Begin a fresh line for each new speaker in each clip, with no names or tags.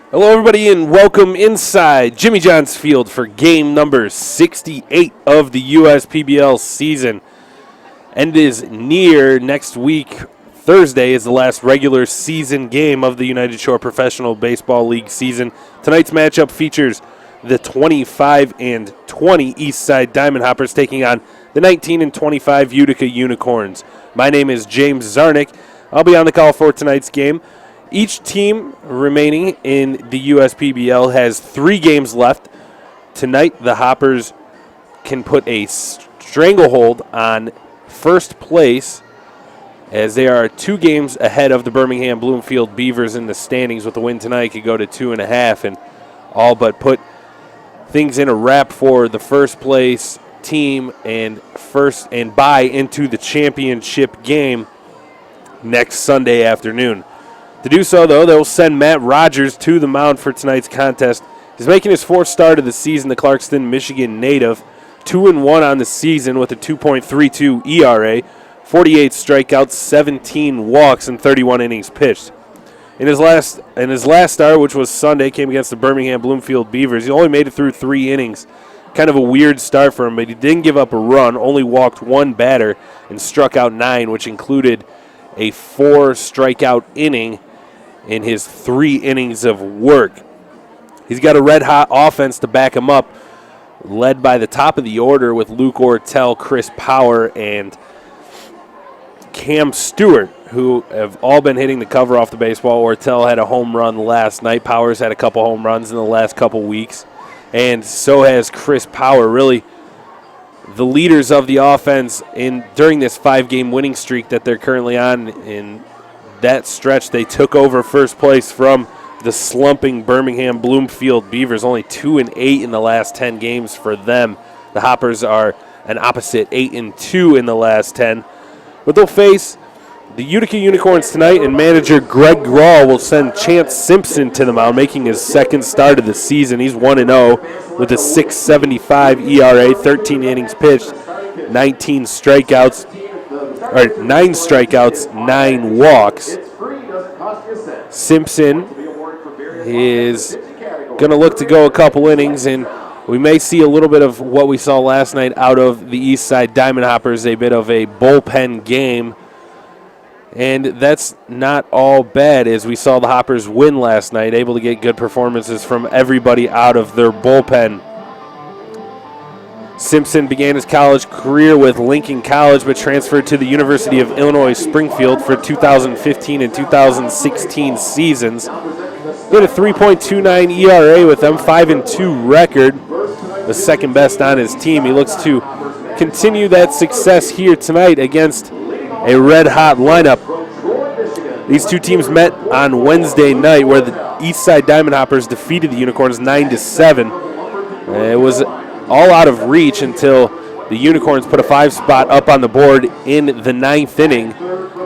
Hello, everybody, and welcome inside Jimmy John's Field for game number 68 of the USPBL season. End is near. Next week, Thursday, is the last regular season game of the United Shore Professional Baseball League season. Tonight's matchup features the 25 and 20 Eastside Diamond Hoppers taking on the 19 and 25 Utica Unicorns. My name is James Zarnick. I'll be on the call for tonight's game. Each team remaining in the USPBL has 3 games left. Tonight, the Hoppers can put a stranglehold on first place as they are 2 games ahead of the Birmingham Bloomfield Beavers in the standings. With the win tonight, could go to 2.5 and all but put things in a wrap for the first place team and buy into the championship game next Sunday afternoon. To do so, though, they'll send Matt Rogers to the mound for tonight's contest. He's making his 4th start of the season, the Clarkston, Michigan native. 2-1 on the season with a 2.32 ERA, 48 strikeouts, 17 walks, and 31 innings pitched. In his last start, which was Sunday, came against the Birmingham Bloomfield Beavers. He only made it through 3 innings. Kind of a weird start for him, but he didn't give up a run, only walked 1 batter, and struck out 9, which included a 4-strikeout inning in his 3 innings of work. He's got a red-hot offense to back him up, led by the top of the order with Luke Ortel, Chris Power, and Cam Stewart, who have all been hitting the cover off the baseball. Ortel had a home run last night. Powers had a couple home runs in the last couple weeks, and so has Chris Power. Really, the leaders of the offense during this 5-game winning streak that they're currently on. In that stretch, they took over first place from the slumping Birmingham Bloomfield Beavers. Only 2-8 in the last 10 games for them. The Hoppers are an opposite 8-2 in the last 10. But they'll face the Utica Unicorns tonight, and manager Greg Grawl will send Chance Simpson to the mound, making his 2nd start of the season. He's 1-0 with a 6.75 ERA, 13 innings pitched, 9 strikeouts, 9 walks. Simpson is going to look to go a couple innings, and we may see a little bit of what we saw last night out of the Eastside Diamond Hoppers, a bit of a bullpen game. And that's not all bad, as we saw the Hoppers win last night, able to get good performances from everybody out of their bullpen. Simpson began his college career with Lincoln College, but transferred to the University of Illinois Springfield for 2015 and 2016 seasons. He had a 3.29 ERA with them, 5-2 record, the 2nd best on his team. He looks to continue that success here tonight against a red-hot lineup. These two teams met on Wednesday night, where the Eastside Diamond Hoppers defeated the Unicorns 9-7. It was all out of reach until the Unicorns put a 5-spot up on the board in the 9th inning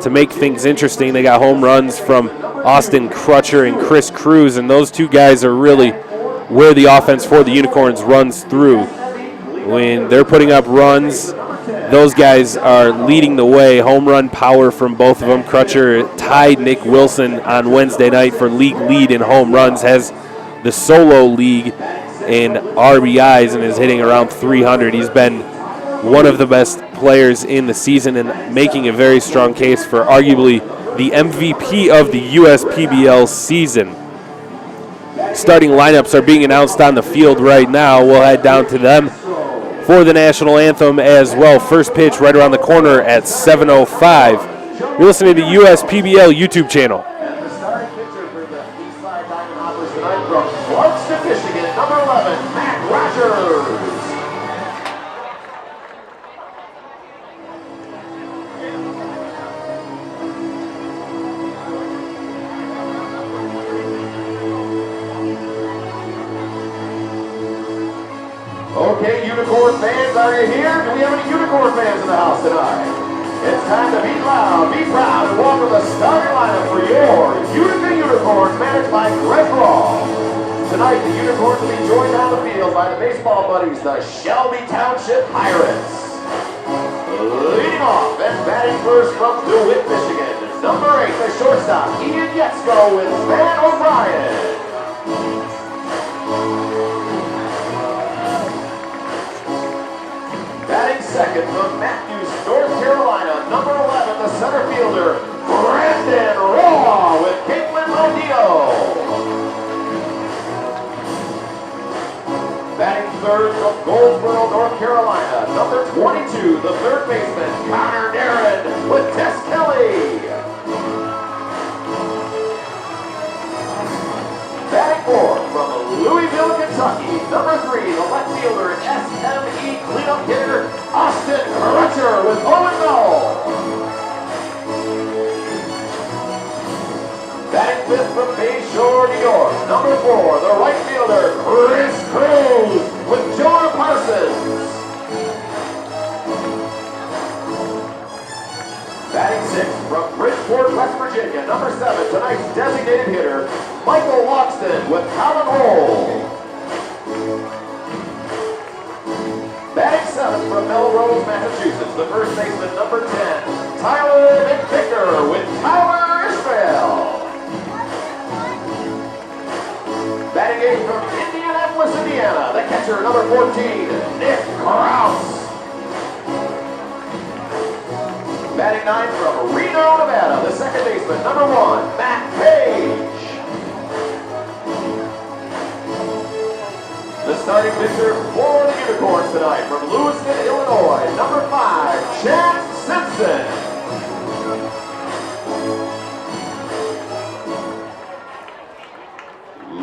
to make things interesting. They got home runs from Austin Crutcher and Chris Cruz, and those 2 guys are really where the offense for the Unicorns runs through. When they're putting up runs, those guys are leading the way. Home run power from both of them. Crutcher tied Nick Wilson on Wednesday night for league lead in home runs, has the solo league in RBIs, and is hitting around 300. He's been one of the best players in the season and making a very strong case for arguably the MVP of the USPBL season. Starting lineups are being announced on the field right now. We'll head down to them for the national anthem as well. First pitch right around the corner at 7:05. You're listening to USPBL YouTube channel.
And the starting pitcher for the Eastside Diamond Hoppers tonight from Clarkston, Michigan, number 11, Matt Rogers. Okay, Unicorn fans, are you here? Do we have any Unicorn fans in the house tonight? It's time to be loud, be proud, and welcome the starting lineup for your Utica Unicorns, managed by Greg Raw. Tonight, the Unicorns will be joined on the field by the baseball buddies, the Shelby Township Pirates. Leading off and batting first from DeWitt, Michigan, number 8, the shortstop, Ian Yetzko with Van O'Brien. Batting second from Matthews, North Carolina, number 11, the center fielder, Brandon Raw with Caitlin O'Neill. Batting third from Goldsboro, North Carolina, number 22, the third baseman, Connor Darren with Tess Kelly. Batting fourth from Louisville, Kentucky, number 3, the left fielder, SME cleanup hitter, Austin Crutcher with Owens. Batting fifth from Bayshore, New York, number 4, the right fielder, Chris Cruz with Jonah Parsons. Batting sixth from Bridgeport, West Virginia, number 7, tonight's designated hitter, Michael Loxton with Colin Roll. Batting seventh from Melrose, Massachusetts, the first baseman, number 10, Tyler McVicker with Tyler Israel. Batting eighth from Indianapolis, Indiana, the catcher, number 14, Nick Krause. Batting ninth from Reno, Nevada, the second baseman, number 1, Matt Page. The starting pitcher for the Unicorns tonight from Lewiston, Illinois, number 5, Chance Simpson.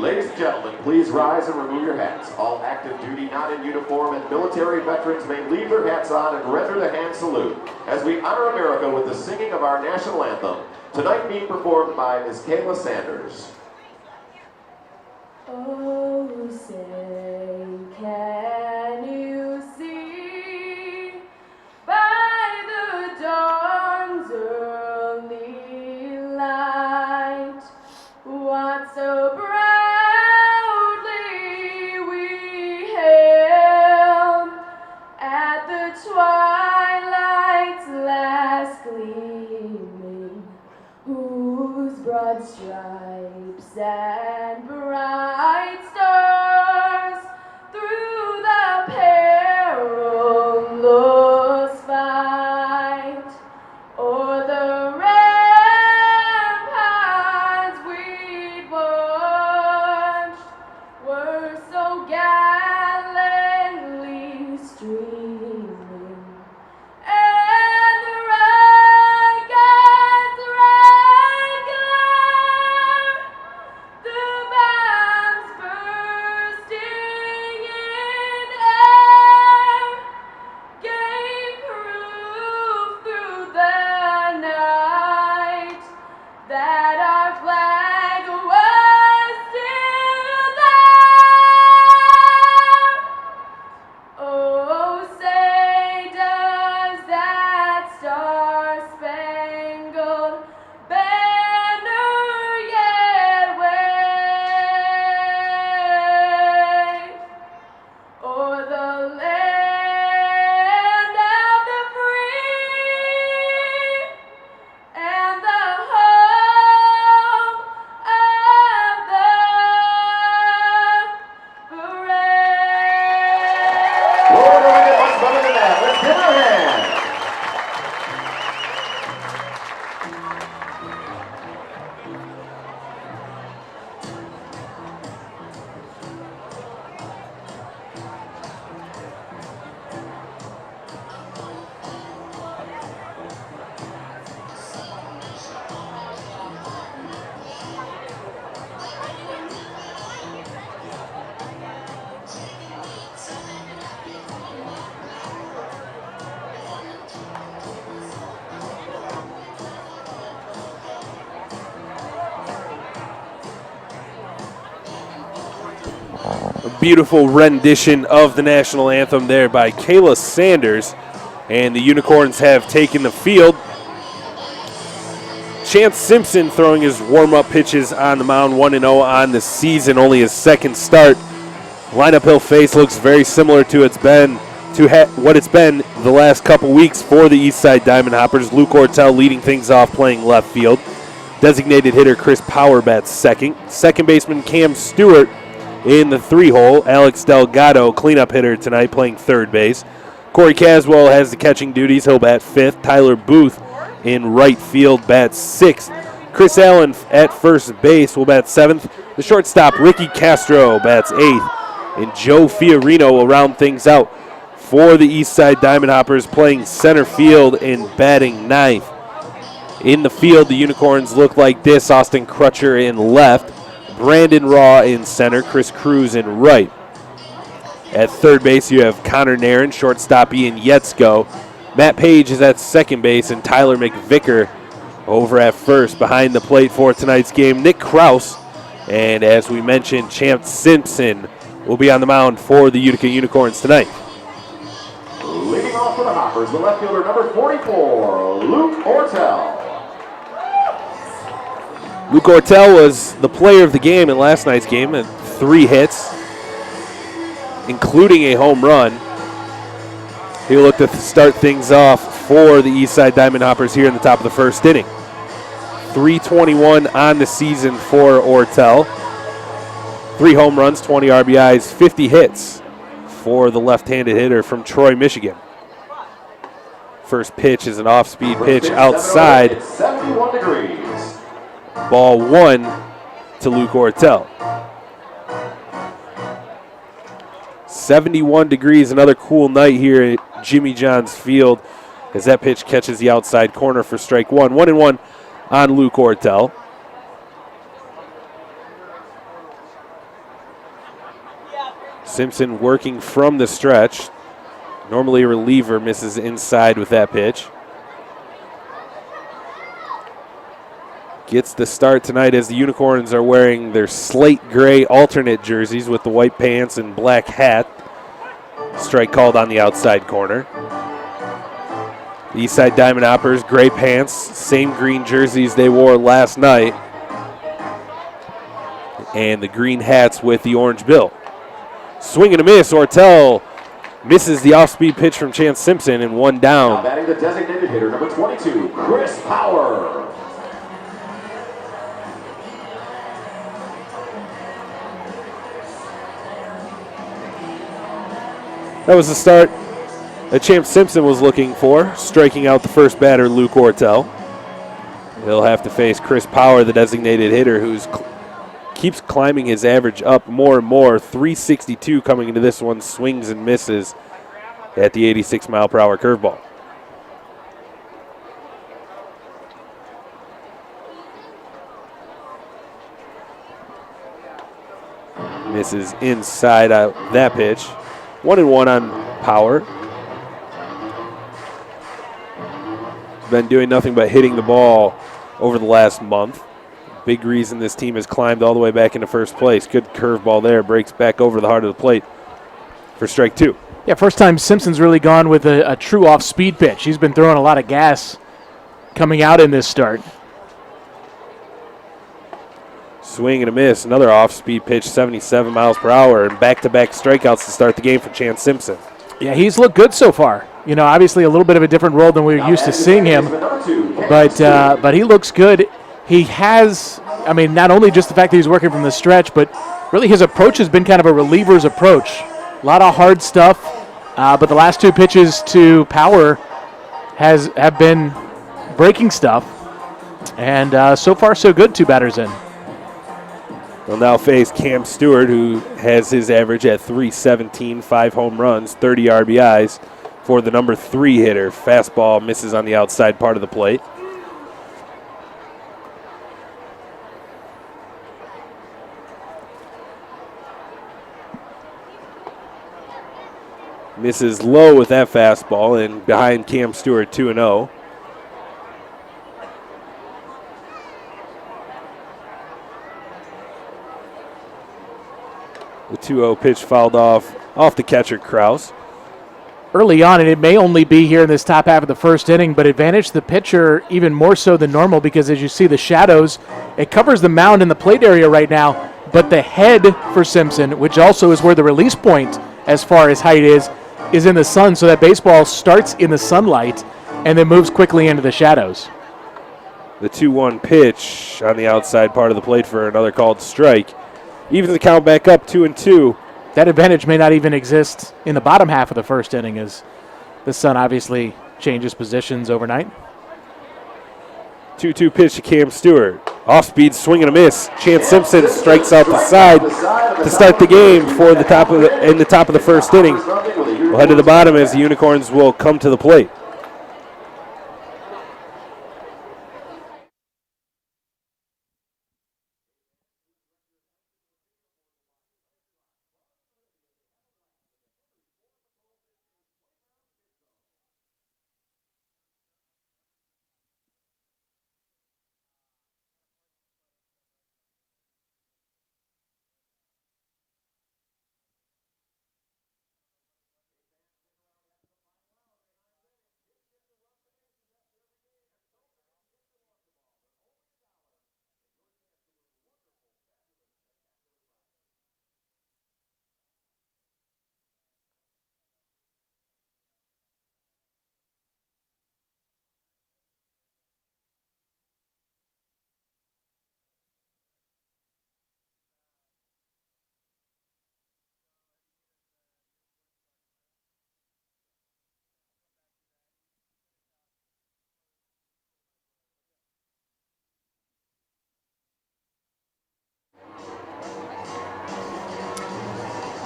Ladies and gentlemen, please rise and remove your hats. All active duty, not in uniform, and military veterans may leave their hats on and render the hand salute as we honor America with the singing of our national anthem, tonight being performed by Ms. Kayla Sanders.
Oh, say, can you see by the dawn's early light what so proudly we hailed at the twilight's last gleaming, whose broad stripes and bright stars through the perilous fight o'er the ramparts we'd watched were so gallantly streaming. And the red glare, the bombs bursting in air, gave proof through the night that our flag was still there. Oh, say does that star-spangled banner yet wave o'er the land of the free and the home of the brave?
We're going to get much better than that. Let's give her a hand.
A beautiful rendition of the national anthem there by Kayla Sanders. And the Unicorns have taken the field. Chance Simpson throwing his warm-up pitches on the mound, 1-0 on the season, only his second start. Lineup he'll face looks very similar to what it's been the last couple weeks for the Eastside Diamond Hoppers. Luke Ortel leading things off, playing left field. Designated hitter Chris Power bats second. Second baseman Cam Stewart in the 3-hole. Alex Delgado, cleanup hitter tonight, playing third base. Corey Caswell has the catching duties. He'll bat fifth. Tyler Booth in right field bats sixth. Chris Allen at first base will bat seventh. The shortstop Ricky Castro bats eighth. And Joe Fiorino will round things out for the Eastside Diamond Hoppers, playing center field and batting ninth. In the field, the Unicorns look like this. Austin Crutcher in left, Brandon Raw in center, Chris Cruz in right. At third base, you have Connor Nairn, shortstop Ian Yetzko. Matt Page is at second base, and Tyler McVicker over at first. Behind the plate for tonight's game, Nick Kraus. And as we mentioned, Champ Simpson will be on the mound for the Utica Unicorns tonight.
Leading off for the Hoppers, the left fielder number 44, Luke Ortel.
Luke Ortel was the player of the game in last night's game, and 3 hits, including a home run. He'll look to start things off for the Eastside Diamond Hoppers here in the top of the first inning. 321 on the season for Ortel. 3 home runs, 20 RBIs, 50 hits for the left-handed hitter from Troy, Michigan. First pitch is an off-speed pitch outside.
71 degrees.
Ball 1 to Luke Ortel. 71 degrees, another cool night here at Jimmy John's Field as that pitch catches the outside corner for strike 1. 1-1 on Luke Ortel. Simpson working from the stretch. Normally a reliever, misses inside with that pitch. Gets the start tonight as the Unicorns are wearing their slate gray alternate jerseys with the white pants and black hat. Strike called on the outside corner. The Eastside Diamond Hoppers, gray pants, same green jerseys they wore last night. And the green hats with the orange bill. Swing and a miss. Ortel misses the off-speed pitch from Chance Simpson, and 1 down.
Now batting the designated hitter, number 22, Chris Power.
That was the start that Champ Simpson was looking for, striking out the first batter, Luke Ortel. He'll have to face Chris Power, the designated hitter, who's keeps climbing his average up more and more. 362 coming into this one, swings and misses at the 86-mile-per-hour curveball. Misses inside out that pitch. 1-1 on Power. Been doing nothing but hitting the ball over the last month. Big reason this team has climbed all the way back into first place. Good curveball there. Breaks back over the heart of the plate for strike 2.
Yeah, first time Simpson's really gone with a true off-speed pitch. He's been throwing a lot of gas coming out in this start.
Swing and a miss. Another off-speed pitch, 77 miles per hour, and back-to-back strikeouts to start the game for Chance Simpson.
Yeah, he's looked good so far. You know, obviously a little bit of a different role than we're used to seeing him, but he looks good. He has, I mean, not only just the fact that he's working from the stretch, but really his approach has been kind of a reliever's approach. A lot of hard stuff, but the last 2 pitches to Power have been breaking stuff, and so far so good, 2 batters in.
They'll now face Cam Stewart, who has his average at 317, 5 home runs, 30 RBIs for the number 3 hitter. Fastball misses on the outside part of the plate. Misses low with that fastball, and behind Cam Stewart 2-0. The 2-0 pitch fouled off the catcher, Kraus.
Early on, and it may only be here in this top half of the first inning, but advantage the pitcher even more so than normal because as you see the shadows, it covers the mound in the plate area right now, but the head for Simpson, which also is where the release point as far as height is in the sun, so that baseball starts in the sunlight and then moves quickly into the shadows.
The 2-1 pitch on the outside part of the plate for another called strike. Even the count back up 2-2.
That advantage may not even exist in the bottom half of the first inning, as the sun obviously changes positions overnight.
2-2 pitch to Cam Stewart. Off-speed swing and a miss. Chance Simpson strikes out the side to start the game for the top of the first inning. We'll head to the bottom as the Unicorns will come to the plate.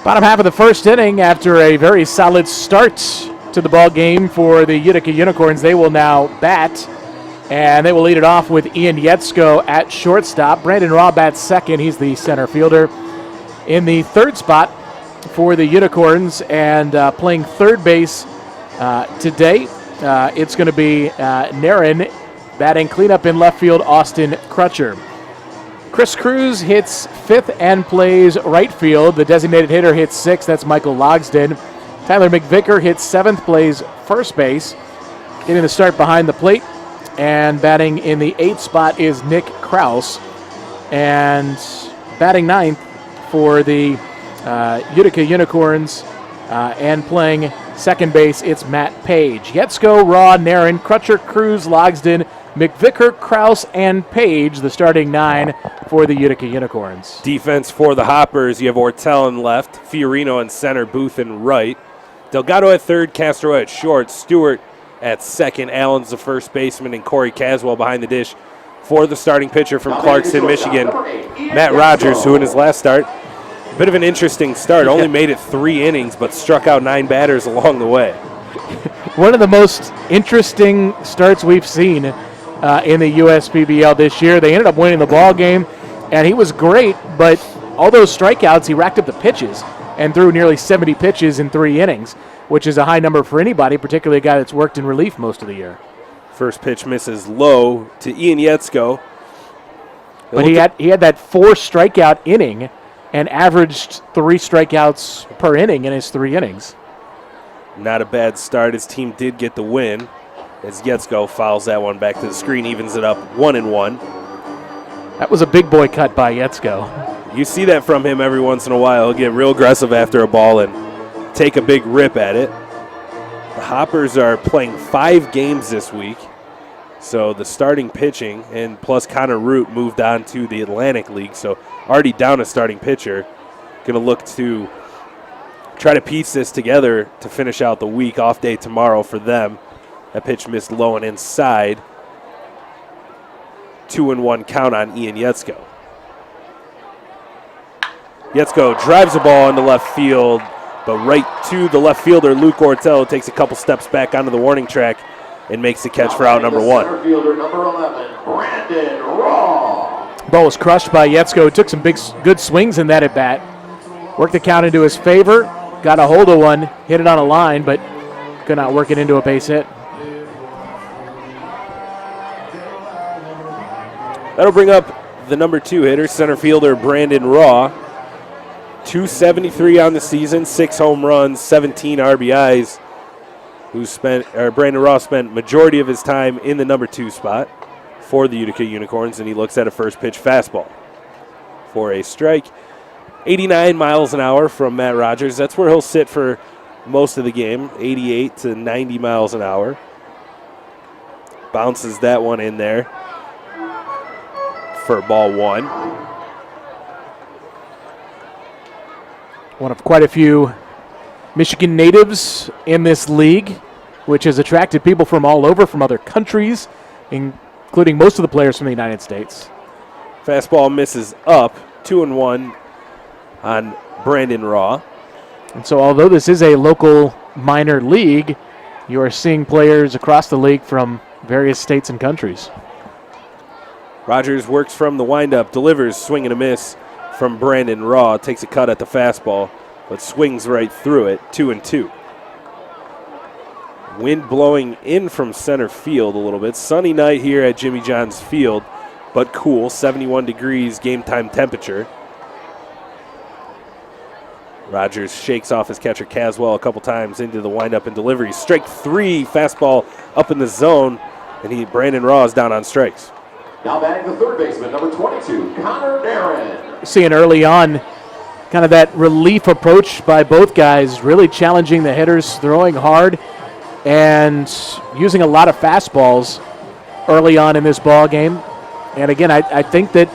Bottom half of the first inning, after a very solid start to the ball game for the Utica Unicorns, they will now bat, and they will lead it off with Ian Yetzko at shortstop. Brandon Raw bats second. He's the center fielder. In the third spot for the Unicorns and playing third base today, it's going to be Naren batting cleanup in left field, Austin Crutcher. Chris Cruz hits fifth and plays right field. The designated hitter hits sixth. That's Michael Logsden. Tyler McVicker hits seventh, plays first base. Getting the start behind the plate. And batting in the eighth spot is Nick Kraus. And batting ninth for the Utica Unicorns and playing second base, it's Matt Page. Yetzko, Raw, Naren, Crutcher, Cruz, Logsden, McVicker, Kraus, and Page, the starting nine for the Utica Unicorns.
Defense for the Hoppers, you have Ortel in left, Fiorino in center, Booth in right, Delgado at third, Castro at short, Stewart at second, Allen's the first baseman, and Corey Caswell behind the dish for the starting pitcher from Clarkston, Michigan, Matt Rogers, who in his last start, a bit of an interesting start, only made it 3 innings, but struck out 9 batters along the way.
One of the most interesting starts we've seen in the USPBL this year. They ended up winning the ball game, and he was great, but all those strikeouts, he racked up the pitches and threw nearly 70 pitches in 3 innings, which is a high number for anybody, particularly a guy that's worked in relief most of the year.
First pitch misses low to Ian Yetzko.
But he had that 4 strikeout inning and averaged 3 strikeouts per inning in his 3 innings.
Not a bad start. His team did get the win as Yetzko fouls that one back to the screen, evens it up 1-1.
That was a big boy cut by Yetzko.
You see that from him every once in a while. He'll get real aggressive after a ball and take a big rip at it. The Hoppers are playing 5 games this week, so the starting pitching, and plus Connor Root moved on to the Atlantic League, so already down a starting pitcher. Going to look to try to piece this together to finish out the week. Off day tomorrow for them. That pitch missed low and inside. 2-1 count on Ian Yetzko. Yetzko drives the ball into left field, but right to the left fielder, Luke Ortel, takes a couple steps back onto the warning track and makes the catch for out number 1.
Center fielder number 11, Brandon Raw.
Ball was crushed by Yetzko. Took some good swings in that at bat. Worked the count into his favor. Got a hold of one, hit it on a line, but could not work it into a base hit.
That'll bring up the number 2 hitter, center fielder Brandon Raw. 273 on the season, 6 home runs, 17 RBIs. Brandon Raw spent majority of his time in the number 2 spot for the Utica Unicorns, and he looks at a first pitch fastball for a strike. 89 miles an hour from Matt Rogers. That's where he'll sit for most of the game, 88 to 90 miles an hour. Bounces that one in there. for ball one.
One of quite a few Michigan natives in this league, which has attracted people from all over, from other countries, including most of the players from the United States.
Fastball misses up, 2-1 on Brandon Raw.
And so although this is a local minor league, you are seeing players across the league from various states and countries.
Rogers works from the windup, delivers, swing and a miss from Brandon Raw, takes a cut at the fastball, but swings right through it, 2-2. Wind blowing in from center field a little bit. Sunny night here at Jimmy John's Field, but cool, 71 degrees game time temperature. Rogers shakes off his catcher Caswell a couple times into the windup and delivery. Strike three, fastball up in the zone, and Brandon Raw is down on strikes.
Now batting the third baseman, number 22, Connor Darren.
Seeing early on kind of that relief approach by both guys, really challenging the hitters, throwing hard, and using a lot of fastballs early on in this ball game. And again, I think that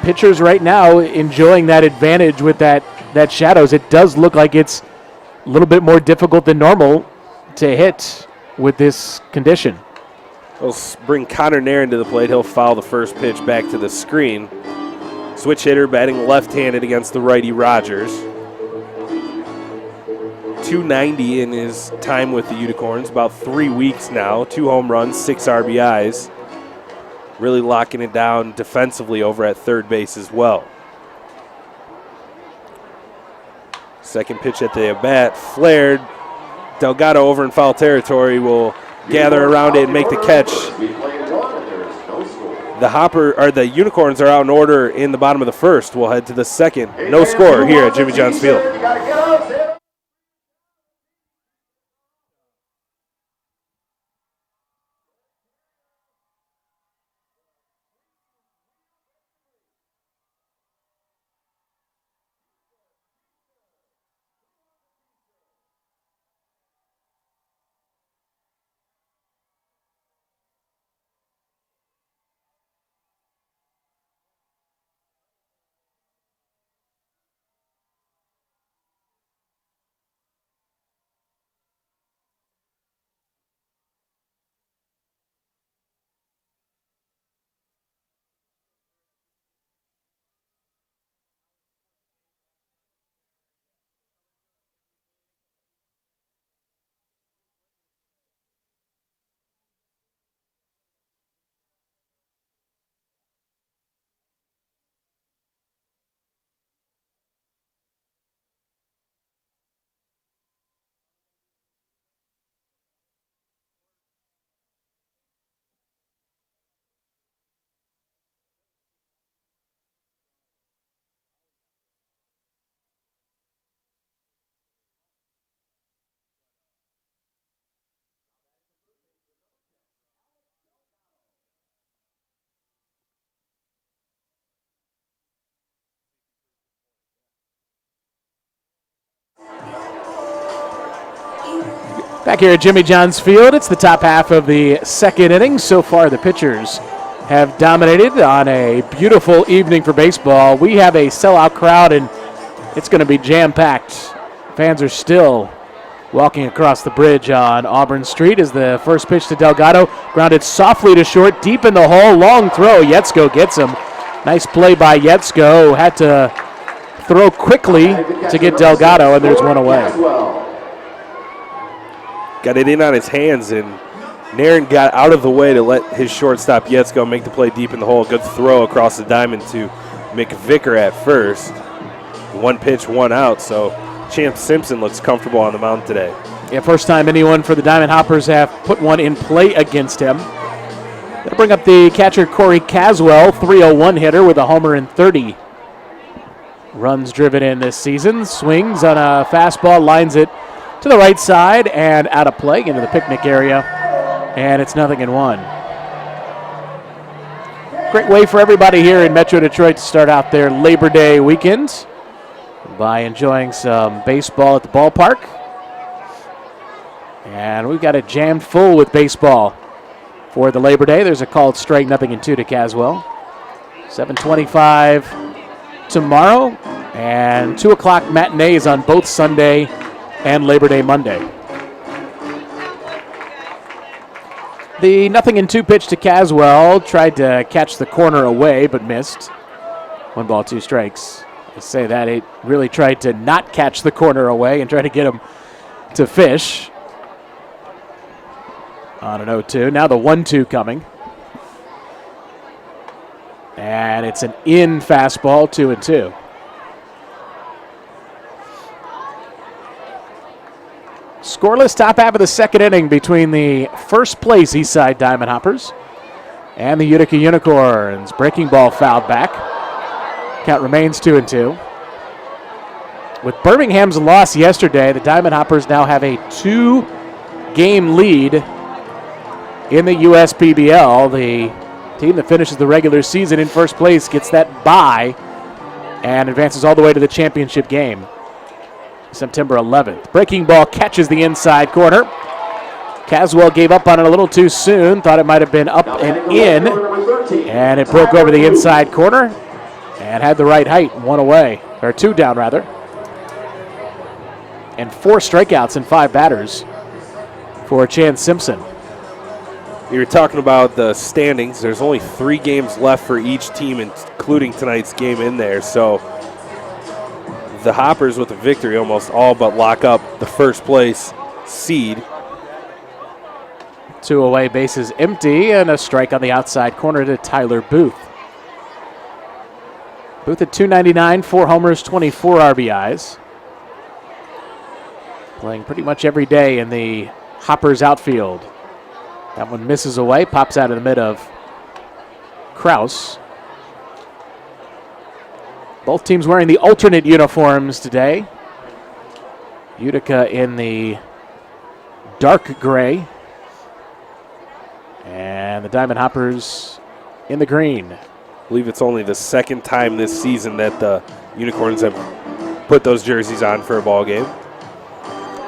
pitchers right now enjoying that advantage with that shadows. It does look like it's a little bit more difficult than normal to hit with this condition.
We'll bring Connor Nairn to the plate. He'll foul the first pitch back to the screen. Switch hitter batting left-handed against the righty Rogers. 290 in his time with the Unicorns, about 3 weeks now. 2 home runs, 6 RBIs. Really locking it down defensively over at third base as well. Second pitch at the at-bat, flared. Delgado over in foul territory will gather around it and make the catch. The Unicorns are out in order in the bottom of the first. We'll head to the second. No score here at Jimmy John's Field.
Back here at Jimmy John's Field, it's the top half of the second inning. So far, the pitchers have dominated on a beautiful evening for baseball. We have a sellout crowd, and it's going to be jam-packed. Fans are still walking across the bridge on Auburn Street as the first pitch to Delgado. Grounded softly to short, deep in the hole, long throw. Yetzko gets him. Nice play by Yetzko. Had to throw quickly to get Delgado, and there's one away.
Got it in on his hands, and Nairn got out of the way to let his shortstop Yetzko make the play deep in the hole. Good throw across the diamond to McVicker at first. One pitch, one out, so Champ Simpson looks comfortable on the mound today.
Yeah, first time anyone for the Diamond Hoppers have put one in play against him. Going to bring up the catcher Corey Caswell, 301 hitter with a homer and 30 runs driven in this season. Swings on a fastball, lines it to the right side and out of play into the picnic area, and it's 0-1. Great way for everybody here in Metro Detroit to start out their Labor Day weekend by enjoying some baseball at the ballpark. And we've got it jammed full with baseball for the Labor Day. There's a called strike, 0-2 to Caswell. 7:25 tomorrow, and 2 o'clock matinees on both Sunday and Labor Day Monday. The 0-2 pitch to Caswell. Tried to catch the corner away, but missed. 1 ball, 2 strikes. I say that it really tried to not catch the corner away and try to get him to fish. On an 0-2. Now the 1-2 coming. And it's an in fastball, 2-2. Scoreless top half of the second inning between the first place Eastside Diamond Hoppers and the Utica Unicorns. Breaking ball fouled back. Count remains 2-2. With Birmingham's loss yesterday, the Diamond Hoppers now have a 2-game lead in the USPBL. The team that finishes the regular season in first place gets that bye and advances all the way to the championship game, September 11th. Breaking ball catches the inside corner. Caswell gave up on it a little too soon. Thought it might have been up and in. And it broke over the inside corner and had the right height. 1 away, or 2 down rather. And 4 strikeouts and 5 batters for Chance Simpson.
You were talking about the standings. There's only 3 games left for each team, including tonight's game in there. So the Hoppers with a victory almost all but lock up the first place seed.
2 away, bases empty, and a strike on the outside corner to Tyler Booth. Booth at .299, 4 homers, 24 RBIs. Playing pretty much every day in the Hoppers outfield. That one misses away, pops out in the mid of Kraus. Both teams wearing the alternate uniforms today. Utica in the dark gray, and the Diamond Hoppers in the green.
I believe it's only the second time this season that the Unicorns have put those jerseys on for a ball game.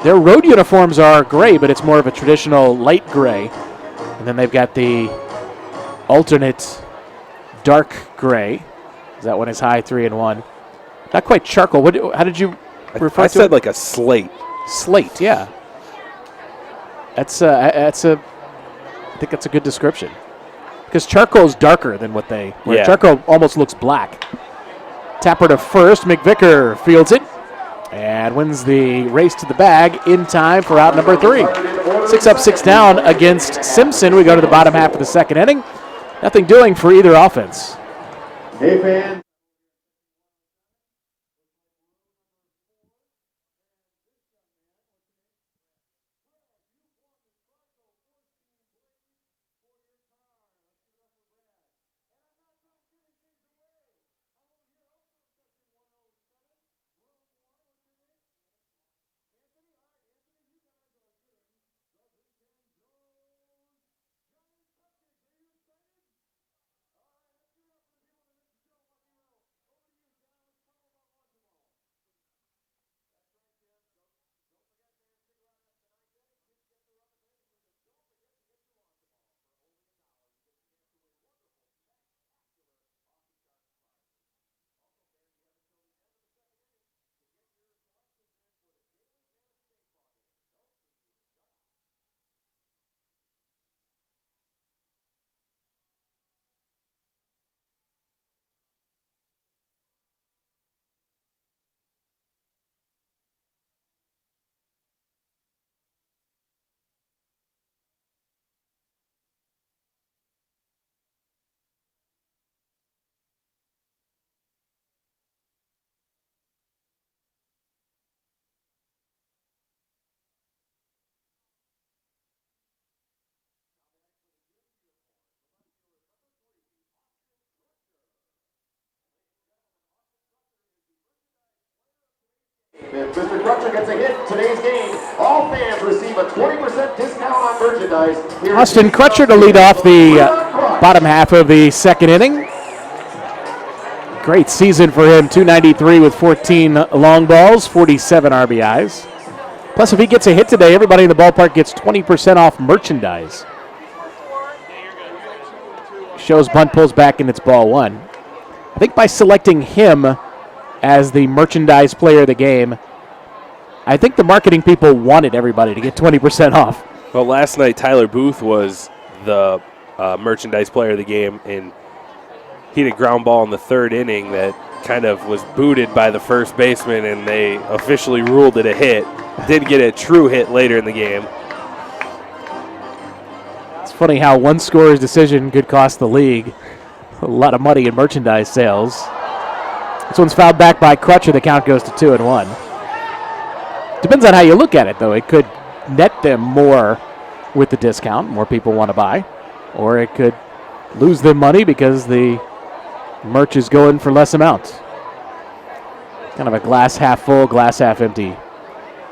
Their road uniforms are gray, but it's more of a traditional light gray. And then they've got the alternate dark gray. That one is high, 3-1. Not quite charcoal. How did you refer to it?
I said like a slate.
Slate, yeah. I think that's a good description. Because charcoal is darker than what they wear.
Yeah.
Charcoal almost looks black. Tapper to first. McVicker fields it and wins the race to the bag in time for out number 3. 6 up, 6 down against Simpson. We go to the bottom half of the second inning. Nothing doing for either offense.
Hey, fans. If Mr. Crutcher gets a hit today's game, all fans receive a 20% discount on merchandise.
Austin Crutcher to lead off the bottom half of the second inning. Great season for him, 293 with 14 long balls, 47 RBIs. Plus, if he gets a hit today, everybody in the ballpark gets 20% off merchandise. Shows bunt pulls back and it's ball 1. I think by selecting him as the merchandise player of the game, I think the marketing people wanted everybody to get 20% off.
Well, last night Tyler Booth was the merchandise player of the game, and he had a ground ball in the third inning that kind of was booted by the first baseman, and they officially ruled it a hit. Did get a true hit later in the game.
It's funny how one scorer's decision could cost the league a lot of money in merchandise sales. This one's fouled back by Crutcher. The count goes to 2-1. Depends on how you look at it, though. It could net them more with the discount. More people want to buy. Or it could lose them money because the merch is going for less amounts. Kind of a glass half full, glass half empty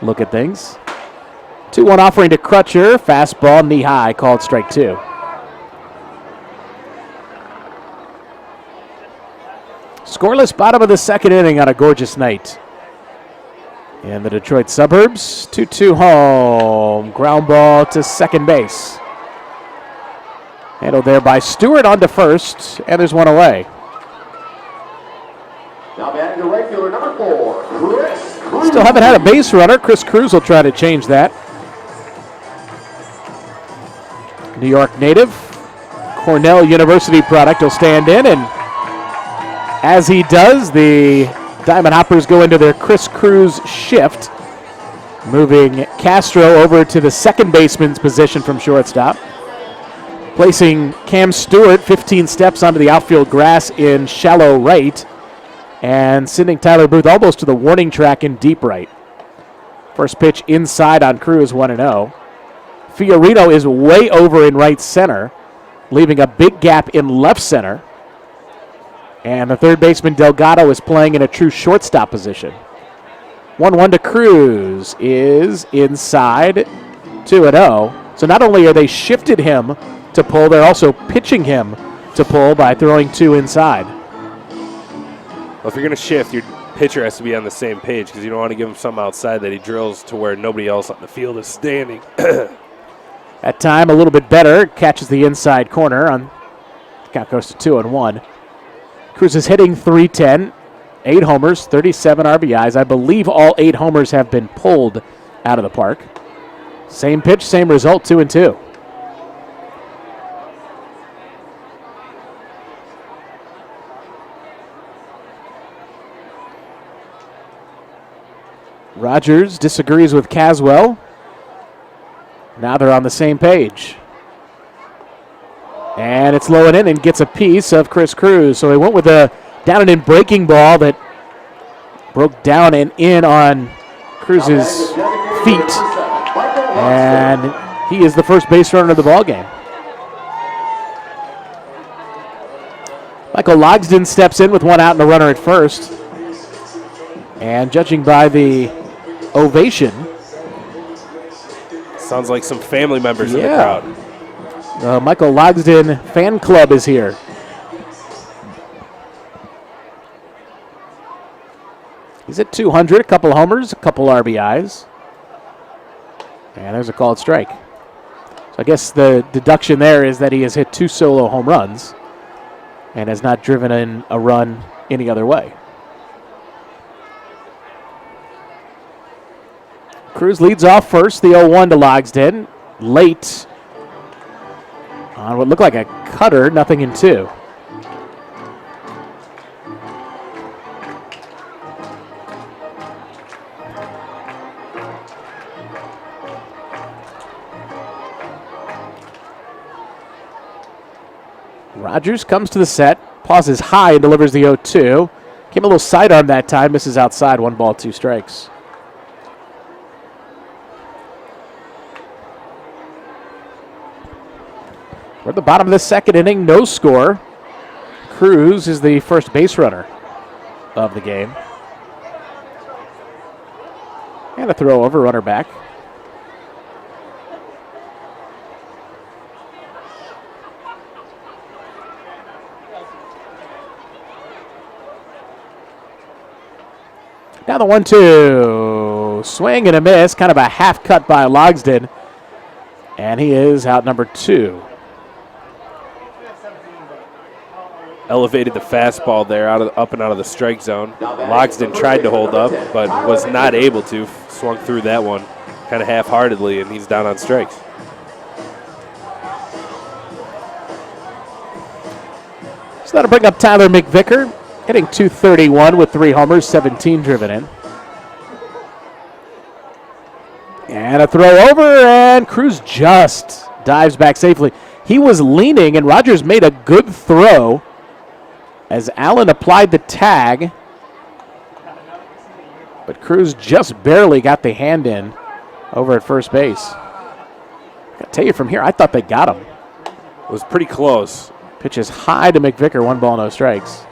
look at things. 2-1 offering to Crutcher. Fastball, knee high, called strike 2. Scoreless bottom of the second inning on a gorgeous night in the Detroit suburbs. 2-2 home. Ground ball to second base. Handled there by Stewart on to first, and there's one away.
Now batting to regular number 4, Chris Cruz.
Still haven't had a base runner. Chris Cruz will try to change that. New York native. Cornell University product will stand in, and as he does, the Diamond Hoppers go into their Chris Cruz shift, moving Castro over to the second baseman's position from shortstop, placing Cam Stewart 15 steps onto the outfield grass in shallow right, and sending Tyler Booth almost to the warning track in deep right. First pitch inside on Cruz, 1-0. Fiorino is way over in right center, leaving a big gap in left center. And the third baseman, Delgado, is playing in a true shortstop position. 1-1 to Cruz is inside, 2-0. So not only are they shifted him to pull, they're also pitching him to pull by throwing 2 inside.
Well, if you're going to shift, your pitcher has to be on the same page because you don't want to give him something outside that he drills to where nobody else on the field is standing.
At time, a little bit better. Catches the inside corner. Count goes to 2-1. Cruz is hitting .310, 8 homers, 37 RBIs. I believe all 8 homers have been pulled out of the park. Same pitch, same result, 2-2. Rogers disagrees with Caswell. Now they're on the same page. And it's low and in and gets a piece of Chris Cruz. So he went with a down and in breaking ball that broke down and in on Cruz's feet. And he is the first base runner of the ball game. Michael Logsdon steps in with 1 out and a runner at first. And judging by the ovation,
sounds like some family members in the crowd.
Michael Logsdon fan club is here. He's at 200, a couple homers, a couple RBIs. And there's a called strike. So I guess the deduction there is that he has hit 2 solo home runs and has not driven in a run any other way. Cruz leads off first, the 0-1 to Logsdon. Late on what looked like a cutter, nothing in 2. Rogers comes to the set, pauses high and delivers the 0-2. Came a little sidearm that time, misses outside, 1 ball, 2 strikes. We're at the bottom of the second inning, no score. Cruz is the first base runner of the game. And a throw over, runner back. Now the 1-2. Swing and a miss, kind of a half cut by Logsdon. And he is out number 2.
elevated the fastball there up and out of the strike zone. Logsdon tried to hold up, but was not able to. Swung through that one kind of half-heartedly, and he's down on strikes.
So that'll bring up Tyler McVicker, hitting .231 with 3 homers, 17 driven in. And a throw over, and Cruz just dives back safely. He was leaning, and Rogers made a good throw as Allen applied the tag. But Cruz just barely got the hand in over at first base. I gotta tell you, from here, I thought they got him.
It was pretty close.
Pitch is high to McVicker, 1 ball, no strikes.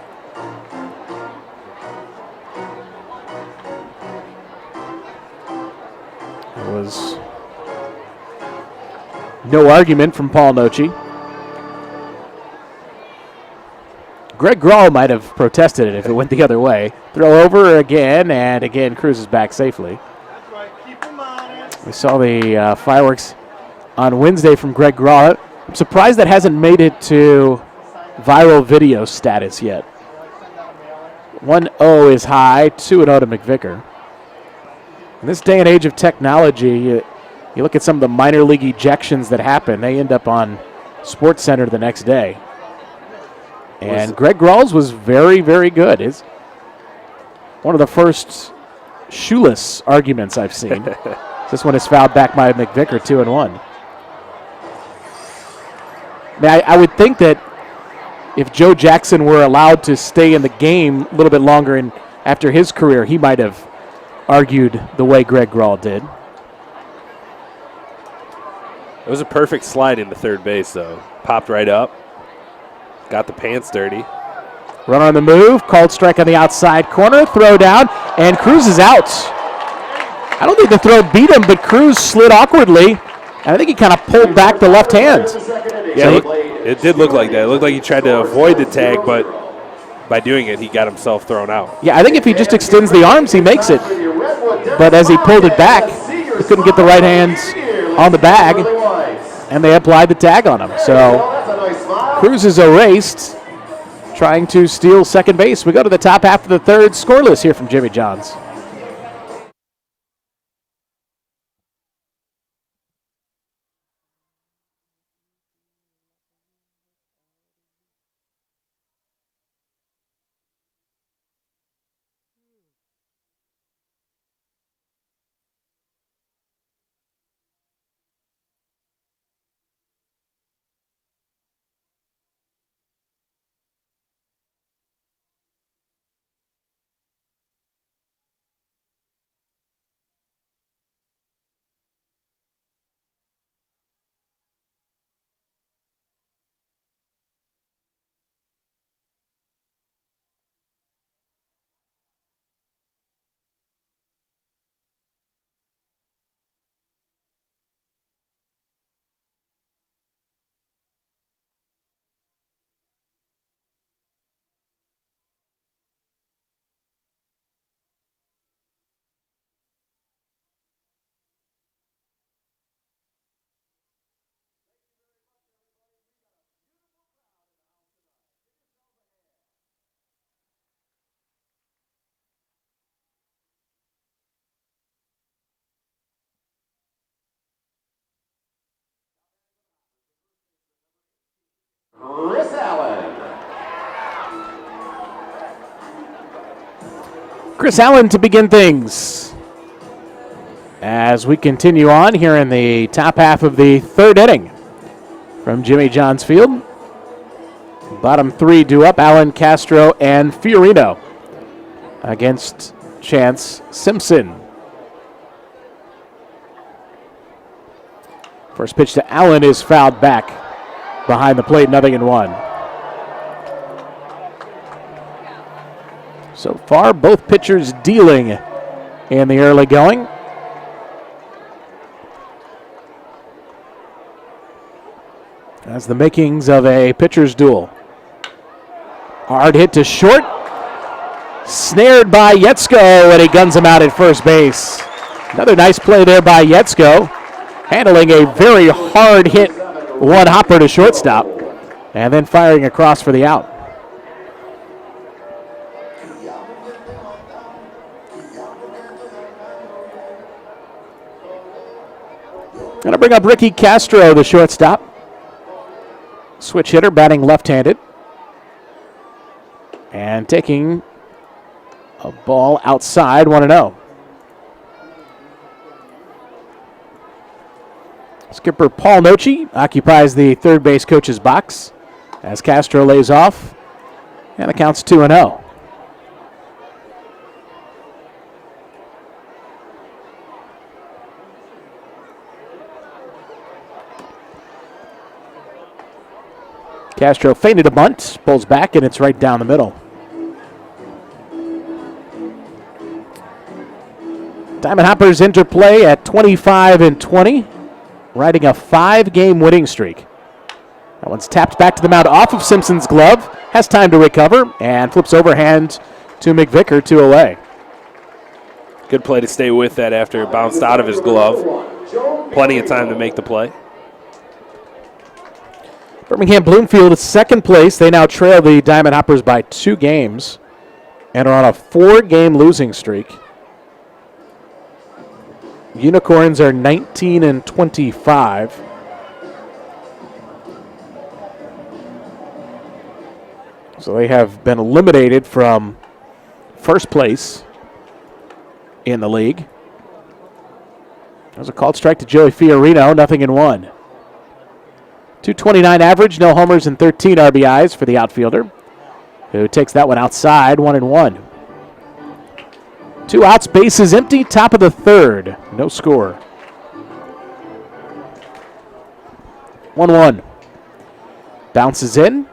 It was no argument from Paul Noce. Greg Grawl might have protested it if it went the other way. Throw over again, and again Cruz is back safely. We saw the fireworks on Wednesday from Greg Grawl. I'm surprised that hasn't made it to viral video status yet. 1-0 is high, 2-0 to McVicker. In this day and age of technology, you look at some of the minor league ejections that happen, they end up on SportsCenter the next day. And Greg Rawls was very, very good. It's one of the first shoeless arguments I've seen. This one is fouled back by McVicker, 2-1. I would think that if Joe Jackson were allowed to stay in the game a little bit longer and after his career, he might have argued the way Greg Grawl did.
It was a perfect slide into third base, though. Popped right up. Got the pants dirty.
Runner on the move. Called strike on the outside corner. Throw down, and Cruz is out. I don't think the throw beat him, but Cruz slid awkwardly, and I think he kind of pulled back the left hand.
Yeah, it did look like that. It looked like he tried to avoid the tag, but by doing it, he got himself thrown out.
Yeah, I think if he just extends the arms, he makes it. But as he pulled it back, he couldn't get the right hands on the bag, and they applied the tag on him. So Cruz is erased, trying to steal second base. We go to the top half of the third, scoreless here from Jimmy John's.
Chris Allen.
Chris Allen to begin things. As we continue on here in the top half of the third inning from Jimmy John's Field. Bottom three due up, Allen, Castro, and Fiorino against Chance Simpson. First pitch to Allen is fouled back behind the plate, 0-1. So far, both pitchers dealing in the early going. That's the makings of a pitcher's duel. Hard hit to short. Snared by Yetzko, and he guns him out at first base. Another nice play there by Yetzko, handling a very hard hit one-hopper to shortstop, and then firing across for the out. Going to bring up Ricky Castro, the shortstop. Switch hitter, batting left-handed. And taking a ball outside, 1-0. Skipper Paul Nochi occupies the third base coach's box as Castro lays off, and it counts 2-0. Castro feinted a bunt, pulls back, and it's right down the middle. Diamond Hoppers interplay at 25-20, riding a 5-game winning streak. That one's tapped back to the mound off of Simpson's glove, has time to recover, and flips overhand to McVicker, 2 away.
Good play to stay with that after it bounced out of his glove. Plenty of time to make the play.
Birmingham Bloomfield is second place. They now trail the Diamond Hoppers by 2 games and are on a 4-game losing streak. Unicorns are 19-25. So they have been eliminated from first place in the league. There's a called strike to Joey Fiorino, 0-1. 229 average, no homers and 13 RBIs for the outfielder, who takes that one outside, 1-1. 2 outs, bases empty, top of the third. No score. 1-1. Bounces in.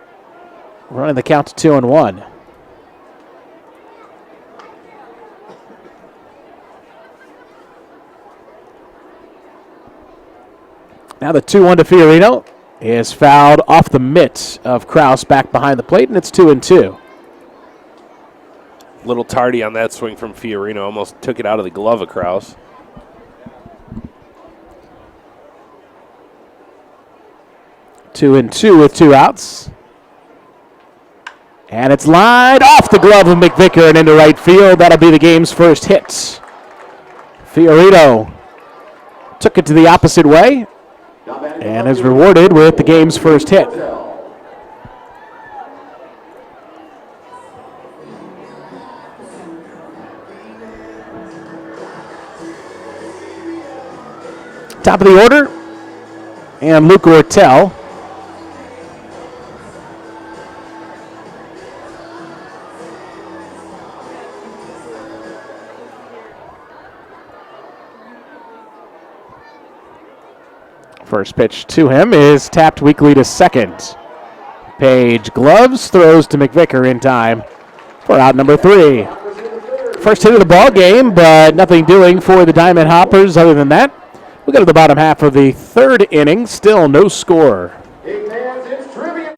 Running the count to 2-1. Now the 2-1 to Fiorino is fouled off the mitt of Kraus back behind the plate, and it's 2-2.
Little tardy on that swing from Fiorino. Almost took it out of the glove of Kraus.
Two and two with 2 outs. And it's lined off the glove of McVicker and into right field. That'll be the game's first hit. Fiorino took it to the opposite way and is rewarded with the game's first hit. Top of the order, and Luke Ortel. First pitch to him is tapped weakly to second. Page gloves, throws to McVicker in time for out number 3. First hit of the ball game, but nothing doing for the Diamond Hoppers other than that. We go to the bottom half of the third inning, still no score.
Hey fans, it's trivia.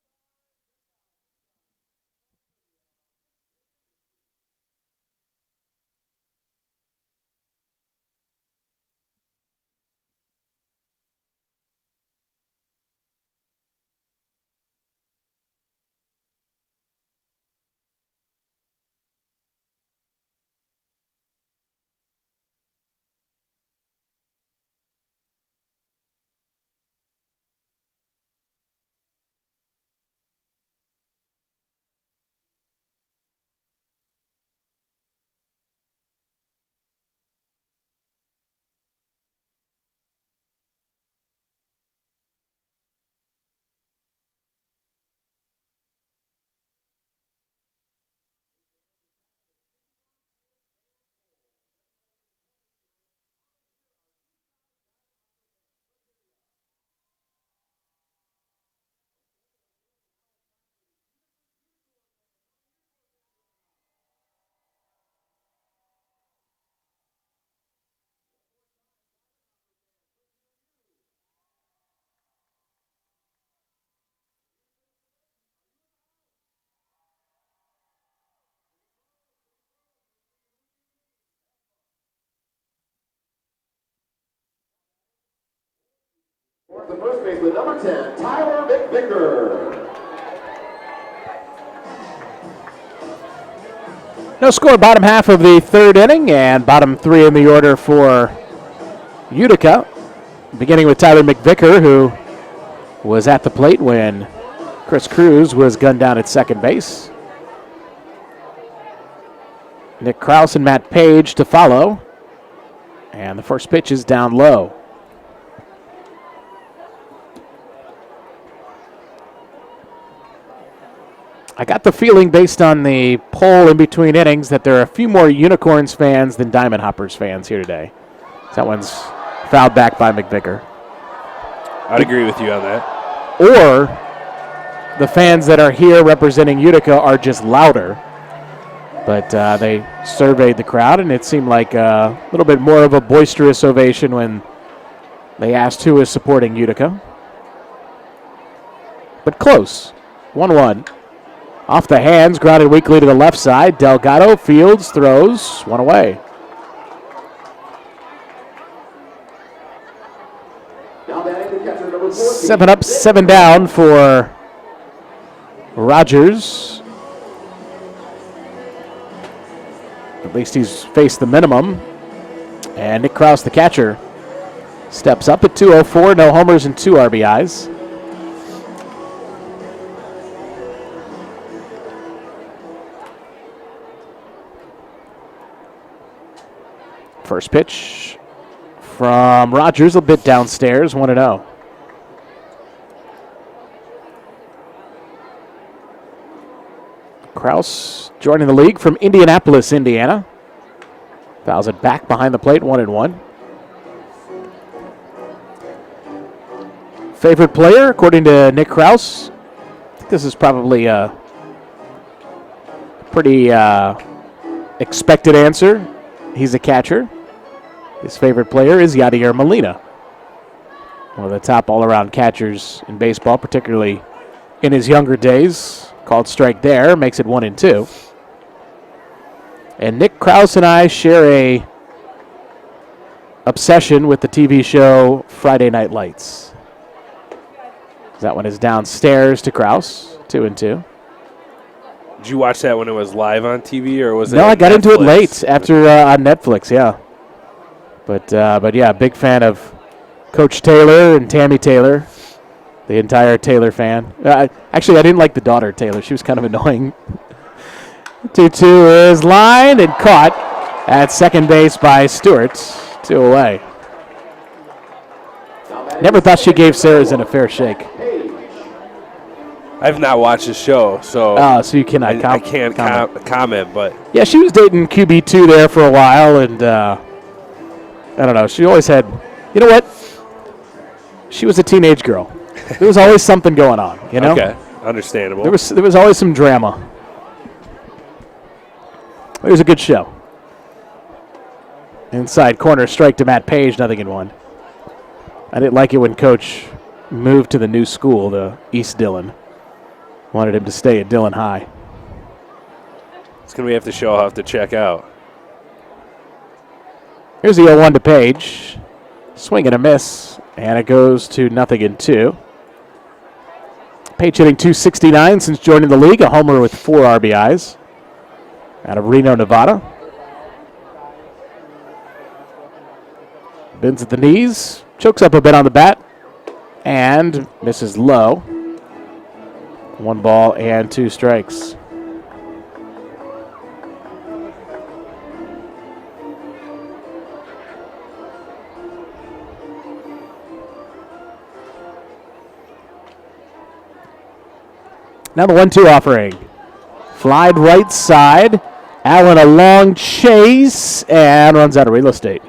The first baseman, number 10, Tyler McVicker.
No score, bottom half of the third inning, and bottom three in the order for Utica. Beginning with Tyler McVicker, who was at the plate when Chris Cruz was gunned down at second base. Nick Krause and Matt Page to follow. And the first pitch is down low. I got the feeling based on the poll in between innings that there are a few more Unicorns fans than Diamond Hoppers fans here today. That one's fouled back by McVicker.
I'd agree with you on that.
Or the fans that are here representing Utica are just louder. But they surveyed the crowd, and it seemed like a little bit more of a boisterous ovation when they asked who was supporting Utica. But close. 1-1. Off the hands, grounded weakly to the left side. Delgado fields, throws, one away. Seven up, seven down for Rogers. At least he's faced the minimum. And Nick Krause, the catcher, steps up at 204. No homers and 2 RBIs. First pitch from Rogers, a bit downstairs, 1-0. Krause joining the league from Indianapolis, Indiana. Fouls it back behind the plate, 1-1. Favorite player, according to Nick Krause. I think this is probably a pretty expected answer. He's a catcher. His favorite player is Yadier Molina, one of the top all-around catchers in baseball, particularly in his younger days. Called strike there, makes it 1-2. And Nick Krause and I share a obsession with the TV show Friday Night Lights. That one is downstairs to Krause, 2-2.
Did you watch that when it was live on TV, or was it?
No, I got
Netflix?
into it late after on Netflix. Yeah, but yeah, big fan of Coach Taylor and Tammy Taylor, the entire Taylor fan. Actually, I didn't like the daughter Taylor; she was kind of annoying. 2-2 is lined and caught at second base by Stewart. 2 away. Never thought she gave Sarazen a fair shake.
I've not watched the show, so
So you cannot
I can't comment. But
yeah, she was dating QB2 there for a while, and I don't know. She always had, you know what? She was a teenage girl. There was always something going on, you know?
Okay, understandable.
There was always some drama. It was a good show. Inside corner strike to Matt Page, 0-1. I didn't like it when Coach moved to the new school, the East Dillon. Wanted him to stay at Dillon High.
It's going to have to show I'll have to check out.
Here's the 0-1 to Page. Swing and a miss, and it goes to 0-2. Page hitting .269 since joining the league, a homer with 4 RBIs. Out of Reno, Nevada. Bends at the knees, chokes up a bit on the bat, and misses low. 1 ball and 2 strikes. Now the 1-2 offering. Flied right side. Allen a long chase and runs out of real estate.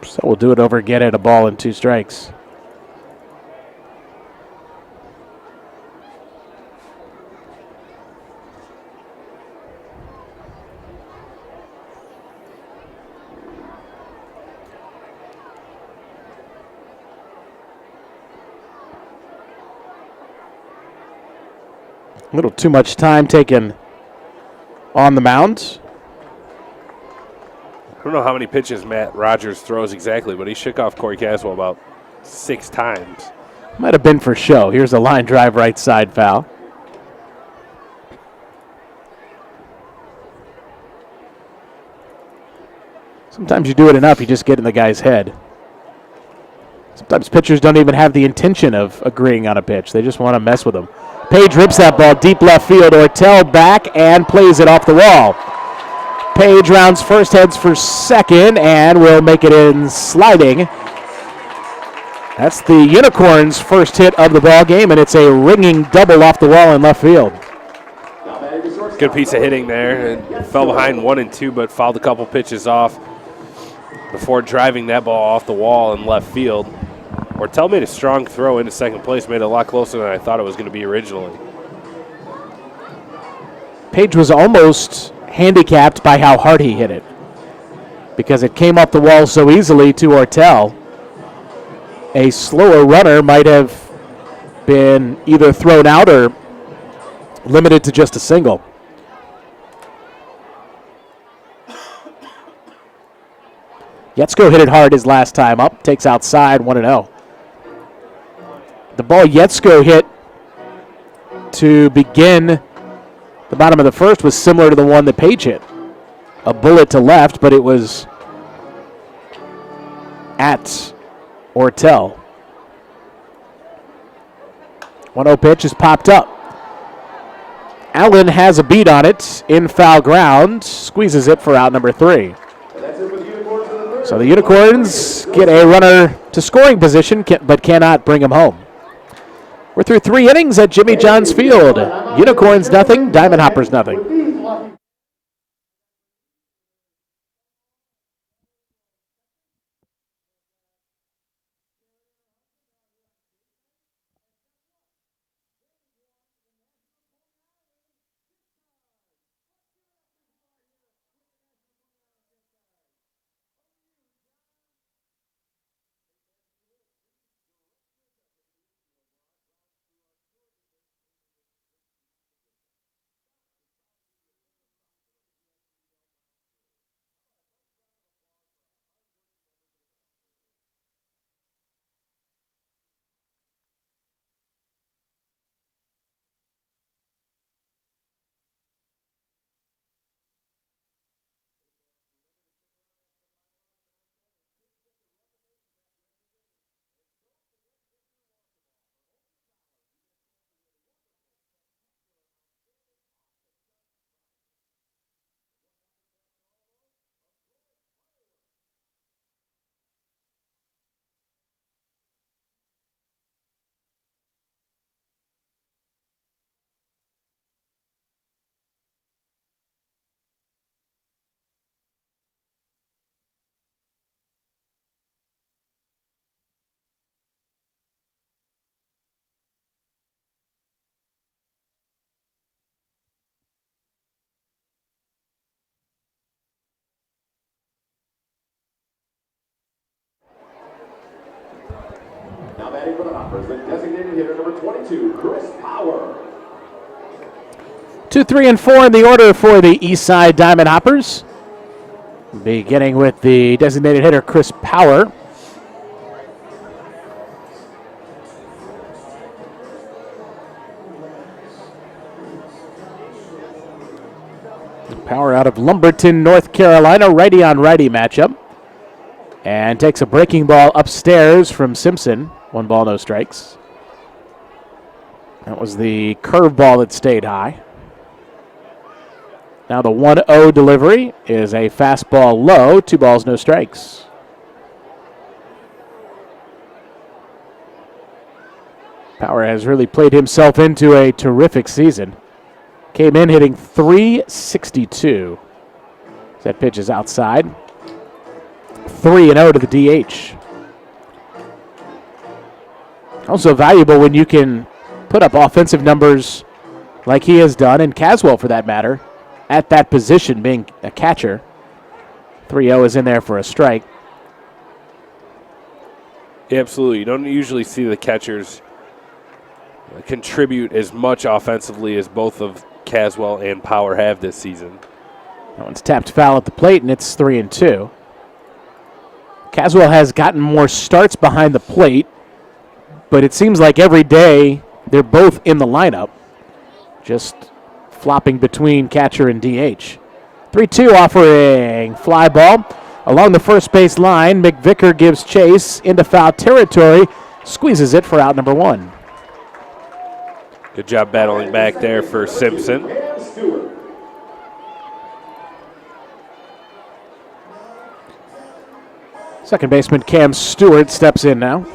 So we'll do it over again at a ball and 2 strikes. A little too much time taken on the mound.
I don't know how many pitches Matt Rogers throws exactly, but he shook off Corey Caswell about 6 times.
Might have been for show. Here's a line drive right side foul. Sometimes you do it enough, you just get in the guy's head. Sometimes pitchers don't even have the intention of agreeing on a pitch. They just want to mess with them. Page rips that ball deep left field. Ortel back and plays it off the wall. Page rounds first, heads for second, and will make it in sliding. That's the Unicorns' first hit of the ball game, and it's a ringing double off the wall in left field.
Good piece of hitting there. And fell behind 1 and 2, but fouled a couple pitches off before driving that ball off the wall in left field. Ortel made a strong throw into second place, made it a lot closer than I thought it was going to be originally.
Page was almost handicapped by how hard he hit it because it came up the wall so easily to Ortel. A slower runner might have been either thrown out or limited to just a single. Yetzko hit it hard his last time up, takes outside 1-0. The ball Yetzko hit to begin the bottom of the first was similar to the one that Page hit. A bullet to left, but it was at Ortel. 1-0 pitch is popped up. Allen has a beat on it in foul ground, squeezes it for out number 3. So the Unicorns get a runner to scoring position, but cannot bring him home. We're through 3 innings at Jimmy John's Field. Unicorns nothing, Diamond Hoppers nothing.
Now batting for the Hoppers, the designated hitter number 22, Chris Power.
2, 3, and 4 in the order for the Eastside Diamond Hoppers. Beginning with the designated hitter, Chris Power. Power out of Lumberton, North Carolina, righty on righty matchup. And takes a breaking ball upstairs from Simpson. 1 ball, no strikes. That was the curveball that stayed high. Now the 1-0 delivery is a fastball low, 2 balls, no strikes. Power has really played himself into a terrific season. Came in hitting .362. That pitch is outside. 3-0 to the DH. Also valuable when you can put up offensive numbers like he has done, and Caswell for that matter, at that position being a catcher. 3-0 is in there for a strike.
Yeah, absolutely. You don't usually see the catchers contribute as much offensively as both of Caswell and Power have this season.
That one's tapped foul at the plate, and it's 3-2. Caswell has gotten more starts behind the plate, but it seems like every day they're both in the lineup, just flopping between catcher and DH. 3-2 offering fly ball. Along the first base line, McVicker gives chase into foul territory, squeezes it for out number 1.
Good job battling back there for Simpson.
And Stewart.
Second baseman Cam Stewart steps in now.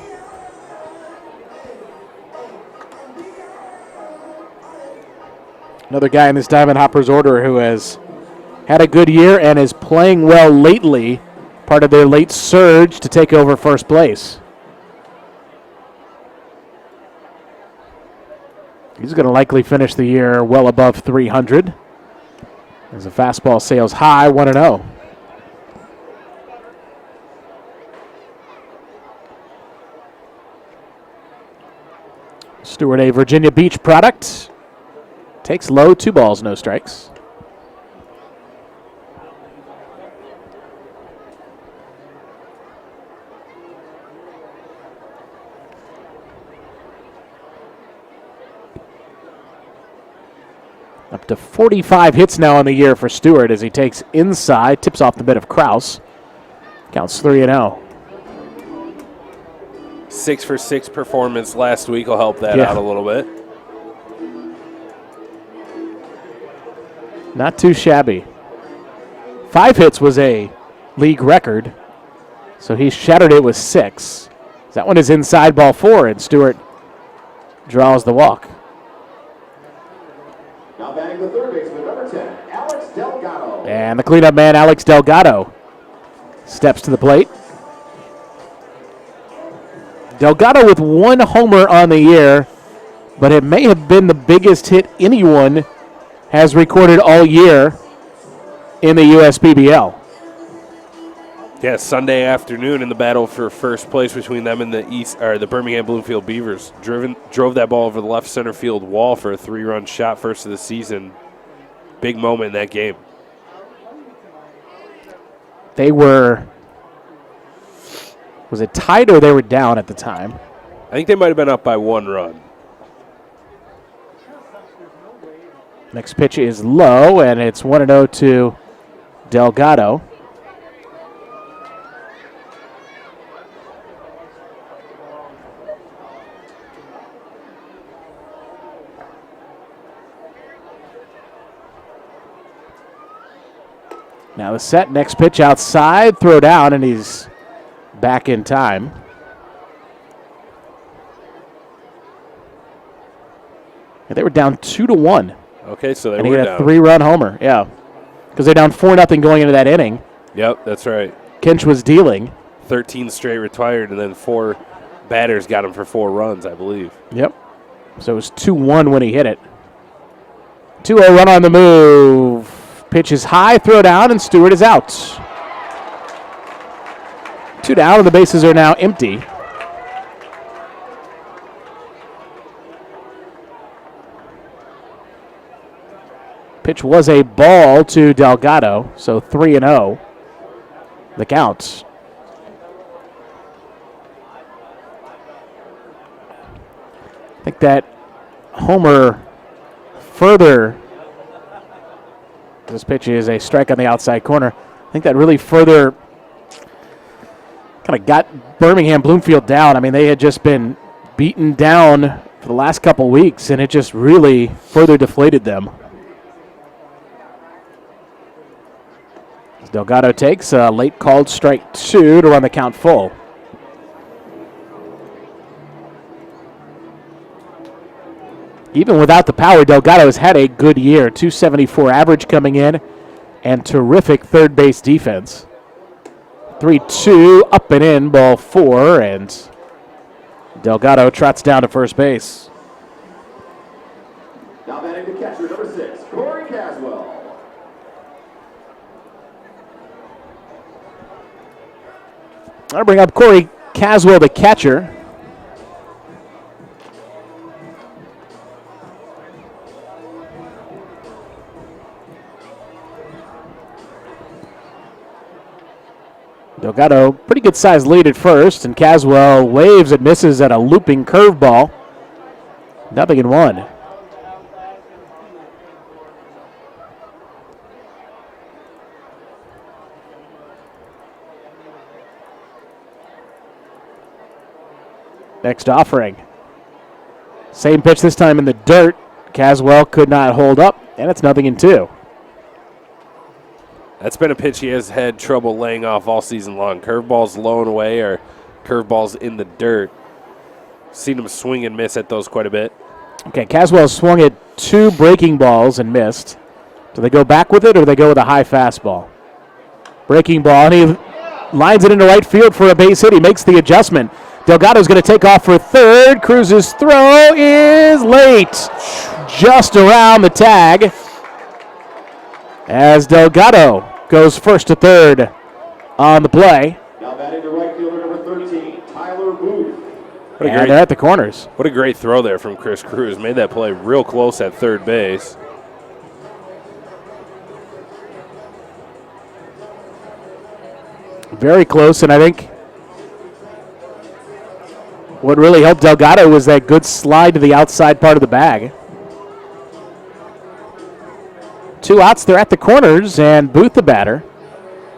Another guy in this Diamond Hoppers order who has had a good year and is playing well lately, part of their late surge to take over first place. He's going to likely finish the year well above 300. As a fastball sails high, 1-0. Stewart, a Virginia Beach product. Takes low, 2 balls, no strikes. Up to 45 hits now on the year for Stewart as he takes inside, tips off the bit of Kraus. Counts 3-0.
6 for 6 performance last week will help that out a little bit.
Not too shabby. 5 hits was a league record, so he shattered it with 6. That one is inside, ball 4, and Stewart draws the walk.
Now batting the third baseman, number 10, Alex Delgado.
And the cleanup man, Alex Delgado, steps to the plate. Delgado with 1 homer on the year, but it may have been the biggest hit anyone has recorded all year in the USPBL.
Yeah, Sunday afternoon in the battle for first place between them and the Birmingham Bloomfield Beavers. Drove that ball over the left center field wall for a 3-run shot, first of the season. Big moment in that game.
They were, was it tied or they were down at the time?
I think they might have been up by 1 run.
Next pitch is low, and it's 1-0 to Delgado. Now the set, next pitch outside, throw down, and he's back in time. And they were down 2-1.
Okay, so they
and he
were
had
down.
a 3-run homer, yeah. Because they're down 4-0 going into that inning.
Yep, that's right.
Kinch was dealing.
13 straight retired, and then 4 batters got him for 4 runs, I believe.
Yep. So it was 2-1 when he hit it. 2-0 run on the move. Pitch is high, throw down, and Stewart is out. 2 down, and the bases are now empty. Pitch was a ball to Delgado, so 3-0. The count. I think that homer further. This pitch is a strike on the outside corner. I think that really further kind of got Birmingham Bloomfield down. I mean, they had just been beaten down for the last couple weeks, and it just really further deflated them. Delgado takes a late called strike 2 to run the count full. Even without the power, Delgado has had a good year. 274 average coming in and terrific third base defense. 3-2 up and in, ball 4, and Delgado trots down to first base.
Now batting the catcher, number 6, Corey Caswell.
I'll bring up Corey Caswell, the catcher. Delgado, pretty good sized lead at first, and Caswell waves and misses at a looping curveball. 0-1. Next offering. Same pitch this time in the dirt. Caswell could not hold up, and it's 0-2.
That's been a pitch he has had trouble laying off all season long. Curveballs low and away or curveballs in the dirt. Seen him swing and miss at those quite a bit.
Okay, Caswell swung at 2 breaking balls and missed. Do they go back with it or do they go with a high fastball? Breaking ball, and he lines it into right field for a base hit. He makes the adjustment. Delgado's going to take off for third. Cruz's throw is late. Just around the tag as Delgado goes first to third on the play.
Now batting to right fielder number 13, Tyler Booth.
And they're at the corners.
What a great throw there from Chris Cruz. Made that play real close at third base.
Very close, and I think what really helped Delgado was that good slide to the outside part of the bag. 2 outs, they're at the corners, and Booth the batter.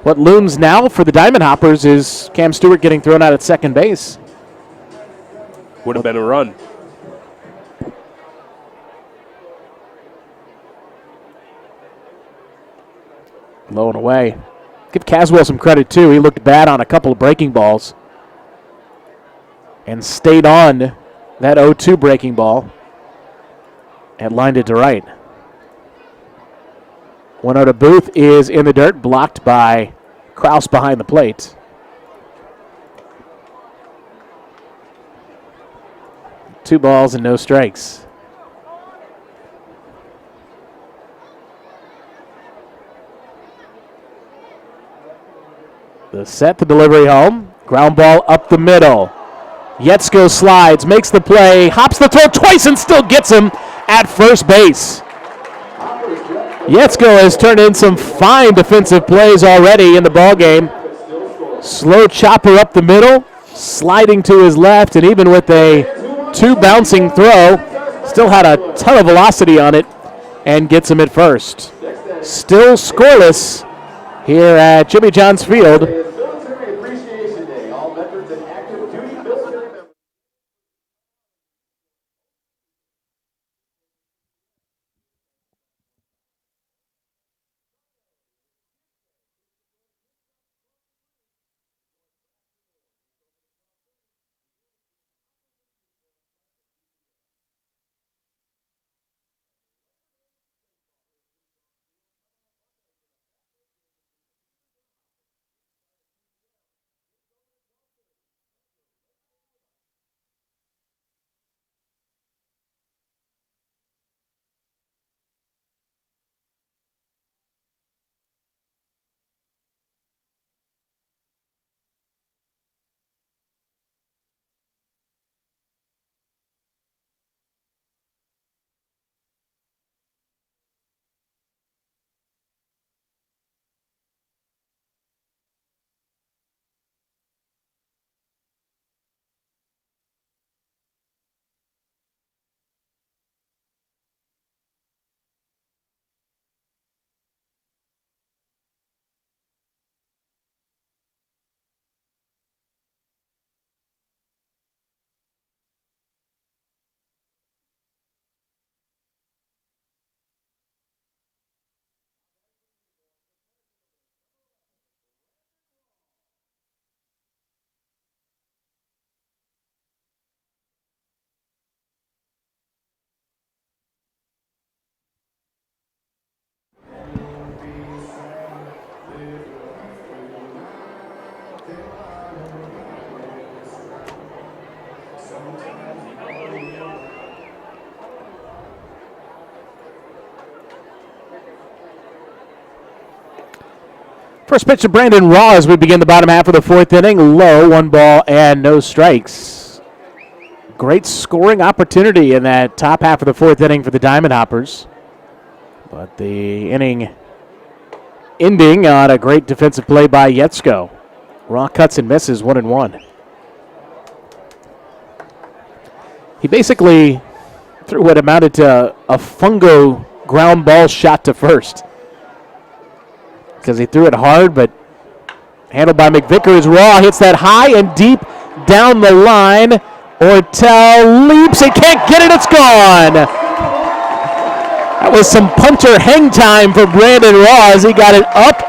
What looms now for the Diamond Hoppers is Cam Stewart getting thrown out at second base.
Would have been a run.
Low and away. Give Caswell some credit, too. He looked bad on a couple of breaking balls and stayed on that 0-2 breaking ball and lined it to right. 1-0 to Booth is in the dirt, blocked by Kraus behind the plate. Two balls and no strikes. The set, the delivery home. Ground ball up the middle. Yetzko slides, makes the play, hops the throw twice and still gets him at first base. Yetzko has turned in some fine defensive plays already in the ballgame. Slow chopper up the middle, sliding to his left, and even with a 2 bouncing throw, still had a ton of velocity on it and gets him at first. Still scoreless here at Jimmy John's Field.
Military Appreciation Day. All veterans and active duty military members.
First pitch to Brandon Raw as we begin the bottom half of the 4th inning. Low, 1 ball and no strikes. Great scoring opportunity in that top half of the 4th inning for the Diamond Hoppers. But the inning ending on a great defensive play by Yetzko. Raw cuts and misses, 1-1. He basically threw what amounted to a fungo ground ball shot to first, because he threw it hard, but handled by McVickers. Raw hits that high and deep down the line Ortel leaps and can't get it. It's gone. That was some punter hang time for Brandon Ross. He got it up,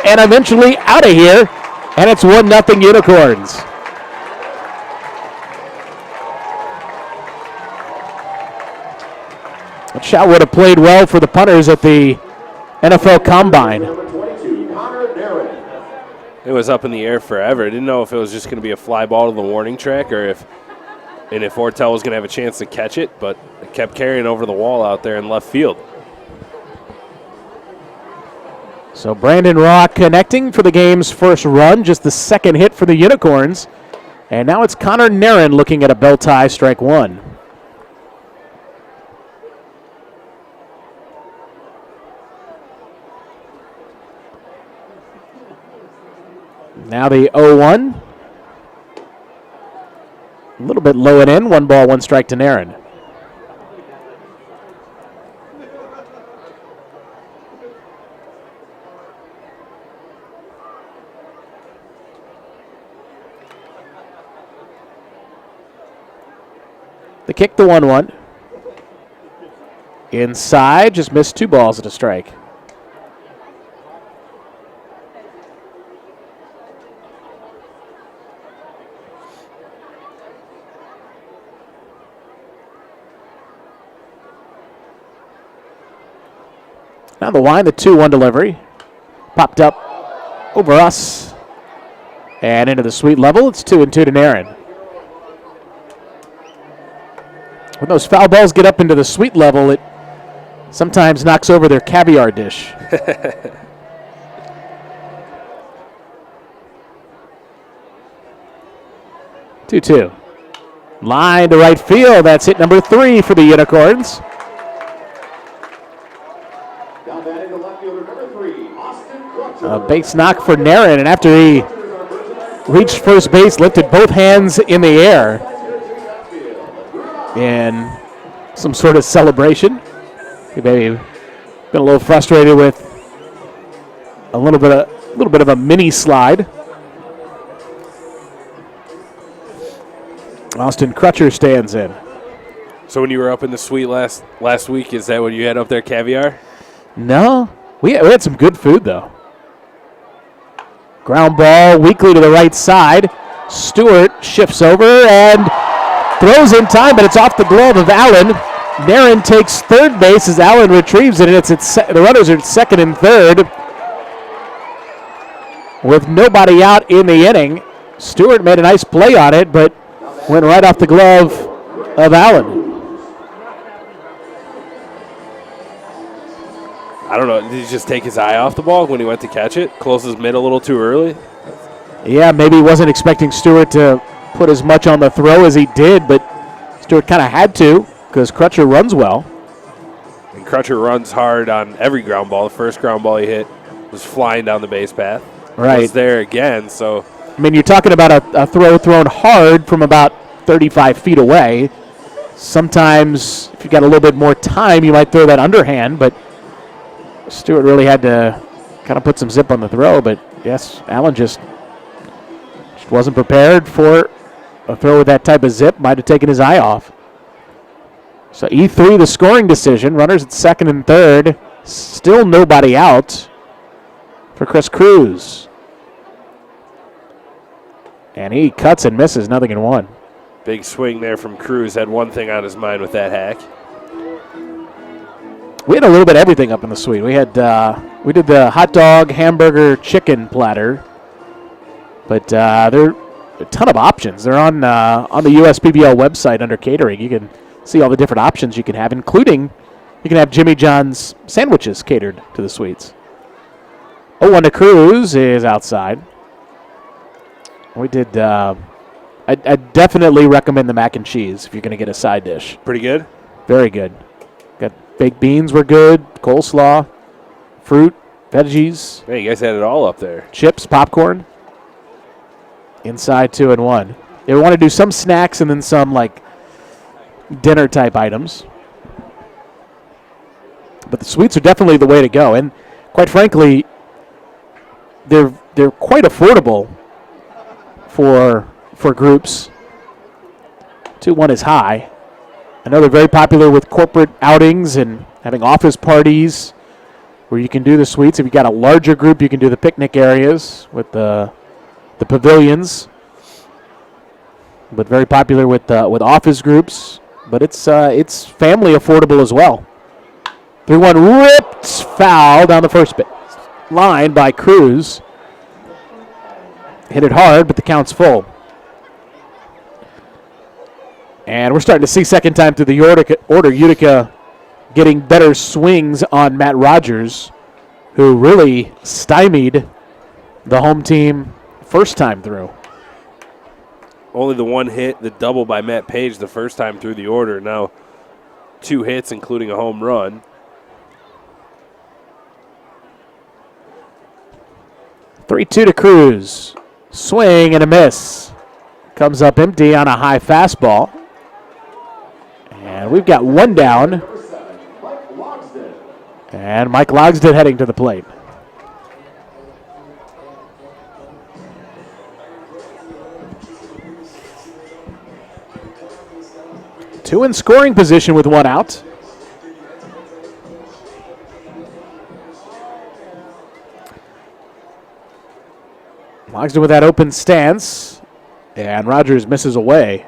and eventually out of here. And it's 1-0 Unicorns. That shot would have played well for the punters at the NFL Combine.
It was up in the air forever. I didn't know if it was just going to be a fly ball to the warning track or if Ortel was going to have a chance to catch it, but it kept carrying over the wall out there in left field.
So Brandon Raw connecting for the game's first run, just the second hit for the Unicorns. And now it's Connor Nairn looking at a bell tie, strike one. Now the 0-1. A little bit low and in. 1 ball, 1 strike to Nairn. The kick, the 1-1. Inside, just missed 2 balls at a strike. Now the line, the 2-1 delivery. Popped up over us and into the sweet level. It's 2-2 to Nairn. When those foul balls get up into the sweet level, it sometimes knocks over their caviar dish. 2-2. Line to right field. That's hit number 3 for the Unicorns. A base knock for Nairn, and after he reached first base, lifted both hands in the air in some sort of celebration. He may have been a little frustrated with a little bit of a mini slide. Austin Crutcher stands in.
So when you were up in the suite last week, is that what you had up there, caviar?
No, we had some good food though. Ground ball weakly to the right side. Stewart shifts over and throws in time, but it's off the glove of Allen. Nairn takes third base as Allen retrieves it, and the runners are at second and third. With nobody out in the inning, Stewart made a nice play on it, but went right off the glove of Allen.
I don't know. Did he just take his eye off the ball when he went to catch it? Close his mid a little too early?
Yeah, maybe he wasn't expecting Stewart to put as much on the throw as he did, but Stewart kind of had to because Crutcher runs well.
And Crutcher runs hard on every ground ball. The first ground ball he hit was flying down the base path.
Right.
Was there again, so.
I mean, you're talking about a throw thrown hard from about 35 feet away. Sometimes, if you got a little bit more time, you might throw that underhand, but Stewart really had to kind of put some zip on the throw. But, yes, Allen just wasn't prepared for a throw with that type of zip. Might have taken his eye off. So E3, the scoring decision. Runners at second and third. Still nobody out for Chris Cruz. And he cuts and misses, 0-1.
Big swing there from Cruz. Had one thing on his mind with that hack.
We had a little bit of everything up in the suite. We did the hot dog, hamburger, chicken platter. But there are a ton of options. They're on the USPBL website under catering. You can see all the different options you can have, including you can have Jimmy John's sandwiches catered to the suites. 0-1 to Cruz is outside. We did. I definitely recommend the mac and cheese if you're going to get a side dish.
Pretty good?
Very good. Got baked beans were good, coleslaw, fruit, veggies.
Hey, you guys had it all up there.
Chips, popcorn. Inside 2-1. They want to do some snacks and then some like dinner type items. But the suites are definitely the way to go, and quite frankly, they're quite affordable for groups. 2-1 is high. I know they're very popular with corporate outings and having office parties where you can do the suites. If you've got a larger group, you can do the picnic areas with the pavilions. But very popular with office groups. But it's family affordable as well. 3-1 ripped foul down the first line by Cruz. Hit it hard, but the count's full. And we're starting to see second time through the order Utica getting better swings on Matt Rogers, who really stymied the home team first time through.
Only the one hit, the double by Matt Page the first time through the order. Now 2 hits, including a home run.
3-2 to Cruz. Swing and a miss. Comes up empty on a high fastball. And we've got 1 down. And Mike Logsdon heading to the plate. Two in scoring position with 1 out. Logsdon with that open stance. And Rogers misses away.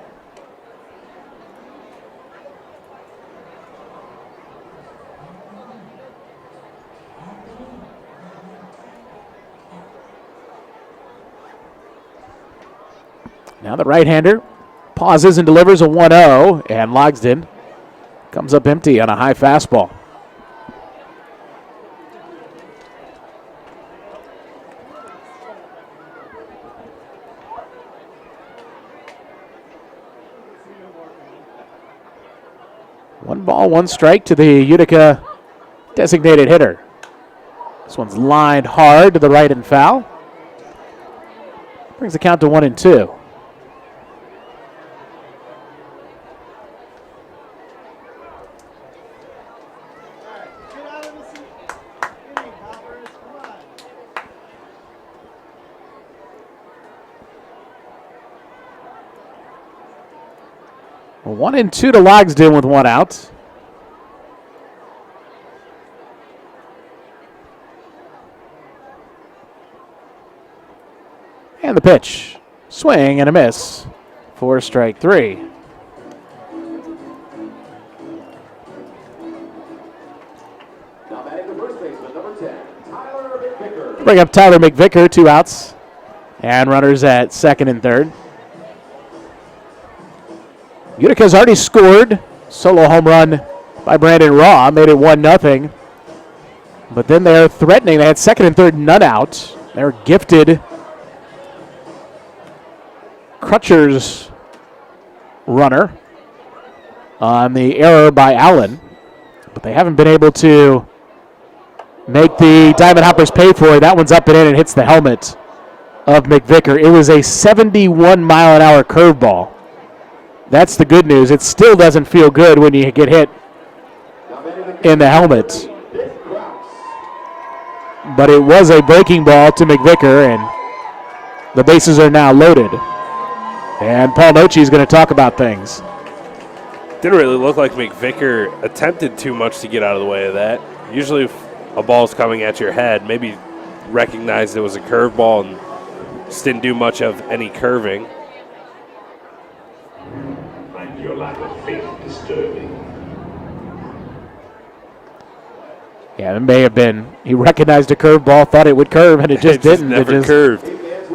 Now the right-hander pauses and delivers a 1-0, and Logsdon comes up empty on a high fastball. One ball, 1 strike to the Utica designated hitter. This one's lined hard to the right and foul. Brings the count to 1-2. Well, 1-2 to Logsdon with 1 out. And the pitch. Swing and a miss for strike 3.
Now batting the first baseman, number 10, Tyler McVicker.
Bring up Tyler McVicker, 2 outs. And runners at second and third. Utica's already scored. Solo home run by Brandon Raw made it 1-0. But then they're threatening. They had second and third, none out. They're gifted Crutcher's runner on the error by Allen. But they haven't been able to make the Diamond Hoppers pay for it. That one's up and in and hits the helmet of McVicker. It was a 71-mile-an-hour curveball. That's the good news. It still doesn't feel good when you get hit in the helmet. But it was a breaking ball to McVicker, and the bases are now loaded. And Paul Noce is going to talk about things.
Didn't really look like McVicker attempted too much to get out of the way of that. Usually if a ball's coming at your head, maybe recognized it was a curveball and just didn't do much of any curving.
Your lack of faith disturbing.
Yeah, it may have been. He recognized a curveball, thought it would curve, and it just didn't.
Never
it
curved.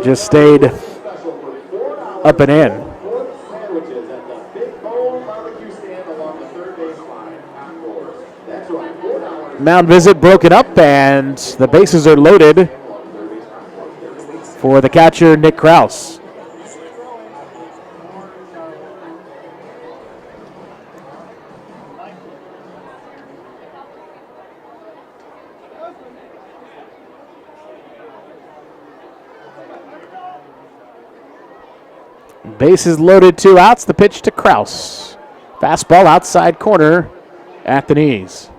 Just stayed up and in.
Sandwiches at the Big Bone Barbecue Stand along the third base line. That's right, $4.
Mound visit broken up, and the bases are loaded for the catcher, Nick Krause. Bases loaded, 2 outs. The pitch to Krause. Fastball outside corner at the knees.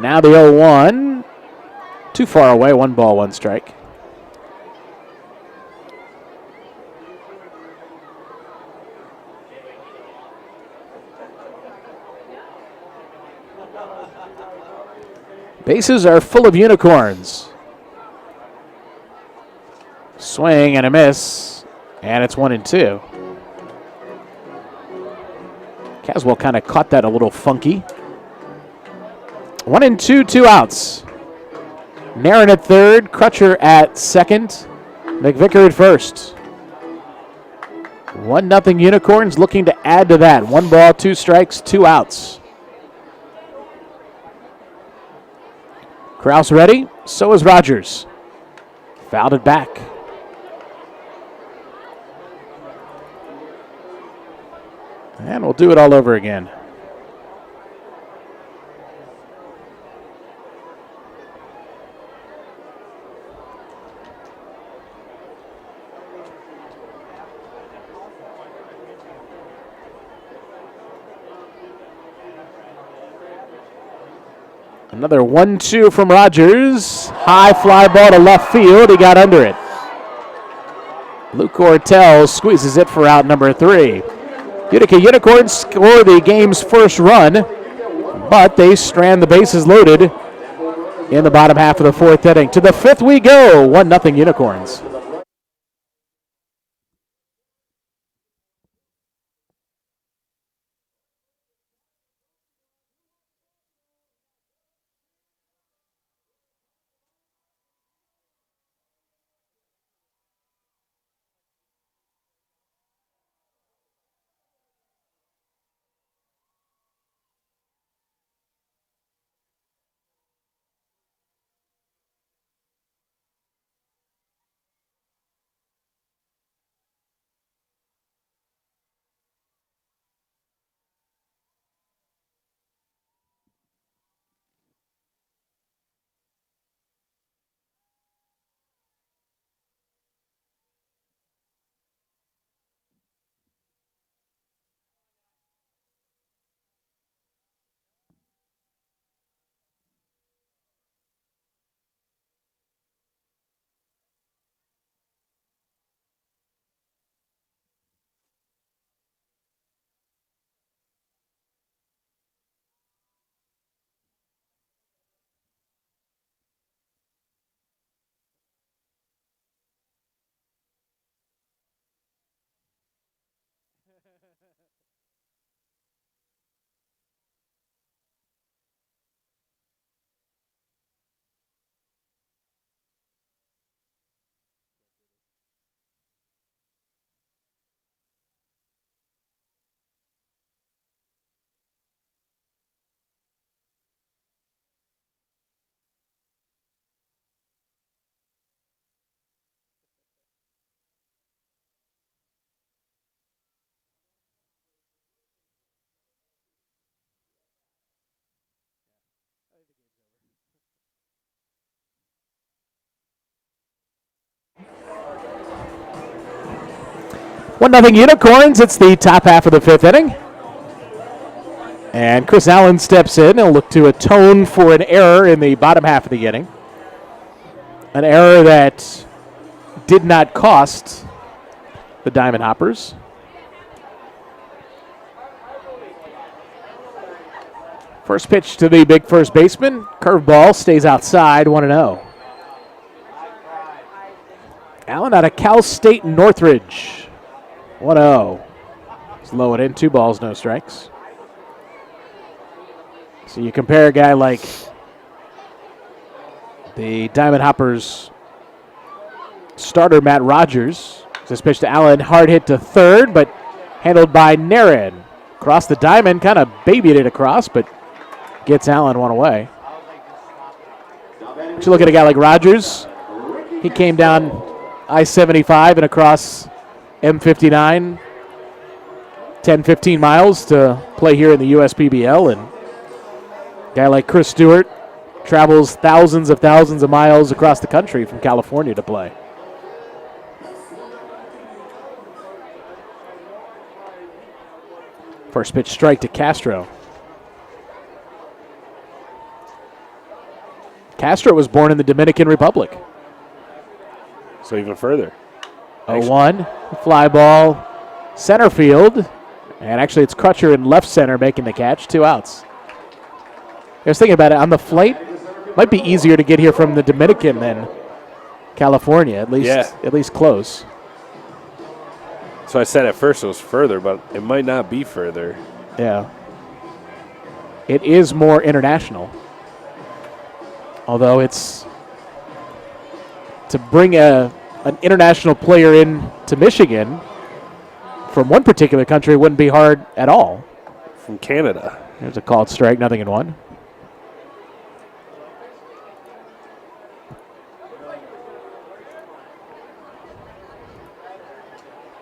Now the 0-1. Too far away. 1 ball, 1 strike. Bases are full of unicorns. Swing and a miss. And it's 1-2. Caswell kind of caught that a little funky. 1-2, 2 outs. Narin at third, Crutcher at second, McVicker at first. 1-0 Unicorns looking to add to that. 1 ball, 2 strikes, 2 outs. Kraus ready, so is Rogers. Fouled it back. And we'll do it all over again. Another 1-2 from Rogers. High fly ball to left field. He got under it. Luke Ortel squeezes it for out number 3. Utica Unicorns score the game's first run, but they strand the bases loaded in the bottom half of the 4th inning. To the 5th we go. 1-0 Unicorns. One nothing Unicorns. It's the top half of the 5th inning. And Chris Allen steps in. He'll look to atone for an error in the bottom half of the inning. An error that did not cost the Diamond Hoppers. First pitch to the big first baseman. Curveball stays outside, 1-0. Allen out of Cal State Northridge. 1-0. Let's low it in. 2 balls, no strikes. So you compare a guy like the Diamond Hoppers starter, Matt Rogers. This pitch to Allen, hard hit to third, but handled by Narin. Across the diamond, kind of babied it across, but gets Allen one away. But you look at a guy like Rogers. He came down I-75 and across M59, 10, 15 miles to play here in the USPBL. And a guy like Chris Stewart travels thousands of miles across the country from California to play. First pitch strike to Castro. Castro was born in the Dominican Republic.
So even further.
0-1. Fly ball, center field. And actually, it's Crutcher in left center making the catch. 2 outs. I was thinking about it. On the flight, might be easier to get here from the Dominican than California, at least close.
So I said at first it was further, but it might not be further.
Yeah. It is more international. Although it's to bring an international player in to Michigan from one particular country wouldn't be hard at all.
From Canada.
There's a called strike, 0-1.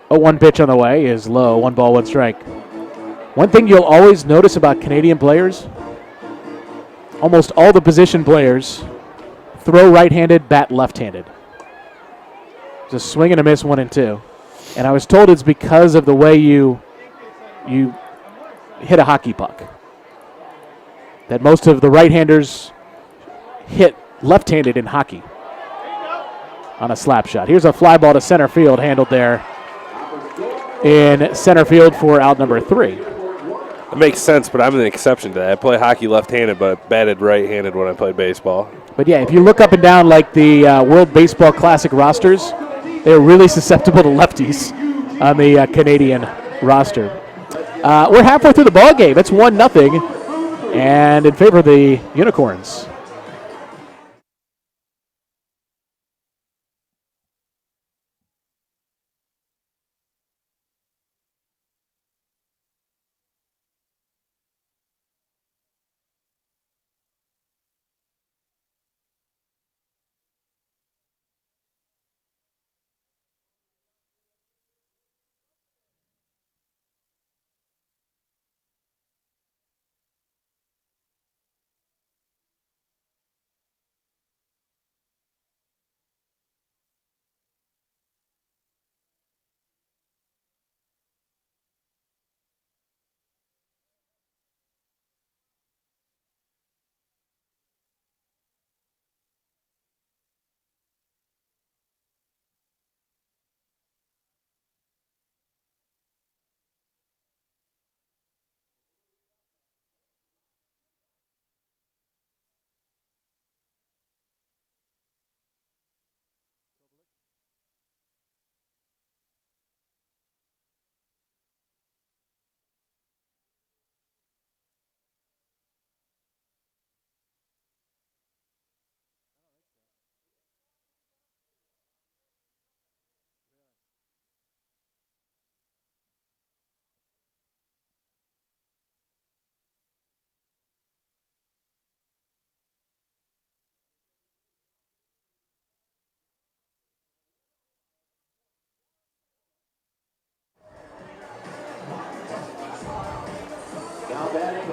A 1 pitch on the way is low. 1 ball, 1 strike. One thing you'll always notice about Canadian players, almost all the position players throw right-handed, bat left-handed. Just swing and a miss, 1 and 2. And I was told it's because of the way you hit a hockey puck. That most of the right-handers hit left-handed in hockey on a slap shot. Here's a fly ball to center field, handled there in center field for out number 3.
It makes sense, but I'm an exception to that. I play hockey left-handed, but batted right-handed when I played baseball.
But yeah, if you look up and down like the World Baseball Classic rosters, they're really susceptible to lefties on the Canadian roster. We're halfway through the ball game. It's 1-0, and in favor of the Unicorns.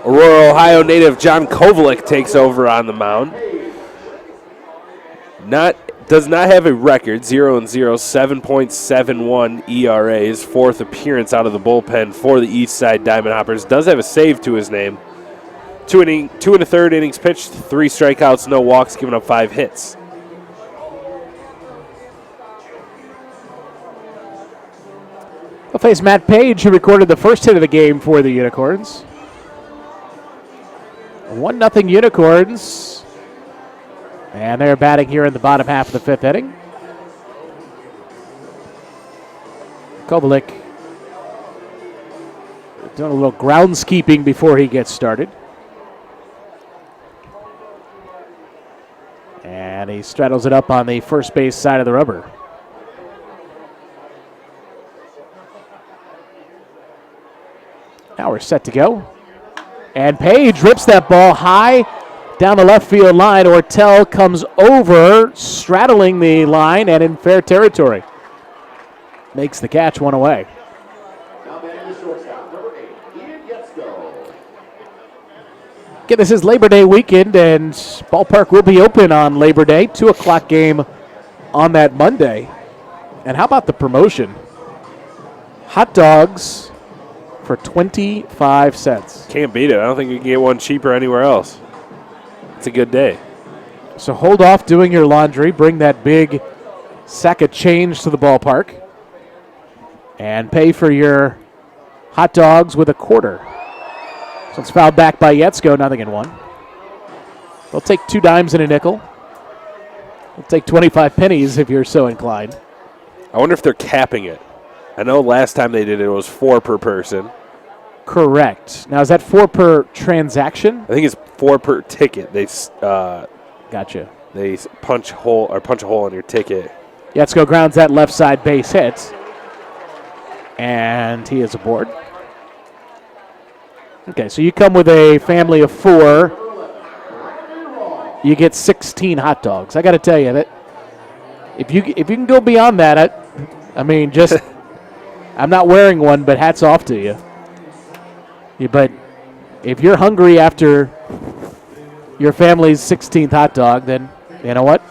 Aurora, Ohio native John Kovalik takes over on the mound. Does not have a record, 0-0, 7.71 ERA, his 4th appearance out of the bullpen for the East Side Diamond Hoppers. Does have a save to his name. 2 1/3 innings pitched, 3 strikeouts, no walks, giving up 5 hits.
We'll face Matt Page, who recorded the first hit of the game for the Unicorns. 1-0 Unicorns. And they're batting here in the bottom half of the 5th inning. Kovalik doing a little groundskeeping before he gets started. And he straddles it up on the first base side of the rubber. Now we're set to go. And Page rips that ball high down the left field line. Ortel comes over, straddling the line and in fair territory. Makes the catch, 1 away.
Now batting the shortstop, number 8, Ian Yetzko.
Again, this is Labor Day weekend, and ballpark will be open on Labor Day. 2 o'clock game on that Monday. And how about the promotion? Hot dogs for 25 cents.
Can't beat it. I don't think you can get one cheaper anywhere else. It's a good day.
So hold off doing your laundry. Bring that big sack of change to the ballpark. And pay for your hot dogs with a quarter. So it's fouled back by Yetsko, 0-1. They'll take 2 dimes and a nickel. They'll take 25 pennies if you're so inclined.
I wonder if they're capping it. I know last time they did it was 4 per person.
Correct. Now, is that 4 per transaction?
I think it's 4 per ticket. They
Gotcha.
they punch a hole in your ticket.
Yetsko grounds that left side base hit. And he is aboard. Okay, so you come with a family of 4. You get 16 hot dogs. I got to tell you that if you can go beyond that, I mean, just I'm not wearing one, but hats off to you. But if you're hungry after your family's 16th hot dog, then you know what?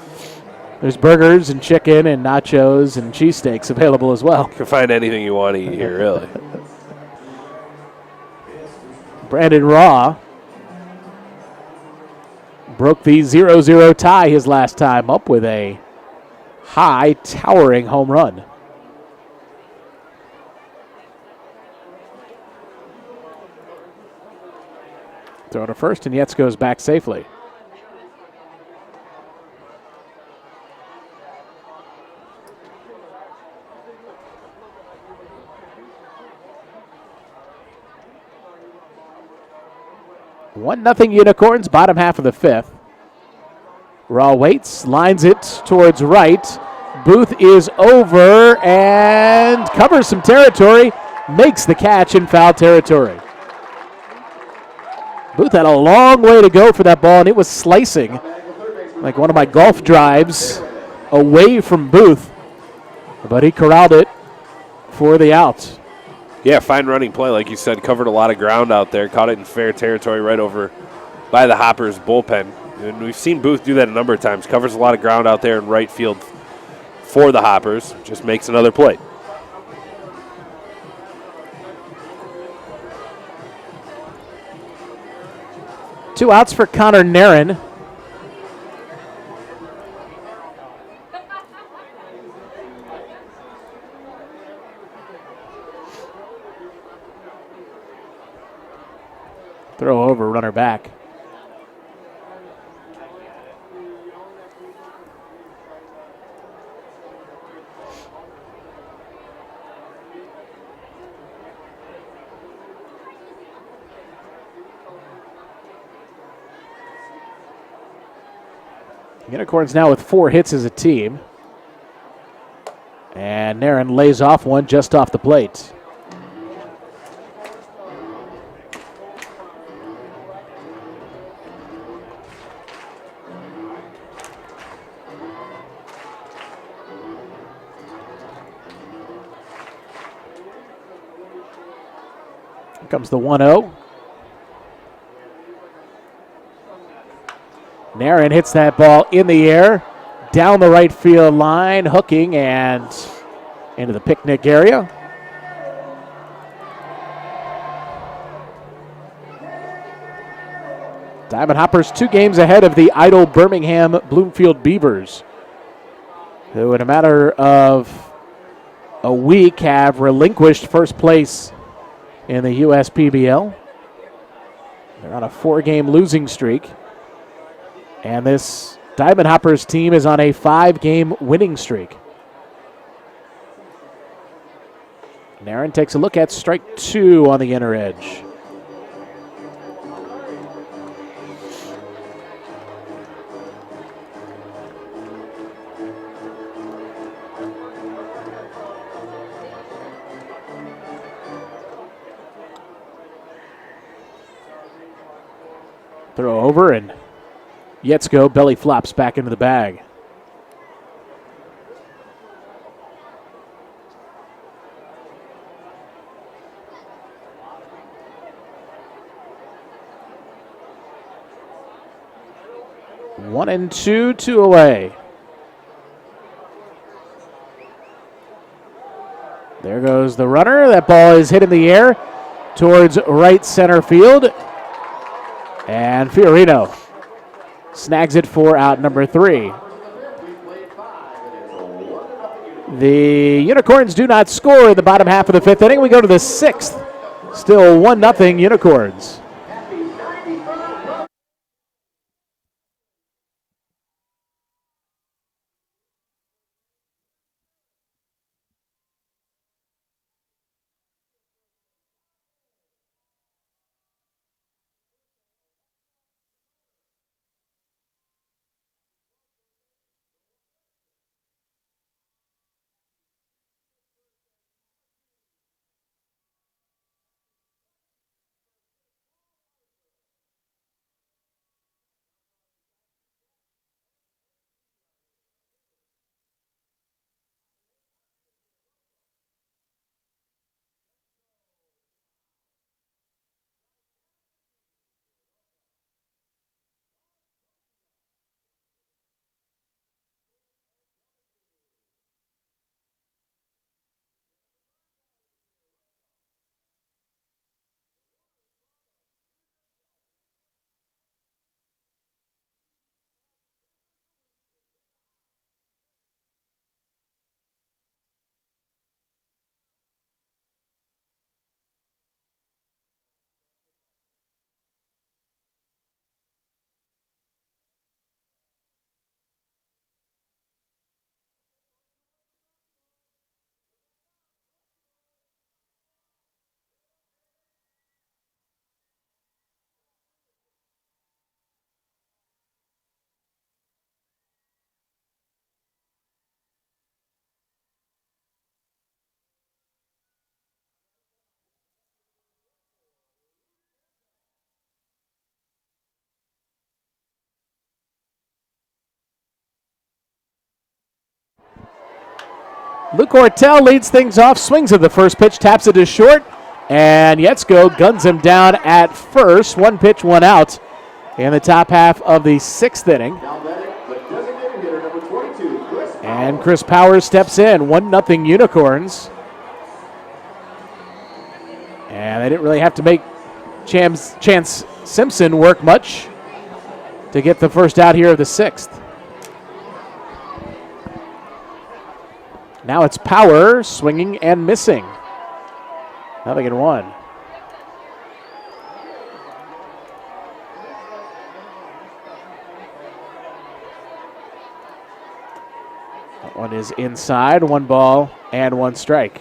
There's burgers and chicken and nachos and cheesesteaks available as well.
You can find anything you want to eat here, really.
Brandon Raw broke the 0-0 tie his last time up with a high, towering home run. Throw to first, and Yetz goes back safely. One nothing Unicorns, bottom half of the 5th. Raw waits, lines it towards right. Booth is over and covers some territory, makes the catch in foul territory. Booth had a long way to go for that ball, and it was slicing like one of my golf drives away from Booth. But he corralled it for the out.
Yeah, fine running play, like you said. Covered a lot of ground out there. Caught it in fair territory right over by the Hoppers bullpen. And we've seen Booth do that a number of times. Covers a lot of ground out there in right field for the Hoppers. Just makes another play.
Two outs for Connor Nairn. Throw over, runner back. Unicorns now with 4 hits as a team. And Nairn lays off one just off the plate. Here comes the 1-0. Nairn hits that ball in the air, down the right field line, hooking and into the picnic area. Diamond Hoppers 2 games ahead of the idle Birmingham Bloomfield Beavers, who in a matter of a week have relinquished first place in the USPBL. They're on a 4-game losing streak. And this Diamond Hoppers team is on a 5-game winning streak. Nairn takes a look at strike 2 on the inner edge. Throw over and Yetsko belly flops back into the bag. One and two away. There goes the runner. That ball is hit in the air towards right center field. And Fiorino snags it for out number 3. The Unicorns do not score in the bottom half of the 5th inning. We go to the 6th. Still 1-0 Unicorns. Luke Ortel leads things off, swings at the first pitch, taps it to short, and Yetzko guns him down at first. 1 pitch, 1 out in the top half of the 6th inning. And Chris Powers steps in, 1-0 Unicorns. And they didn't really have to make Chance Simpson work much to get the first out here of the 6th. Now it's Power swinging and missing. 0-1. That one is inside, 1 ball and 1 strike.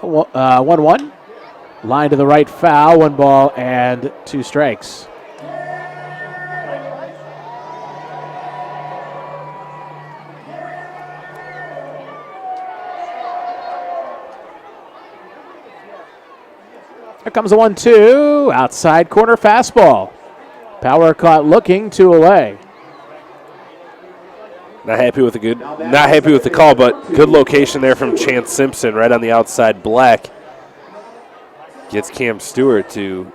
Well, 1-1. Line to the right, foul, 1 ball and 2 strikes. Here comes a 1-2, outside corner fastball. Power caught looking, 2 away.
Not happy with the call, but good location there from Chance Simpson, right on the outside. Black gets Cam Stewart to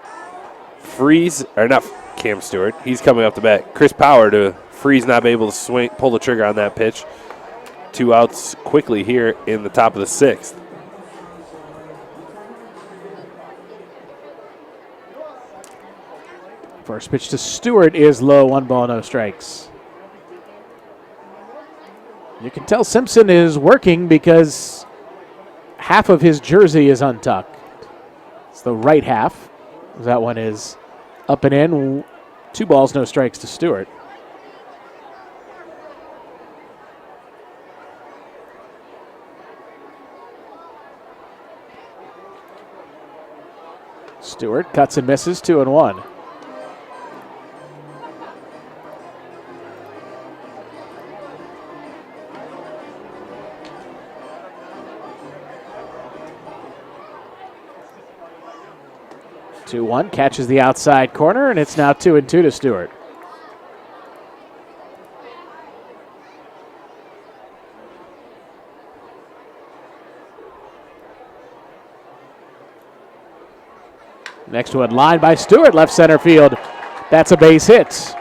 freeze, or not Cam Stewart. He's coming up the bat. Chris Power to freeze, not be able to pull the trigger on that pitch. 2 outs quickly here in the top of the 6th.
First pitch to Stewart is low, 1 ball, no strikes. You can tell Simpson is working because half of his jersey is untucked. It's the right half. That one is up and in. 2 balls, no strikes to Stewart. Stewart cuts and misses, 2-1. Catches the outside corner, and it's now 2-2 to Stewart. Next one, line by Stewart, left center field. That's a base hit.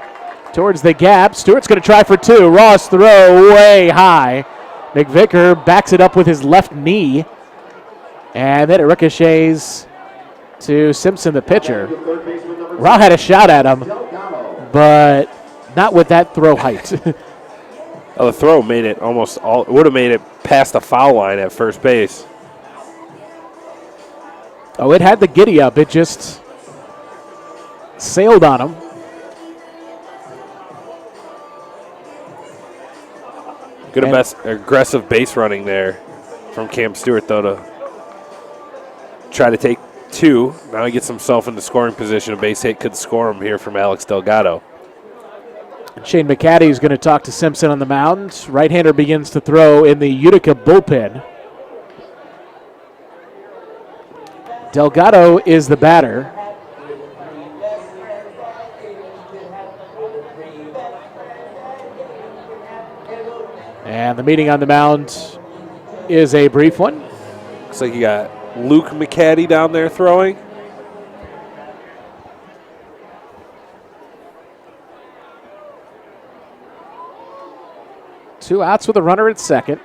Towards the gap, Stewart's going to try for 2. Ross throw way high. McVicker backs it up with his left knee. And then it ricochets to Simpson, the pitcher.
Third baseman number
Rao had a shot at him,
Delgado.
but not with that throw height.
Oh, the throw made it almost all. Would have made it past the foul line at first base.
Oh, it had the giddy up. It just sailed on him.
Good aggressive base running there from Cam Stewart, though, to try to take two. Now he gets himself into scoring position. A base hit could score him here from Alex Delgado.
Shane McCaddy is going to talk to Simpson on the mound. Right-hander begins to throw in the Utica bullpen. Delgado is the batter. And the meeting on the mound is a brief one.
Looks like you got Luke McCaddy down there throwing.
Two outs with a runner at second.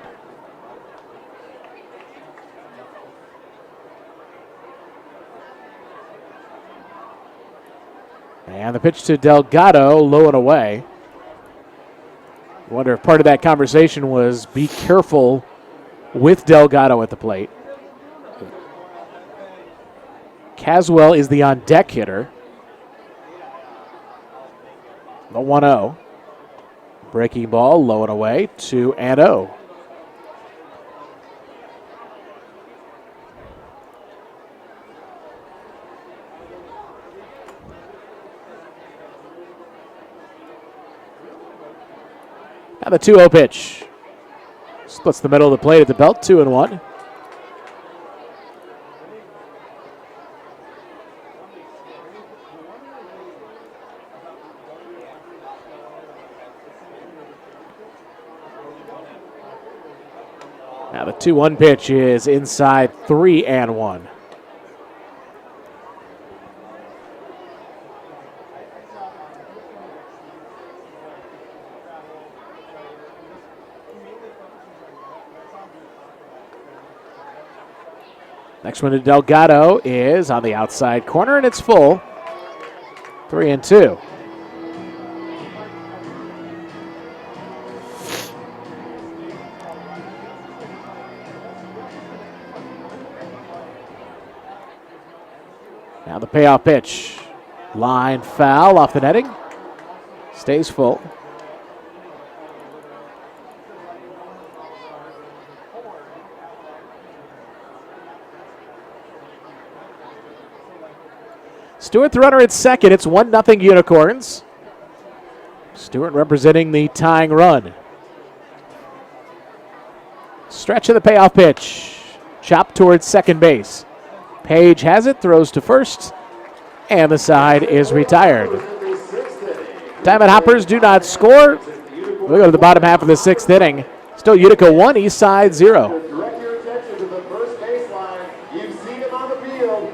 And the pitch to Delgado, low and away. Wonder if part of that conversation was be careful with Delgado at the plate. Caswell is the on-deck hitter. The 1-0. Breaking ball, low and away, 2-0. Now the 2-0 pitch. Splits the middle of the plate at the belt, 2-1. Now the 2-1 pitch is inside, 3-1. Next one to Delgado is on the outside corner, and it's full. 3-2. Now the payoff pitch. Line foul off the netting. Stays full. Stewart, the runner at second. It's 1-0 Unicorns. Stewart representing the tying run. Stretch of the payoff pitch. Chopped towards second base. Page has it, throws to first, and the side is retired. Diamond Hoppers do not score. We go to the bottom half of the sixth inning. Still Utica 1, East Side 0.
Direct your attention to the first baseline. You've seen him on the field.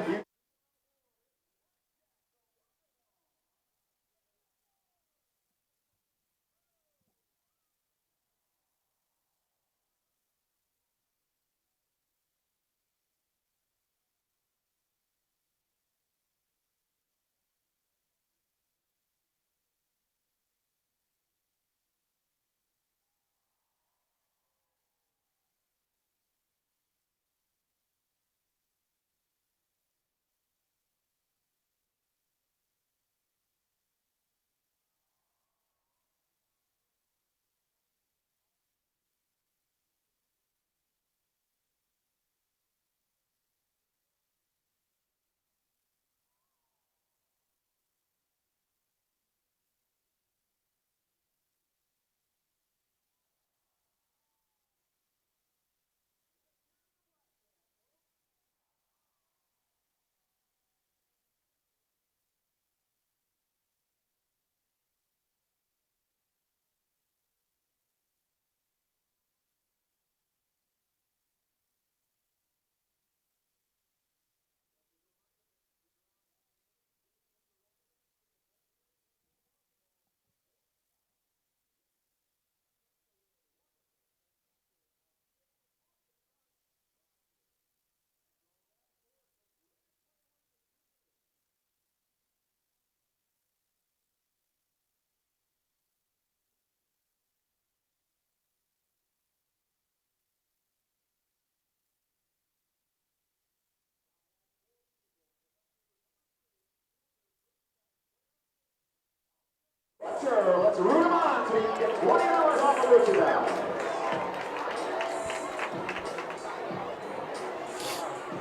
Crutcher. Let's root him on so we can get $20 off the Lucha now.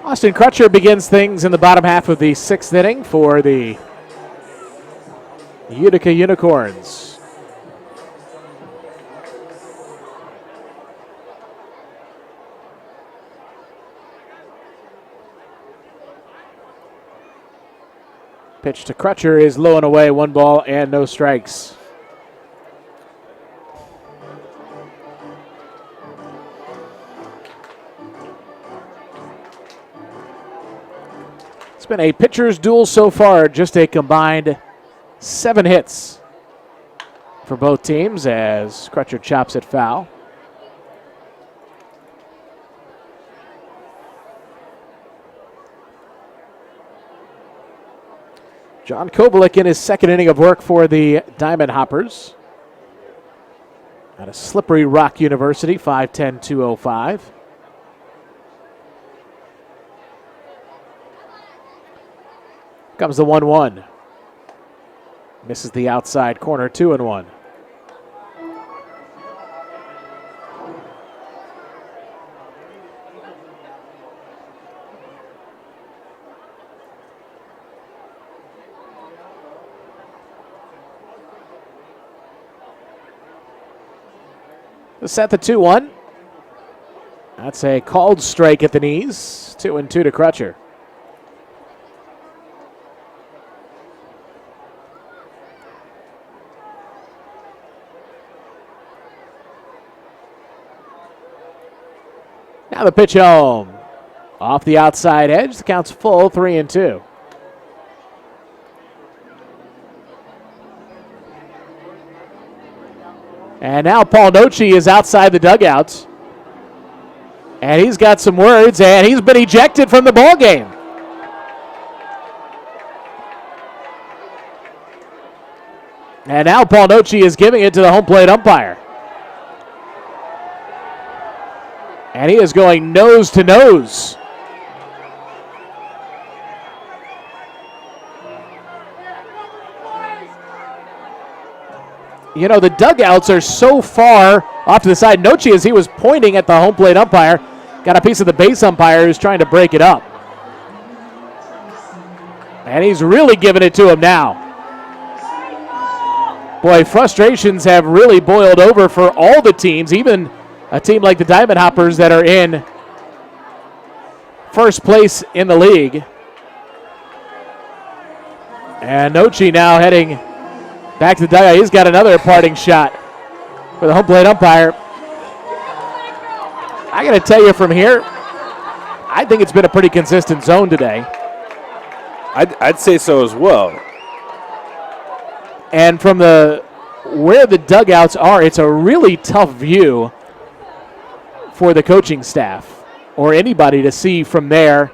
Austin Crutcher begins things in the bottom half of the 6th inning for the Utica Unicorns. Pitch to Crutcher is low and away, 1 ball and no strikes. It's been a pitcher's duel so far, just a combined 7 hits for both teams as Crutcher chops it foul. John Kovalik in his 2nd inning of work for the Diamond Hoppers. Out of Slippery Rock University, 5'10", 205. Comes the 1-1. Misses the outside corner, 2-1. Set the 2-1. That's a called strike at the knees. 2-2 to Crutcher. Now the pitch home. Off the outside edge. The count's full, 3-2. And now Paul Nochi is outside the dugout. And he's got some words, and he's been ejected from the ball game. And now Paul Nochi is giving it to the home plate umpire. And he is going nose to nose. You know, the dugouts are so far off to the side. Nochi, as he was pointing at the home plate umpire, got a piece of the base umpire who's trying to break it up. And he's really giving it to him now. Boy, frustrations have really boiled over for all the teams, even a team like the Diamond Hoppers that are in first place in the league. And Nochi now heading back to the dugout. He's got another parting shot for the home plate umpire. I got to tell you from here, I think it's been a pretty consistent zone today.
I'd say so as well.
And from where the dugouts are, it's a really tough view for the coaching staff or anybody to see from there,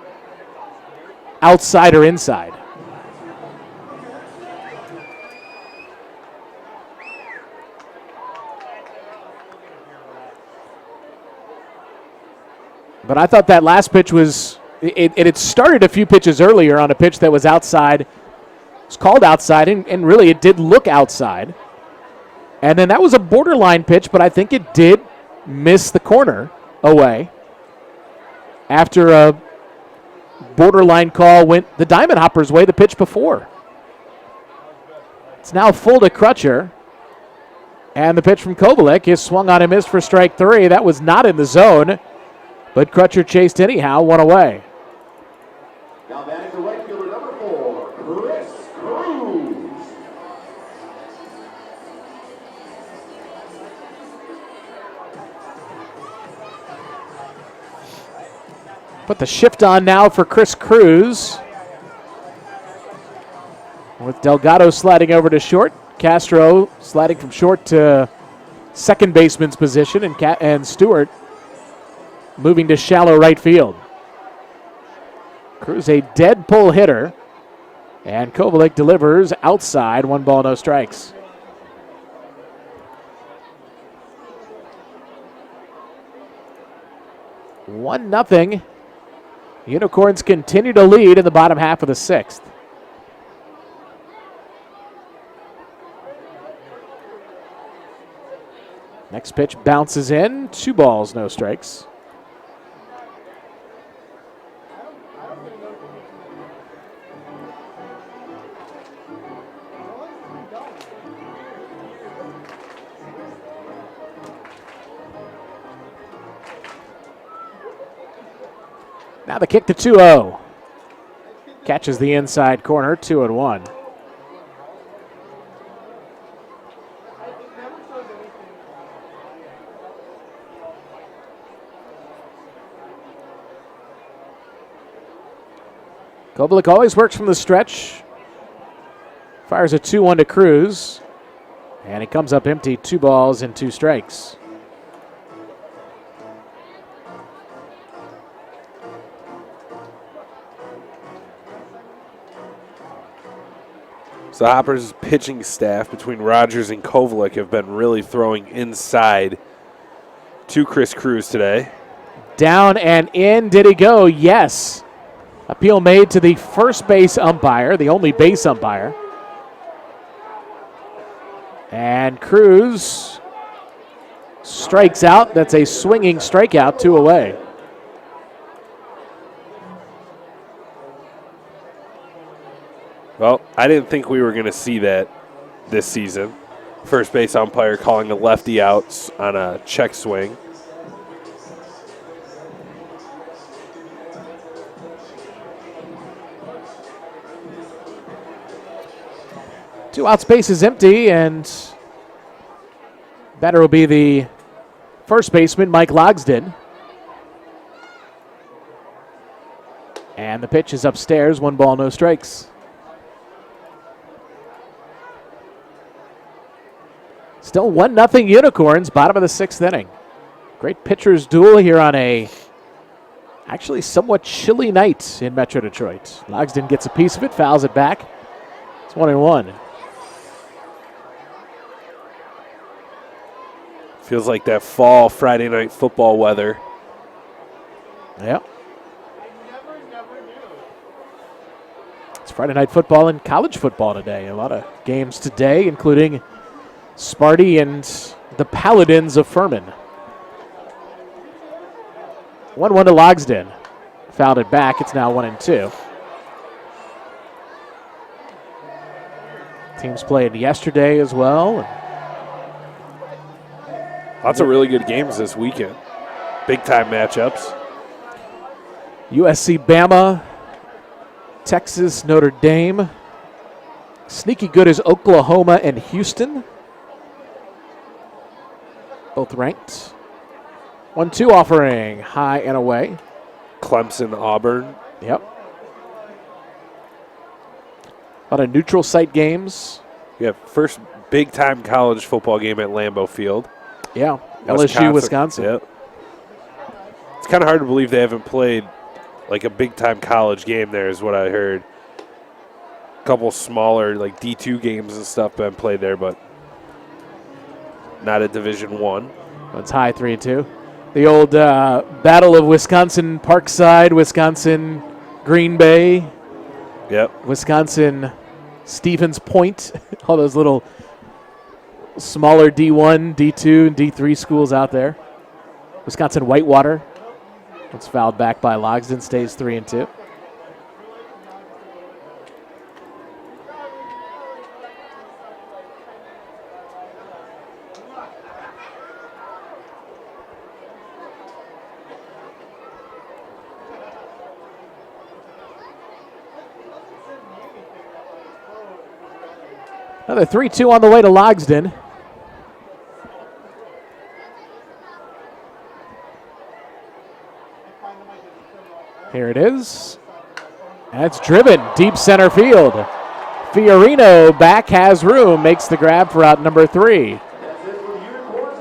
outside or inside. But I thought that last pitch was, it had started a few pitches earlier on a pitch that was outside. It was called outside, and really it did look outside. And then that was a borderline pitch, but I think it did miss the corner away after a borderline call went the Diamond Hoppers' way the pitch before. It's now full to Crutcher. And the pitch from Kovalik is swung on and missed for strike 3. That was not in the zone. But Crutcher chased anyhow, 1 away.
Now batting the right fielder, number 4, Chris Cruz.
Put the shift on now for Chris Cruz. With Delgado sliding over to short. Castro sliding from short to second baseman's position. And Stewart moving to shallow right field. Cruz a dead pull hitter. And Kovalik delivers outside, 1 ball, no strikes. One nothing. Unicorns continue to lead in the bottom half of the 6th. Next pitch bounces in. 2 balls, no strikes. Now the kick to 2-0. Catches the inside corner, 2-1. Kovalik always works from the stretch. Fires a 2-1 to Cruz. And he comes up empty, 2 balls and 2 strikes.
So Hopper's pitching staff between Rogers and Kovalik have been really throwing inside to Chris Cruz today.
Down and in. Did he go? Yes. Appeal made to the first base umpire, the only base umpire. And Cruz strikes out. That's a swinging strikeout, 2 away.
Well, I didn't think we were going to see that this season. First base umpire calling a lefty out on a check swing.
Two out, space is empty, and batter will be the first baseman, Mike Logsdon. And the pitch is upstairs, 1 ball, no strikes. Still 1-0 Unicorns, bottom of the 6th inning. Great pitchers duel here on a actually somewhat chilly night in Metro Detroit. Logsdon gets a piece of it, fouls it back. It's 1-1.
Feels like that fall Friday night football weather.
Yeah. It's Friday night football and college football today. A lot of games today, including Sparty and the Paladins of Furman. 1-1 to Logsdon. Fouled it back. It's now 1-2. Teams played yesterday as well.
Lots of really good games this weekend. Big time matchups.
USC Bama, Texas Notre Dame. Sneaky good is Oklahoma and Houston. Both ranked. 1-2 offering, high and away.
Clemson, Auburn.
Yep. A lot of neutral site games.
We have first big time college football game at Lambeau Field.
Yeah, LSU, Wisconsin.
Yep. It's kind of hard to believe they haven't played like a big time college game there, is what I heard. A couple smaller like D2 games and stuff been played there, but not at Division I.
It's high, 3-2. The old Battle of Wisconsin Parkside, Wisconsin Green Bay.
Yep.
Wisconsin Stevens Point. All those little smaller D1, D2, and D3 schools out there. Wisconsin Whitewater. It's fouled back by Logsdon, stays 3-2. Another 3-2 on the way to Logsdon. Here it is. And it's driven deep center field. Fiorino back, has room, makes the grab for out number 3.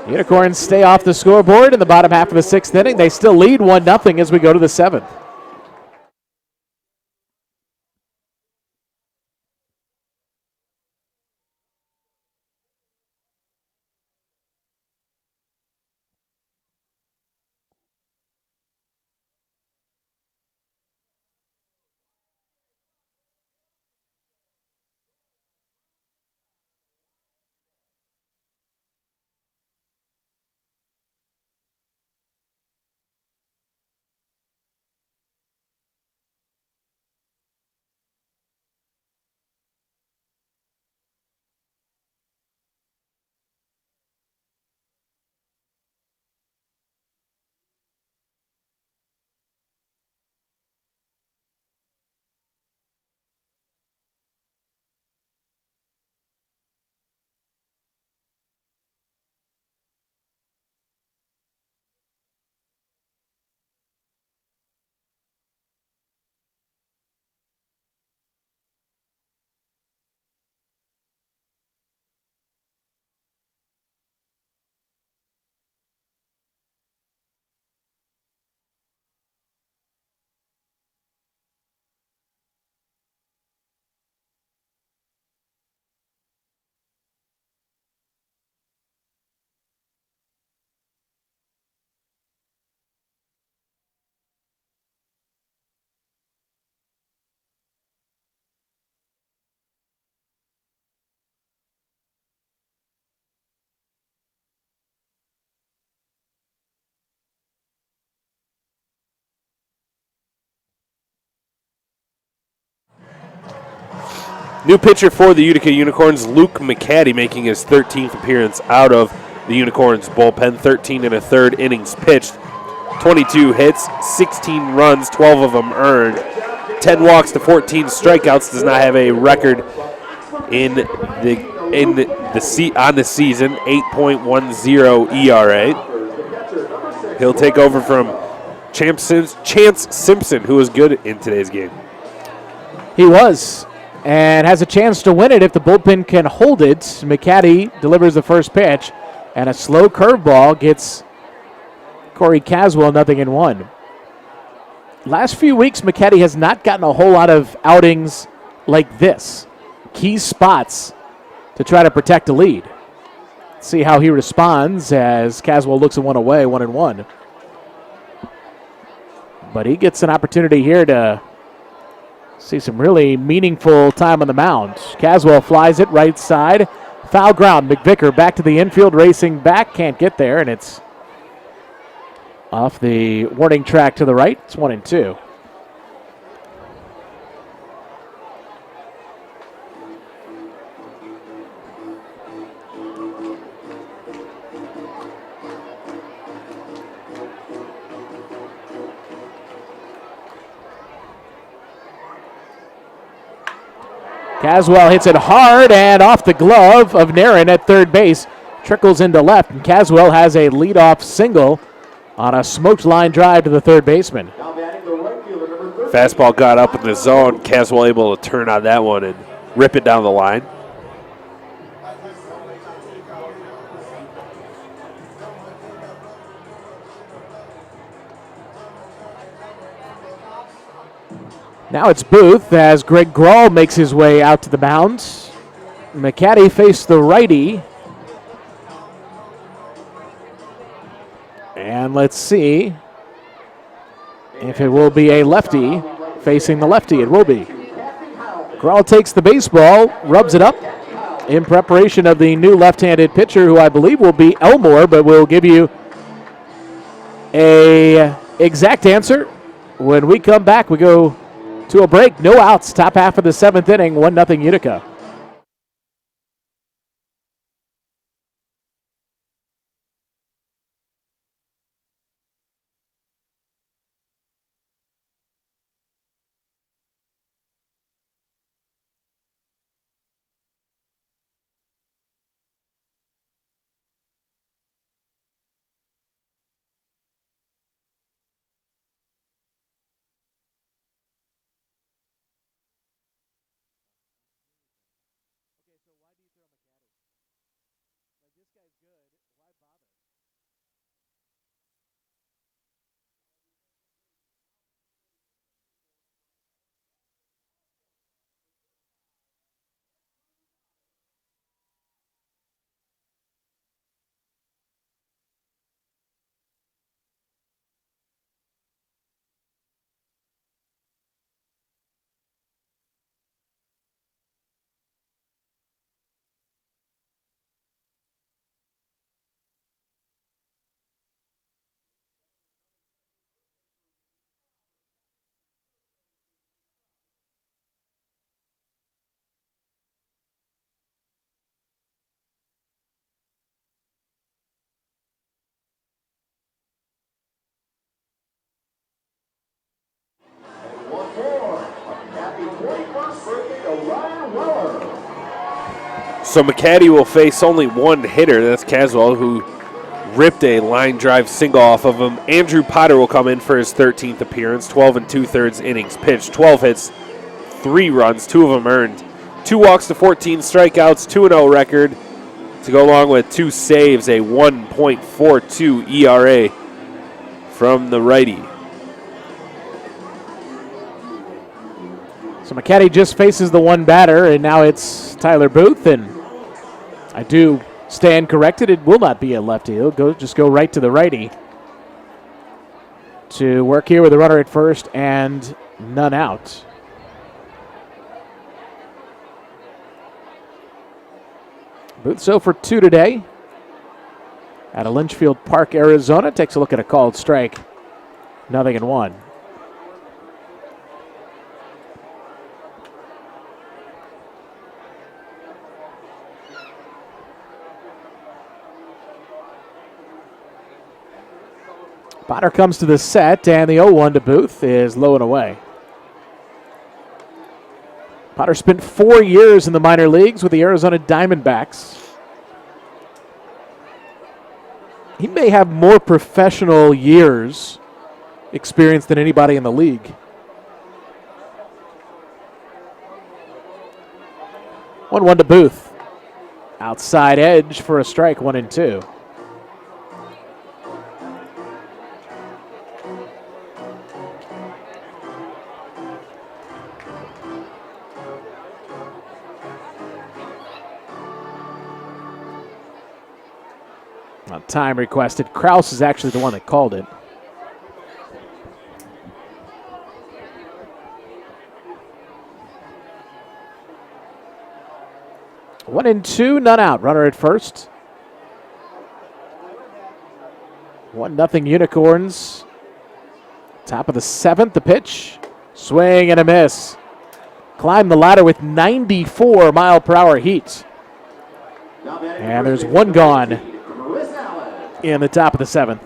Unicorns stay off the scoreboard in the bottom half of the 6th inning. They still lead 1-0 as we go to the 7th.
New pitcher for the Utica Unicorns, Luke McCaddy, making his 13th appearance out of the Unicorns bullpen. 13 and a third innings pitched, 22 hits, 16 runs, 12 of them earned, 10 walks to 14 strikeouts. Does not have a record on the season. 8.10 ERA. He'll take over from Chance Simpson, who was good in today's game.
He was, and has a chance to win it if the bullpen can hold it. McCaddy delivers the first pitch, and a slow curveball gets Corey Caswell 0-1. Last few weeks, McCaddy has not gotten a whole lot of outings like this. Key spots to try to protect a lead. See how he responds as Caswell looks at one away, 1-1. But he gets an opportunity here to see some really meaningful time on the mound. Caswell flies it right side. Foul ground. McVicker back to the infield, racing back. Can't get there, and it's off the warning track to the right. It's 1-2. Caswell hits it hard and off the glove of Narin at third base. Trickles into left, and Caswell has a leadoff single on a smoked line drive to the third baseman.
Fastball got up in the zone. Caswell able to turn on that one and rip it down the line.
Now it's Booth as Greg Grawl makes his way out to the mound. McCaddy faced the righty. And let's see if it will be a lefty facing the lefty. It will be. Grawl takes the baseball, rubs it up in preparation of the new left-handed pitcher, who I believe will be Elmore, but we'll give you a exact answer when we come back. We go to a break. No outs. Top half of the seventh inning. 1-0 Utica.
So McCaddy will face only one hitter. That's Caswell, who ripped a line drive single off of him. Andrew Potter will come in for his 13th appearance. 12 2/3 innings pitched, 12 hits, 3 runs, 2 of them earned. 2 walks to 14 strikeouts, 2-0 record to go along with 2 saves, a 1.42 ERA from the righty.
So McCaddy just faces the one batter, and now it's Tyler Booth, and I do stand corrected. It will not be a lefty. It'll just go right to the righty to work here with a runner at first and none out. Booth 0 for 2 today out of Lynchfield Park, Arizona. Takes a look at a called strike. 0-1. Potter comes to the set, and the 0-1 to Booth is low and away. Potter spent 4 years in the minor leagues with the Arizona Diamondbacks. He may have more professional years experience than anybody in the league. 1-1 to Booth. Outside edge for a strike, 1-2. Time requested. Kraus is actually the one that called it. One and two, none out. Runner at first. 1-0 Unicorns. Top of the 7th, the pitch. Swing and a miss. Climb the ladder with 94-mile-per-hour heat. And there's one gone in the top of the 7th.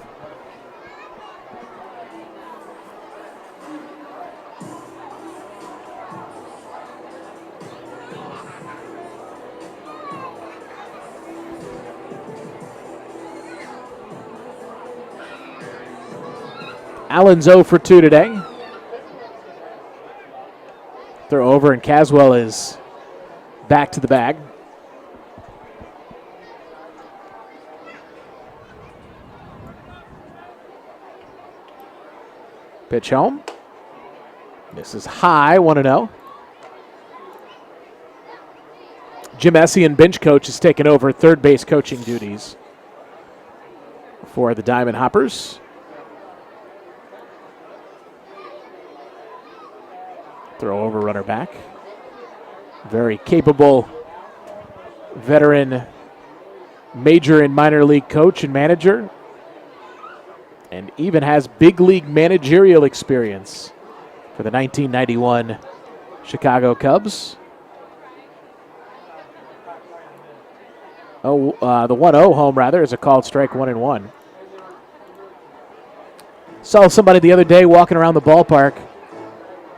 Allen's 0 for 2 today. Throw over, and Caswell is back to the bag. Pitch home. This is high, 1-0. Jim Essien, bench coach, has taken over third base coaching duties for the Diamond Hoppers. Throw over, runner back. Very capable veteran major and minor league coach and manager, and even has big league managerial experience for the 1991 Chicago Cubs. The 1-0 home, rather, is a called strike, 1-1. Saw somebody the other day walking around the ballpark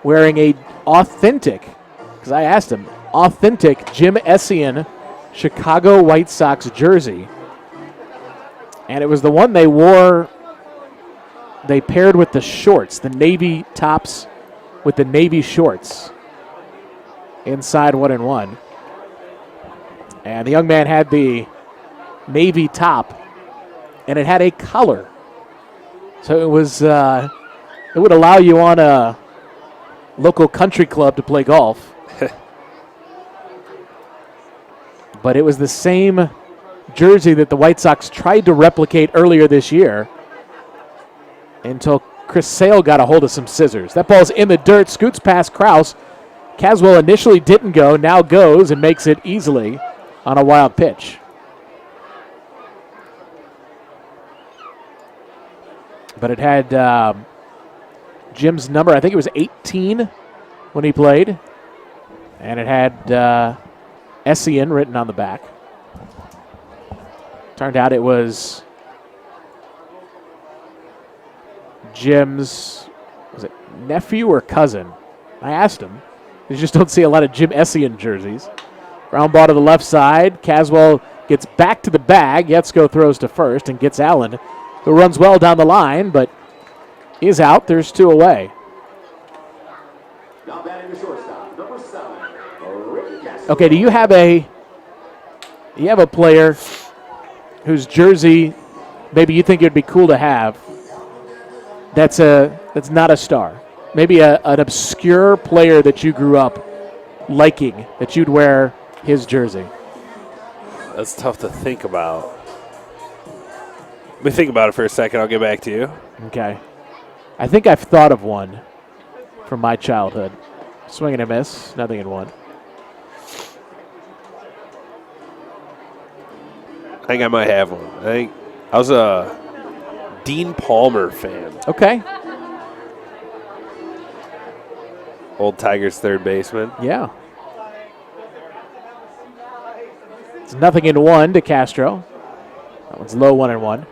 wearing a authentic, because I asked him, authentic Jim Essien Chicago White Sox jersey. And it was the one they wore. They paired with the shorts, the navy tops with the navy shorts. Inside 1-1. And the young man had the navy top, and it had a collar. So it was, it would allow you on a local country club to play golf. But it was the same jersey that the White Sox tried to replicate earlier this year until Chris Sale got a hold of some scissors. That ball's in the dirt, scoots past Kraus. Caswell initially didn't go, now goes and makes it easily on a wild pitch. But it had Jim's number, I think it was 18 when he played. And it had Essien written on the back. Turned out it was Jim's, was it nephew or cousin? I asked him. You just don't see a lot of Jim Essien jerseys. Ground ball to the left side. Caswell gets back to the bag. Yetzko throws to first and gets Allen, who runs well down the line, but is out. There's 2 away.
Now batting the shortstop, number 7, Ricky Castro.
Okay, do you have a player whose jersey maybe you think it'd be cool to have that's not a star? Maybe an obscure player that you grew up liking, that you'd wear his jersey.
That's tough to think about. Let me think about it for a second. I'll get back to you.
Okay. I think I've thought of one from my childhood. Swing and a miss, nothing in one.
I think I might have one. I was a Dean Palmer fan.
Okay.
Old Tigers third baseman.
Yeah. It's nothing in one to Castro. That one's low, 1-1.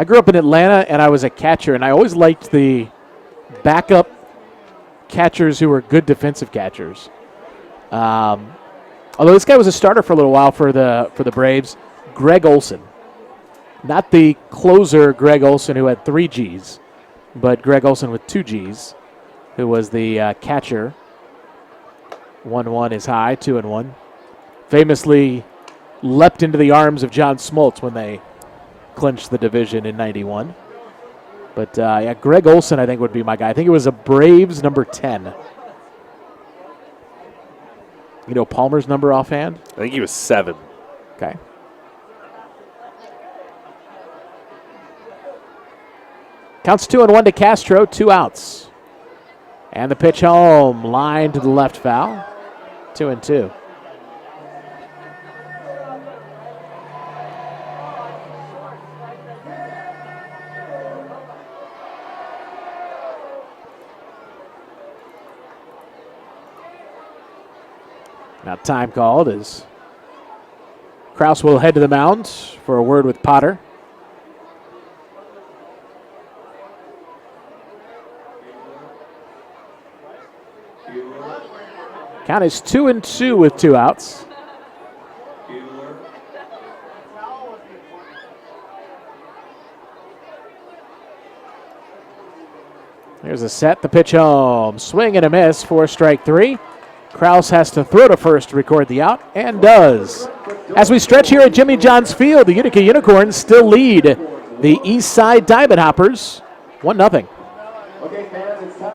I grew up in Atlanta, and I was a catcher, and I always liked the backup catchers who were good defensive catchers. Although this guy was a starter for a little while for the Braves, Greg Olson. Not the closer Greg Olson who had 3 Gs, but Greg Olson with 2 Gs, who was the catcher. 1-1 is high, 2-1. Famously leapt into the arms of John Smoltz when they clinched the division in 91. But, yeah, Greg Olson, I think, would be my guy. I think it was a Braves number 10. You know Palmer's number offhand?
I think he was 7.
Okay. Counts 2-1 to Castro, 2 outs. And the pitch home, line to the left foul. 2-2. Now time called as Kraus will head to the mound for a word with Potter. Count is 2-2 with 2 outs. Here's a set, the pitch home. Swing and a miss for strike 3. Kraus has to throw to first to record the out, and does. As we stretch here at Jimmy John's Field, the Utica Unicorns still lead the East Side Diamond Hoppers 1-0.
Okay, fans, it's time.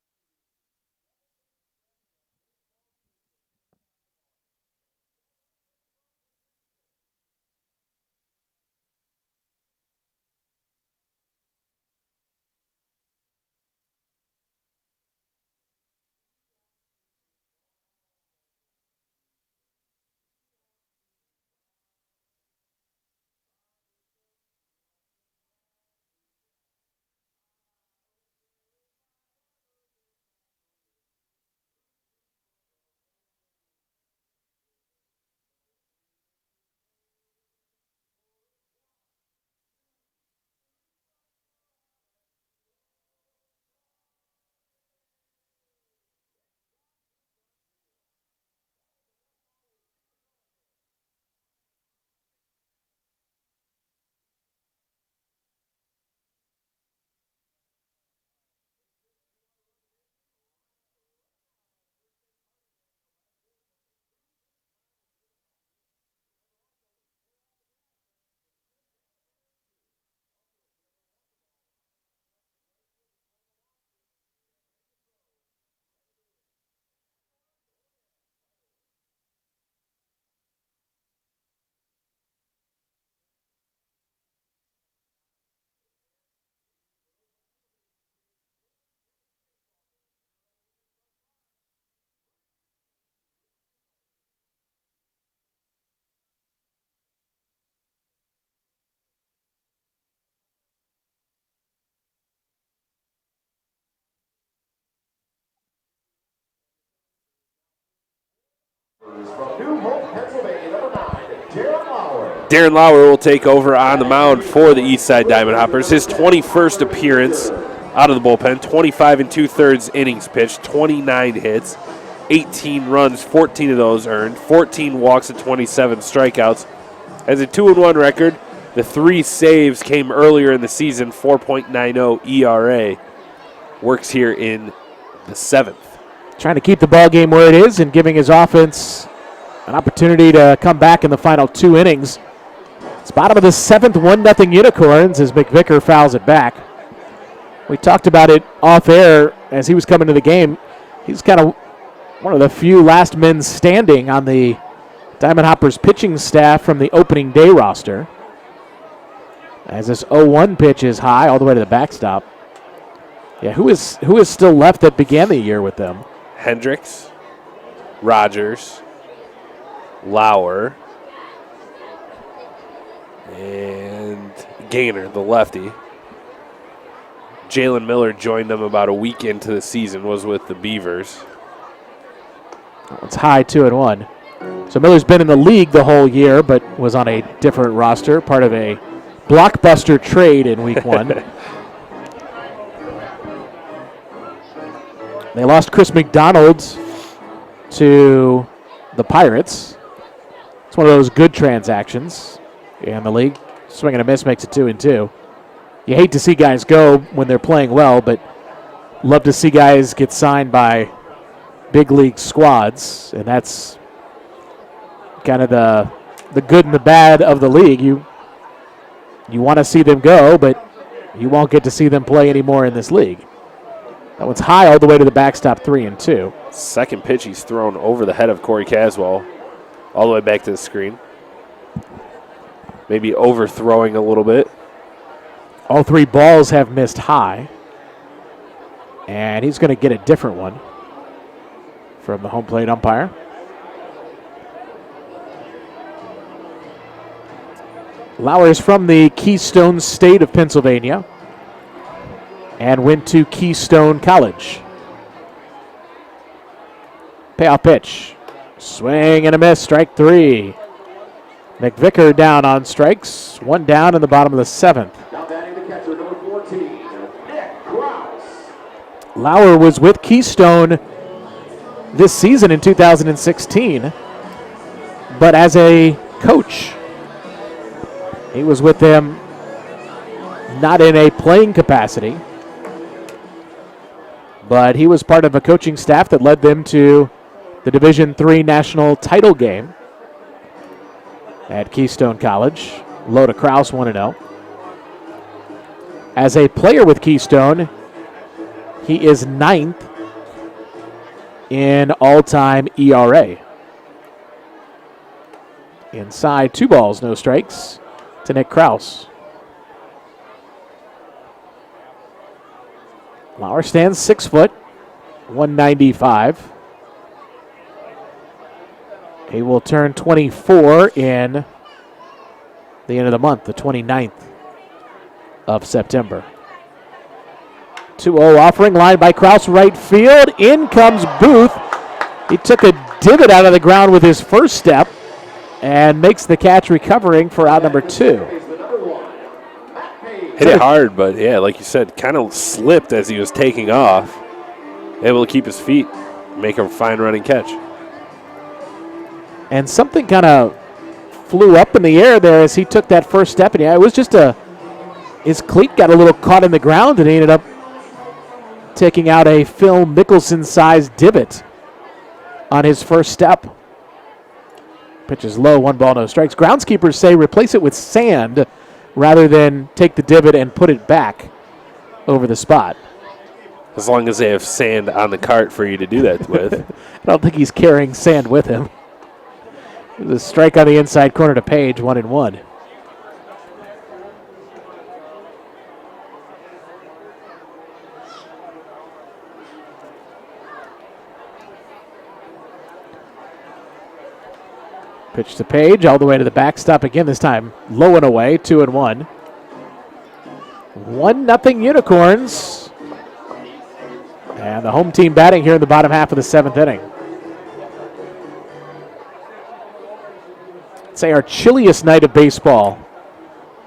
From New Hope, Pennsylvania, number 9, Darren Lauer.
Darren Lauer will take over on the mound for the Eastside Diamond Hoppers. His 21st appearance out of the bullpen, 25 2/3 innings pitched, 29 hits, 18 runs, 14 of those earned, 14 walks and 27 strikeouts. Has a 2-1 record. The 3 saves came earlier in the season, 4.90 ERA. Works here in the 7th.
Trying to keep the ball game where it is and giving his offense an opportunity to come back in the final 2 innings. It's bottom of the 7th, 1-0 Unicorns as McVicker fouls it back. We talked about it off air as he was coming to the game. He's kind of one of the few last men standing on the Diamond Hoppers pitching staff from the opening day roster. As this 0-1 pitch is high all the way to the backstop. Yeah, who is still left that began the year with them?
Hendricks, Rogers, Lauer, and Gaynor, the lefty. Jalen Miller joined them about a week into the season, was with the Beavers.
It's high, 2-1. So Miller's been in the league the whole year, but was on a different roster, part of a blockbuster trade in week 1. They lost Chris McDonald to the Pirates. It's one of those good transactions in the league. Swing and a miss makes it 2-2. You hate to see guys go when they're playing well, but love to see guys get signed by big league squads, and that's kind of the good and the bad of the league. You want to see them go, but you won't get to see them play anymore in this league. That one's high all the way to the backstop, 3-2.
Second pitch he's thrown over the head of Corey Caswell, all the way back to the screen. Maybe overthrowing a little bit.
All 3 balls have missed high. And he's going to get a different one from the home plate umpire. Lauer is from the Keystone State of Pennsylvania and went to Keystone College. Payoff pitch. Swing and a miss, strike 3. McVicker down on strikes. 1 down in the bottom of the 7th.
Now batting the catcher, number 14, Nick Krause.
Lauer was with Keystone this season in 2016, but as a coach. He was with them not in a playing capacity, but he was part of a coaching staff that led them to the Division III national title game at Keystone College. Low to Krause, 1-0. As a player with Keystone, he is 9th in all-time ERA. Inside, 2 balls, no strikes to Nick Krause. Lauer stands 6 foot, 195. He will turn 24 in the end of the month, the 29th of September. 2-0 offering, line by Krause, right field. In comes Booth. He took a divot out of the ground with his first step and makes the catch, recovering for out number 2.
Hit it hard, but yeah, like you said, kind of slipped as he was taking off. Able to keep his feet, make a fine running catch.
And something kind of flew up in the air there as he took that first step. And yeah, it was just his cleat got a little caught in the ground, and he ended up taking out a Phil Mickelson-sized divot on his first step. Pitch is low, 1 ball, no strikes. Groundskeepers say replace it with sand rather than take the divot and put it back over the spot.
As long as they have sand on the cart for you to do that with.
I don't think he's carrying sand with him. It was a strike on the inside corner to Page, 1-1. Pitch to Page, all the way to the backstop again, this time low and away, 2-1. 1-0 Unicorns. And the home team batting here in the bottom half of the 7th inning. Say our chilliest night of baseball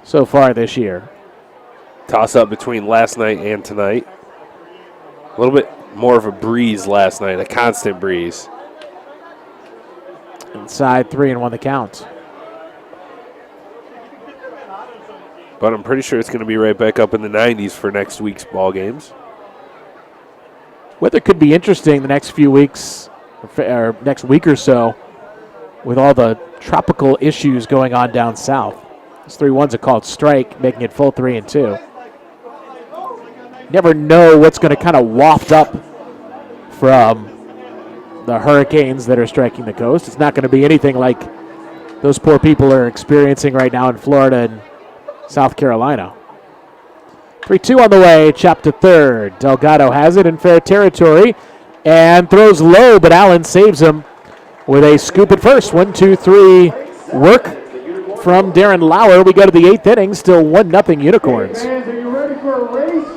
so far this year.
Toss up between last night and tonight. A little bit more of a breeze last night, a constant breeze.
Inside, 3-1 the count.
But I'm pretty sure it's going to be right back up in the 90s for next week's ball games.
Weather could be interesting the next few weeks, or next week or so, with all the tropical issues going on down south. This 3-1's a called strike, making it full 3-2. Never know what's going to kind of waft up from the hurricanes that are striking the coast. It's not going to be anything like those poor people are experiencing right now in Florida and South Carolina. 3-2 on the way, chopped to third. Delgado has it in fair territory and throws low, but Allen saves him with a scoop at first. 1-2-3 work from Darren Lauer. We go to the 8th inning, still 1-0 Unicorns.
Fans, are you ready for a race?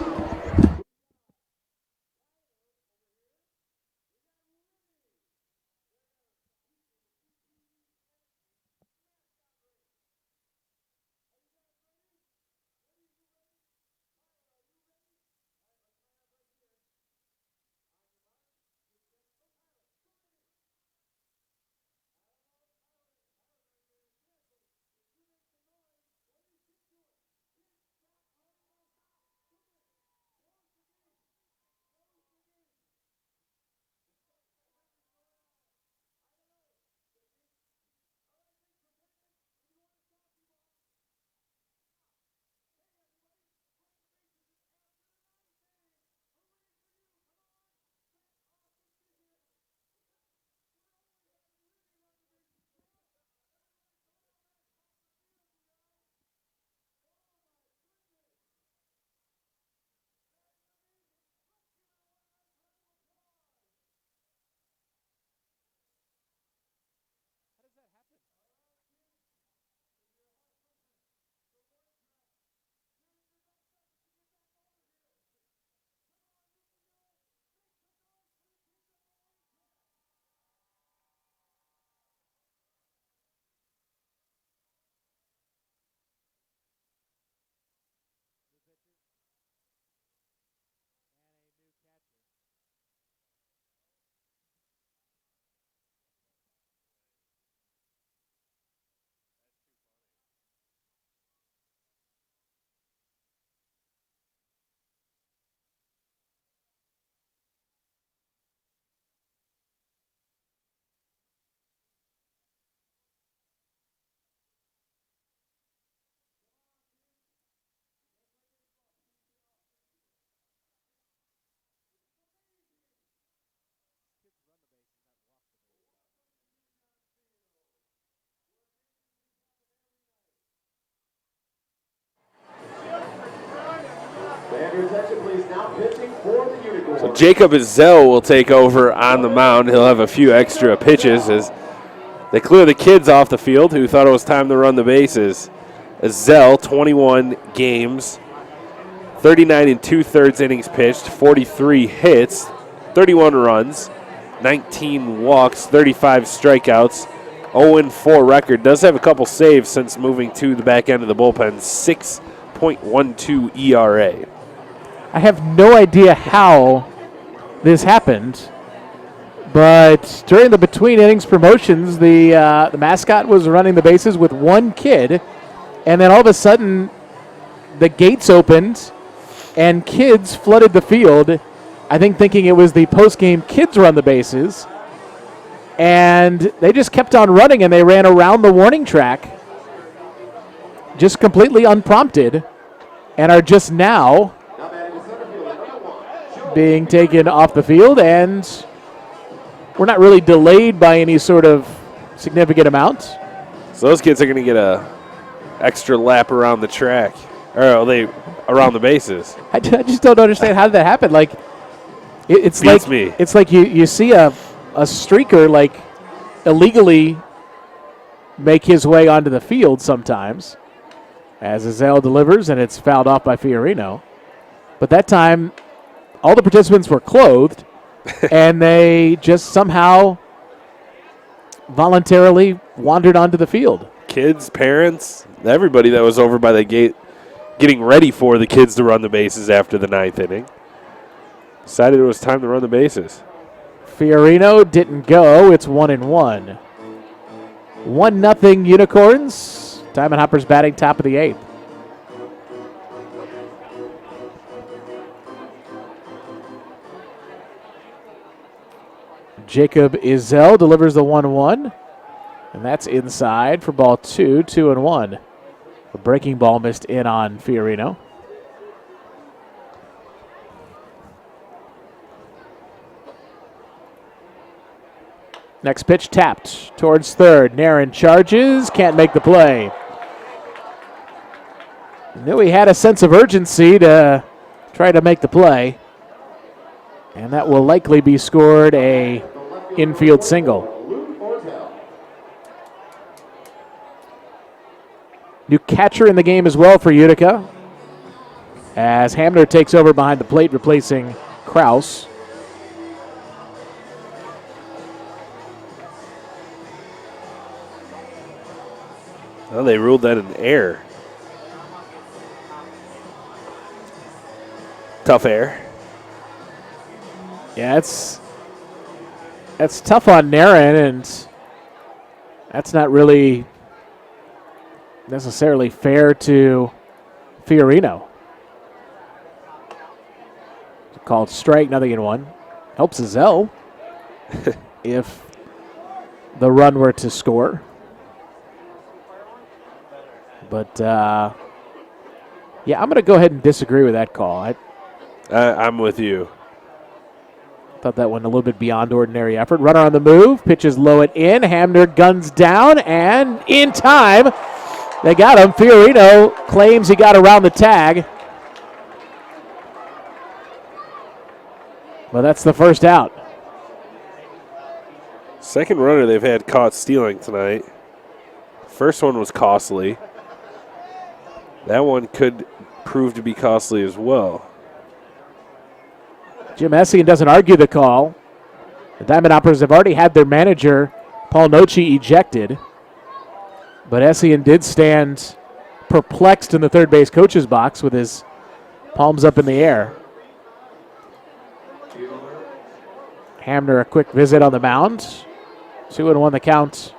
attention, please. Now pitching for the Unicorns.
So Jacob Izell will take over on the mound. He'll have a few extra pitches as they clear the kids off the field who thought it was time to run the bases. Izell, 21 games, 39 and 2/3 innings pitched, 43 hits, 31 runs, 19 walks, 35 strikeouts, 0-4 record. Does have a couple saves since moving to the back end of the bullpen. 6.12 ERA.
I have no idea how this happened, but during the between innings promotions, the mascot was running the bases with one kid, and then all of a sudden, the gates opened, and kids flooded the field. I think thinking it was the post-game kids run the bases, and they just kept on running, and they ran around the warning track, just completely unprompted, and are just now being taken off the field, and we're not really delayed by any sort of significant amount.
So those kids are going to get a extra lap around the track, or around the bases.
I just don't understand how that happened. Like, it's
Beats
like
me.
it's like you see a streaker like illegally make his way onto the field sometimes, as Izell delivers, and it's fouled off by Fiorino. But that time, all the participants were clothed, and they just somehow voluntarily wandered onto the field.
Kids, parents, everybody that was over by the gate getting ready for the kids to run the bases after the 9th inning decided it was time to run the bases.
Fiorino didn't go. It's 1-1. 1-0 Unicorns. Diamond Hoppers batting top of the 8th. Jacob Izell delivers the 1-1, and that's inside for ball 2, 2-1. A breaking ball missed in on Fiorino. Next pitch tapped towards third. Narin charges, can't make the play. Knew he had a sense of urgency to try to make the play, and that will likely be scored a infield single. New catcher in the game as well for Utica, as Hamner takes over behind the plate, replacing Kraus.
Well, they ruled that an error. Tough error.
Yeah, that's tough on Narin, and that's not really necessarily fair to Fiorino. Called strike, 0-1. Helps Izell if the run were to score. But, yeah, I'm going to go ahead and disagree with that call.
I'm with you.
Thought that went a little bit beyond ordinary effort. Runner on the move, pitches low and in. Hamner guns down, and in time, they got him. Fiorino claims he got around the tag. Well, that's the first out.
Second runner they've had caught stealing tonight. First one was costly. That one could prove to be costly as well.
Jim Essien doesn't argue the call. The Diamond Hoppers have already had their manager, Paul Nochi, ejected. But Essien did stand perplexed in the third base coach's box with his palms up in the air. Hamner, a quick visit on the mound. 2-1 the count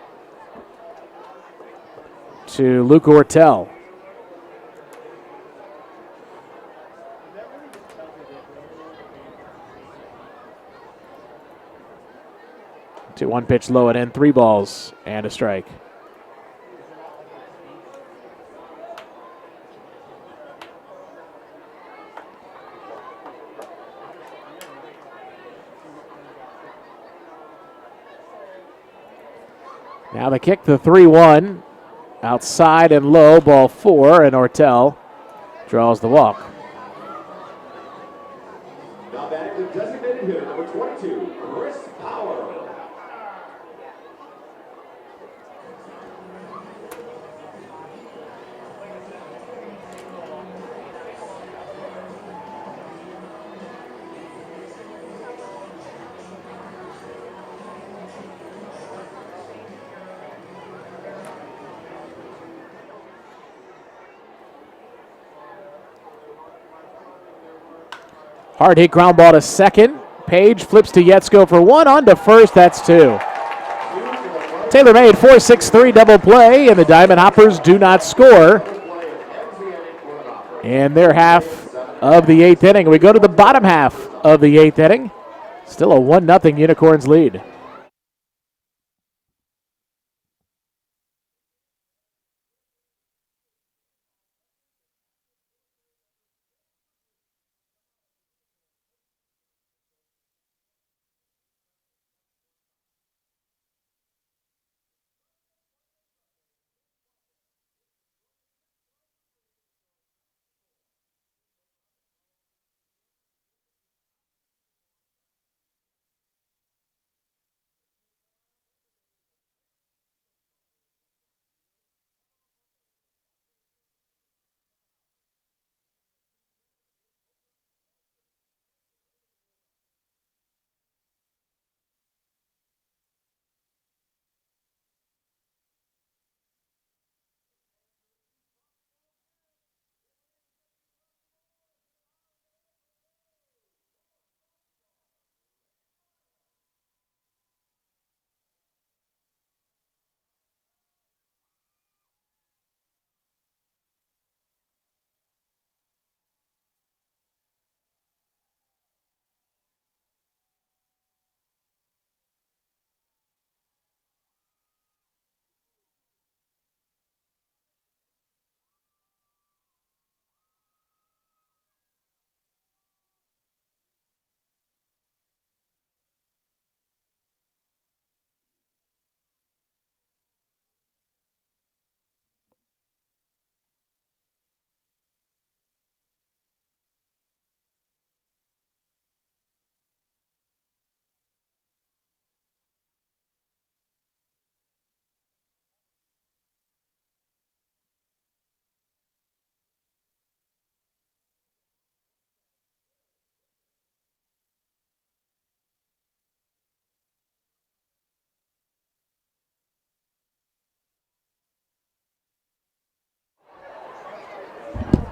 to Luke Ortel. 2-1 pitch low and in, 3 balls and a strike. Now the kick, the 3-1. Outside and low, ball 4, and Ortel draws the walk. Hard hit ground ball to second. Page flips to Yetsko for one, on to first, that's two. Taylor made 4-6-3 double play, and the Diamond Hoppers do not score in their half of the 8th inning. We go to the bottom half of the 8th inning. Still a 1-0 Unicorns lead.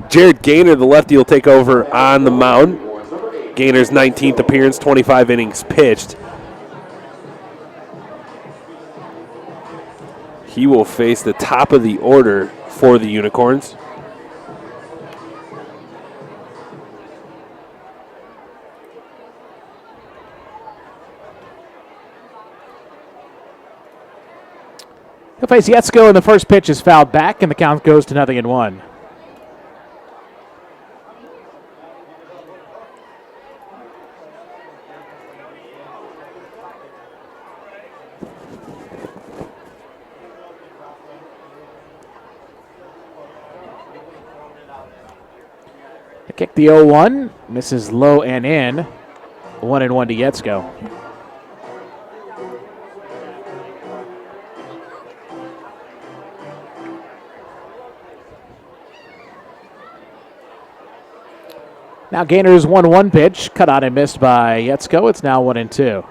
Jared Gaynor, the lefty, will take over on the mound. Gaynor's 19th appearance, 25 innings pitched. He will face the top of the order for the Unicorns.
He'll face Yetsko, and the first pitch is fouled back, and the count goes to 0-1. The kick, the 0-1, misses low and in. 1-1 to Yetsko. Now Gaynor's 1-1 pitch, cut out and missed by Yetsko. It's now 1-2.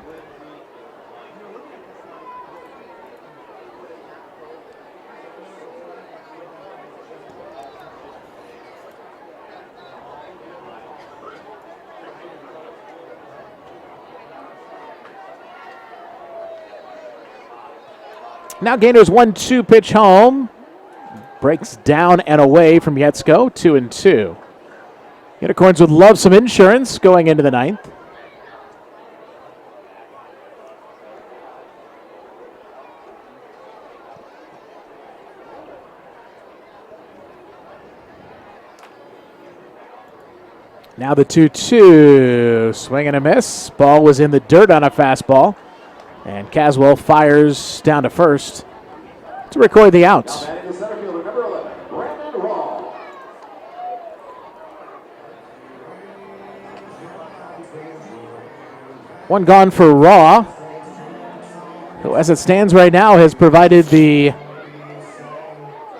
Now Gaynor's 1-2 pitch home. Breaks down and away from Yetsko, 2-2. Unicorns would love some insurance going into the ninth. Now the 2-2, swing and a miss. Ball was in the dirt on a fastball. And Caswell fires down to first to record the out. One gone for Raw, who as it stands right now has provided the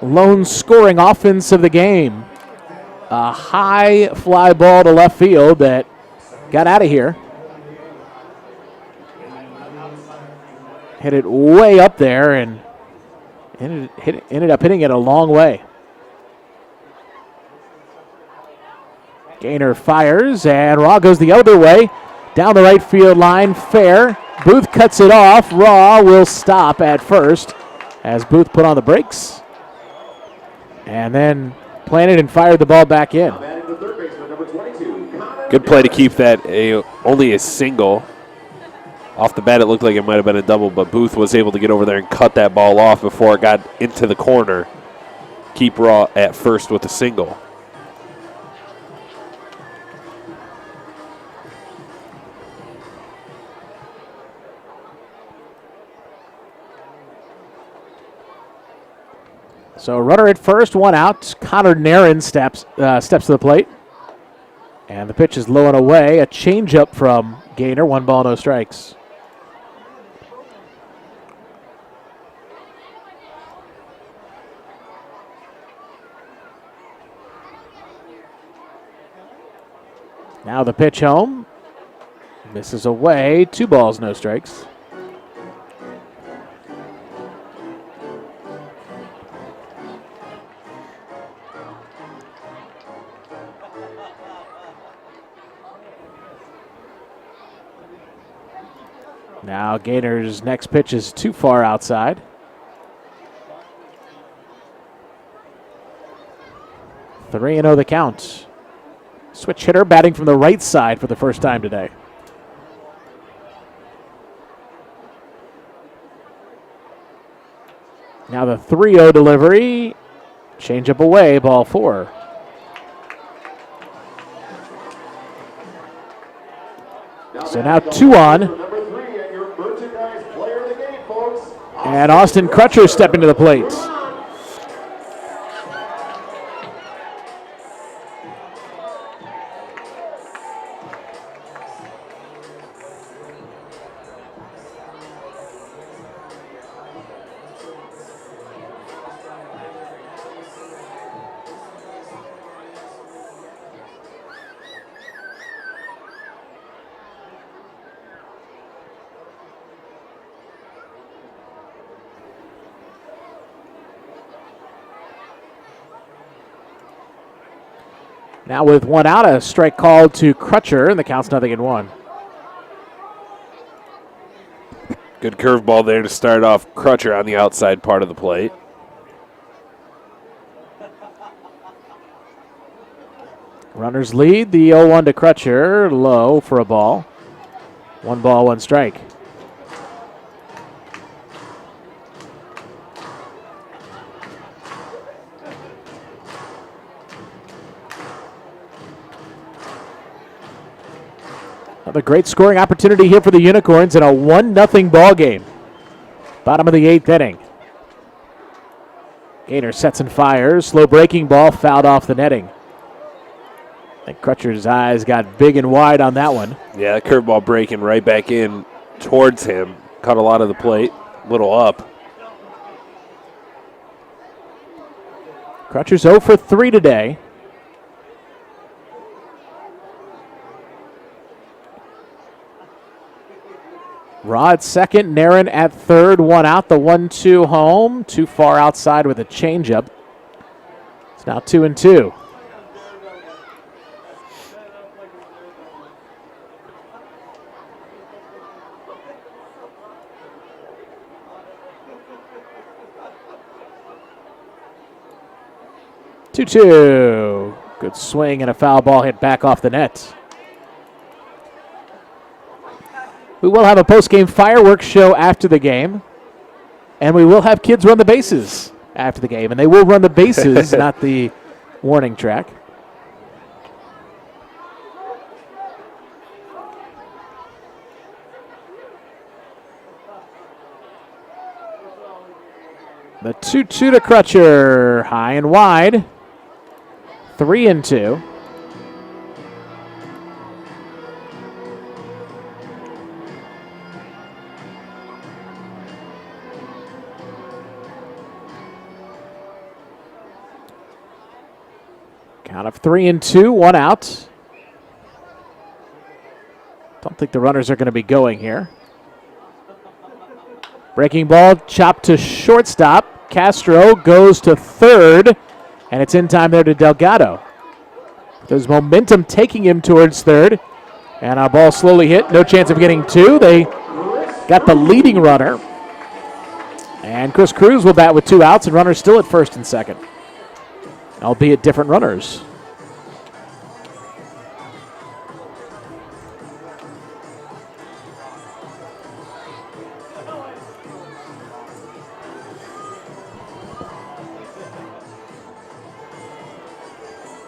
lone scoring offense of the game. A high fly ball to left field that got out of here. Hit it way up there and ended up hitting it a long way. Gaynor fires, and Raw goes the other way. Down the right field line, fair. Booth cuts it off. Raw will stop at first as Booth put on the brakes. And then planted and fired the ball back in.
Good play to keep that only a single. Off the bat, it looked like it might have been a double, but Booth was able to get over there and cut that ball off before it got into the corner. Keep Raw at first with a single.
So runner at first, one out. Connor Nairn steps to the plate. And the pitch is low and away. A changeup from Gaynor. 1 ball, no strikes. Now the pitch home. Misses away. 2 balls, no strikes. Now Gaynor's next pitch is too far outside. Three and 0 the count. Switch hitter batting from the right side for the first time today. Now the 3-0 delivery. Change up away, ball 4. So now 2 on. And Austin Crutcher stepping to the plate. Now with 1 out, a strike called to Crutcher, and the count's 0-1.
Good curveball there to start off Crutcher on the outside part of the plate.
Runners lead, the 0-1 to Crutcher, low for a ball. 1 ball, 1 strike. Another great scoring opportunity here for the Unicorns in a 1-0 ball game. Bottom of the 8th inning. Gaynor sets and fires. Slow breaking ball fouled off the netting. I think Crutcher's eyes got big and wide on that one.
Yeah, that curveball breaking right back in towards him. Cut a lot of the plate, little up.
Crutcher's 0 for 3 today. Raw at second, Nairn at third, 1 out. The 1-2 home, too far outside with a changeup. It's now 2-2. Good swing and a foul ball hit back off the net. We will have a post-game fireworks show after the game, and we will have kids run the bases after the game, and they will run the bases, not the warning track. The 2-2 to Crutcher, high and wide, 3-2. Count of 3-2, 1 out. Don't think the runners are going to be going here. Breaking ball, chopped to shortstop. Castro goes to third, and it's in time there to Delgado. There's momentum taking him towards third. And our ball slowly hit. No chance of getting two. They got the leading runner. And Chris Cruz will bat with 2 outs, and runners still at first and second, albeit different runners.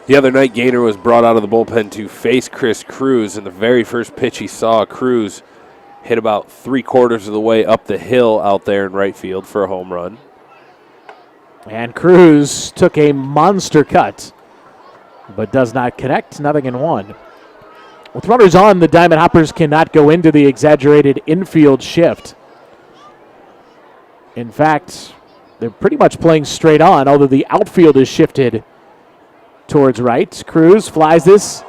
The other night, Gaynor was brought out of the bullpen to face Chris Cruz, and the very first pitch he saw, Cruz hit about 3/4 of the way up the hill out there in right field for a home run.
And Cruz took a monster cut, but does not connect. 0-1. With runners on, the Diamond Hoppers cannot go into the exaggerated infield shift. In fact, they're pretty much playing straight on, although the outfield is shifted towards right. Cruz flies this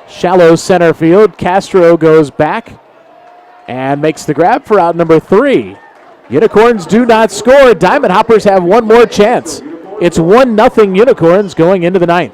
shallow center field. Castro goes back and makes the grab for out number 3. Unicorns do not score. Diamond Hoppers have one more chance. It's 1-0 Unicorns going into the 9th.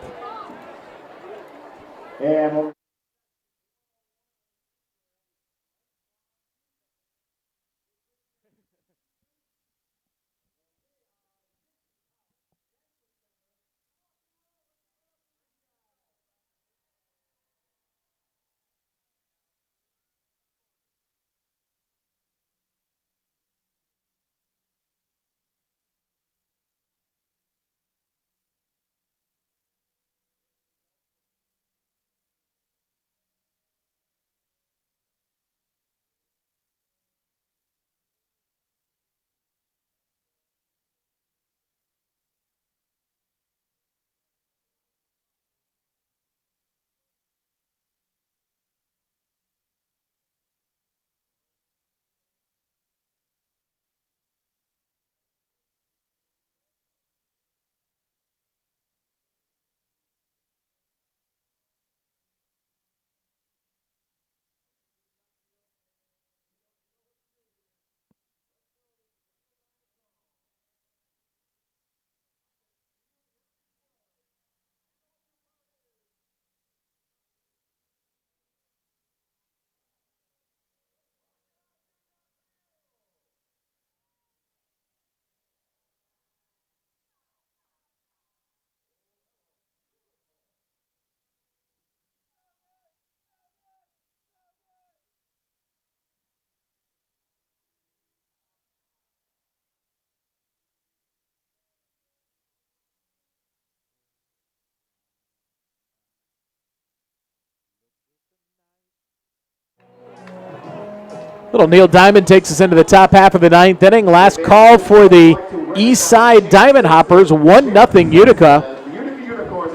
Little Neil Diamond takes us into the top half of the 9th inning. Last call for the East Side Diamond Hoppers, 1-0 Utica.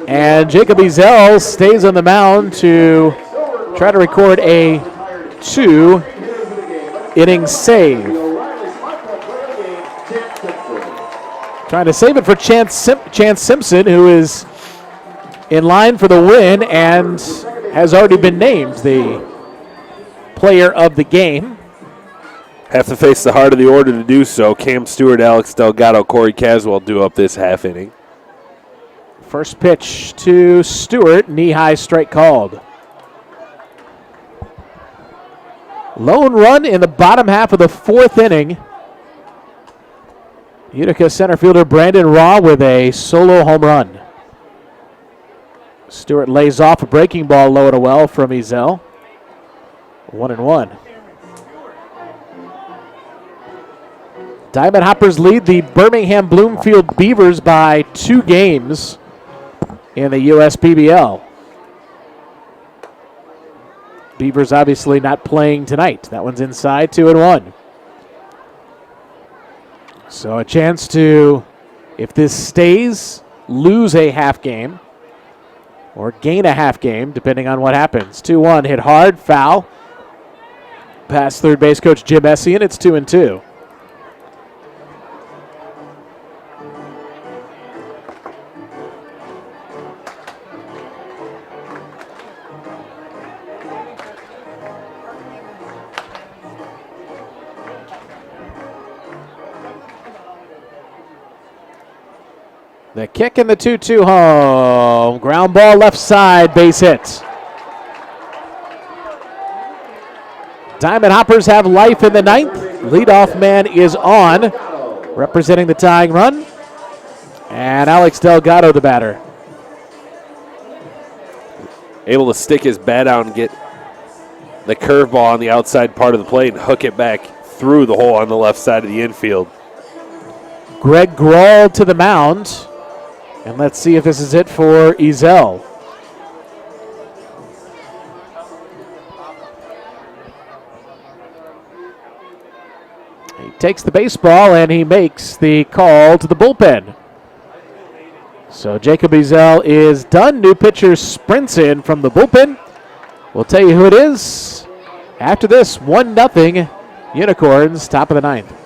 And Jacob Ezel stays on the mound to try to record a 2-inning save. Trying to save it for Chance Simpson, who is in line for the win and has already been named the player of the game.
Have to face the heart of the order to do so. Cam Stewart, Alex Delgado, Corey Caswell do up this half inning.
First pitch to Stewart, knee-high strike called. Lone run in the bottom half of the 4th inning. Utica center fielder Brandon Raw with a solo home run. Stewart lays off a breaking ball low and well from Ezel. 1-1. Diamond Hoppers lead the Birmingham Bloomfield Beavers by 2 games in the USPBL. Beavers obviously not playing tonight. That one's inside, 2-1. So a chance to, if this stays, lose a half game or gain a half game, depending on what happens. 2-1, hit hard, foul. Past third base coach Jim Essien, it's 2-2. The kick and the 2-2 home. Ground ball left side, base hit. Diamond Hoppers have life in the ninth. Leadoff man is on, representing the tying run. And Alex Delgado, the batter.
Able to stick his bat out and get the curveball on the outside part of the plate and hook it back through the hole on the left side of the infield.
Greg Grawl to the mound. And let's see if this is it for Ezel. He takes the baseball and he makes the call to the bullpen. So Jacob Ezel is done. New pitcher sprints in from the bullpen. We'll tell you who it is after this. 1-0 Unicorns, top of the ninth.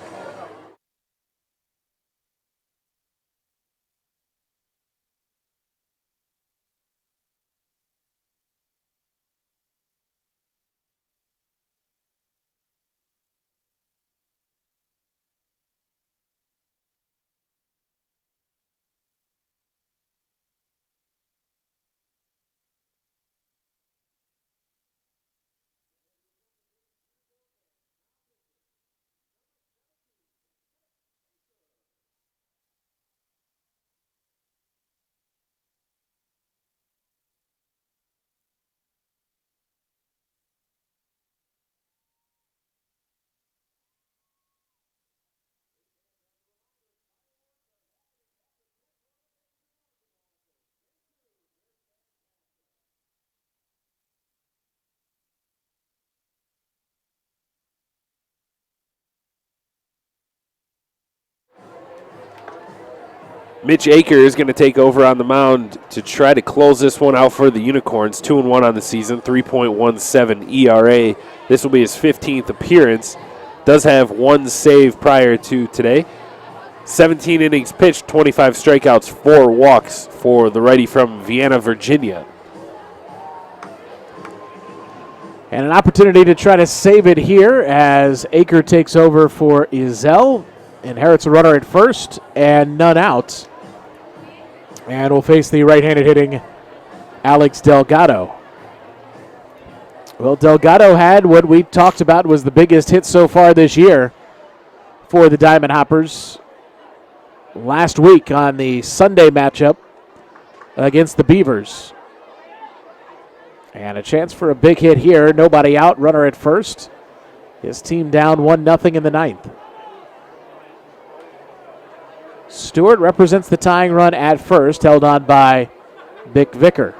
Mitch Aker is going to take over on the mound to try to close this one out for the Unicorns. 2-1 on the season, 3.17 ERA. This will be his 15th appearance. Does have one save prior to today. 17 innings pitched, 25 strikeouts, 4 walks for the righty from Vienna, Virginia.
And an opportunity to try to save it here as Aker takes over for Ezel. Inherits a runner at first and none out. And will face the right-handed hitting Alex Delgado. Well, Delgado had what we talked about was the biggest hit so far this year for the Diamond Hoppers last week on the Sunday matchup against the Beavers. And a chance for a big hit here. Nobody out, runner at first. His team down 1-0 in the ninth. Stewart represents the tying run at first, held on by Vic Vicker.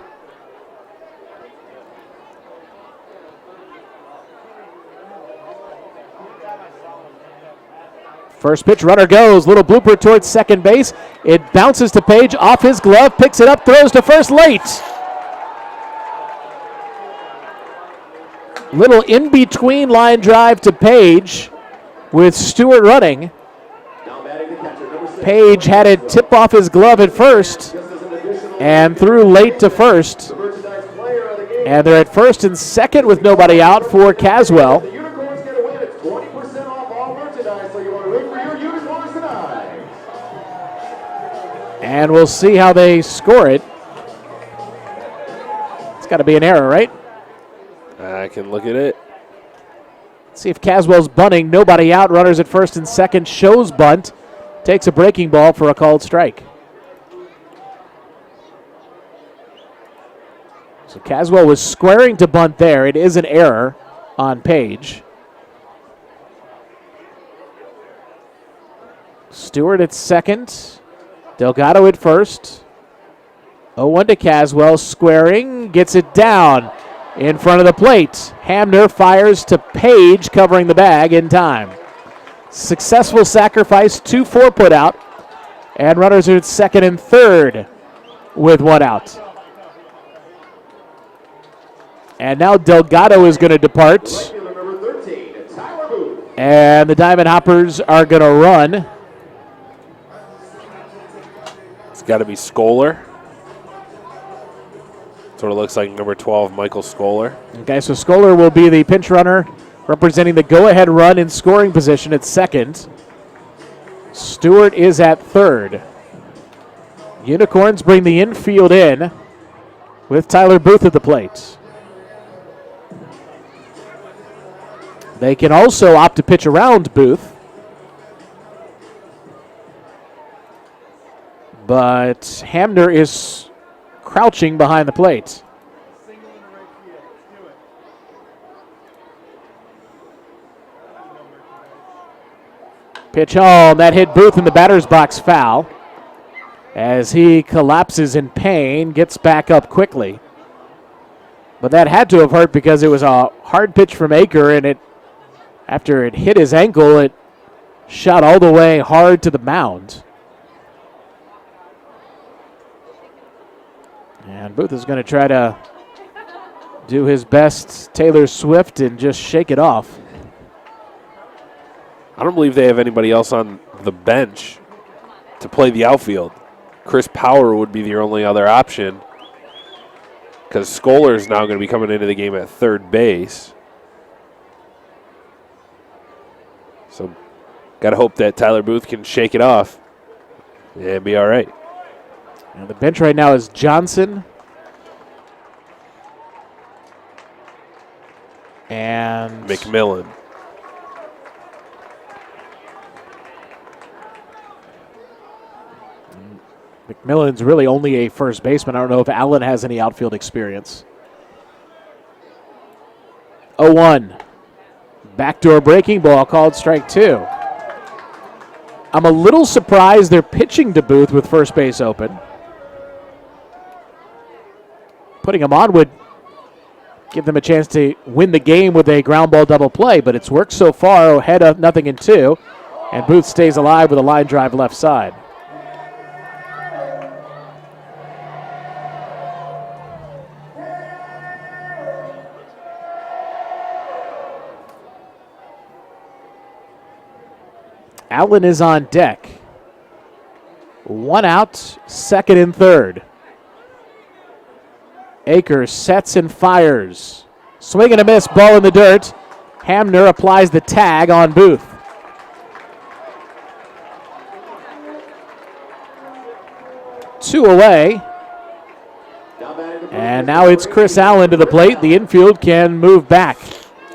First pitch, runner goes. Little blooper towards second base. It bounces to Page, off his glove, picks it up, throws to first late. Little in-between line drive to Page with Stewart running. Page had it tip off his glove at first and threw late to first. And they're at first and second with nobody out for Caswell.
The Unicorns get a win. It's 20% off all merchandise, so you want to wait for your Unicorns tonight.
And we'll see how they score it. It's got to be an error, right?
I can look at it.
See if Caswell's bunting. Nobody out. Runners at first and second. Shows bunt. Takes a breaking ball for a called strike. So Caswell was squaring to bunt there. It is an error on Page. Stewart at second. Delgado at first. 0-1 to Caswell. Squaring. Gets it down in front of the plate. Hamner fires to Page, covering the bag in time. Successful sacrifice, 2-4 put out. And runners are at second and third with one out. And now Delgado is going to depart.
Number 13, Tyler Booth.
And the Diamond Hoppers are going to run.
It's got to be Scholar. That's what it looks like, number 12, Michael Scholar.
Okay, so Scholar will be the pinch runner, representing the go-ahead run in scoring position at second. Stewart is at third. Unicorns bring the infield in with Tyler Booth at the plate. They can also opt to pitch around Booth. But Hamner is crouching behind the plate. Pitch home. That hit Booth in the batter's box foul. As he collapses in pain, gets back up quickly. But that had to have hurt because it was a hard pitch from Aker, and after it hit his ankle, it shot all the way hard to the mound. And Booth is going to try to do his best Taylor Swift and just shake it off.
I don't believe they have anybody else on the bench to play the outfield. Chris Power would be the only other option because Scholar is now going to be coming into the game at third base. So got to hope that Tyler Booth can shake it off and be all right.
And the bench right now is Johnson and
McMillan.
McMillan's really only a first baseman. I don't know if Allen has any outfield experience. 0-1. Backdoor breaking ball called strike 2. I'm a little surprised they're pitching to Booth with first base open. Putting him on would give them a chance to win the game with a ground ball double play, but it's worked so far, ahead of 0-2, and Booth stays alive with a line drive left side. Allen is on deck. 1 out, second and third. Aker sets and fires. Swing and a miss, ball in the dirt. Hamner applies the tag on Booth. Two away. And now it's Chris Allen to the plate. The infield can move back.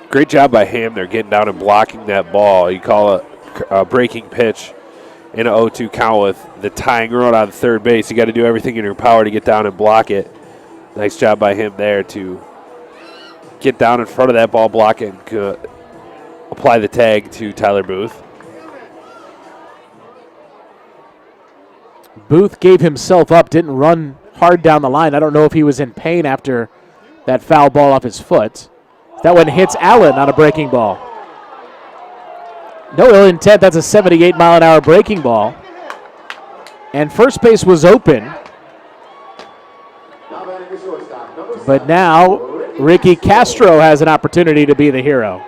Great job by Hamner getting down and blocking that ball. You call it a breaking pitch in an 0-2 count with the tying run on third base. You got to do everything in your power to get down and block it. Nice job by him there to get down in front of that ball, block it, and apply the tag to Tyler Booth.
Booth gave himself up, didn't run hard down the line. I don't know if he was in pain after that foul ball off his foot. That one hits Allen on a breaking ball. No ill intent. That's a 78-mile-an-hour breaking ball. And first base was open. But now Ricky Castro has an opportunity to be the hero.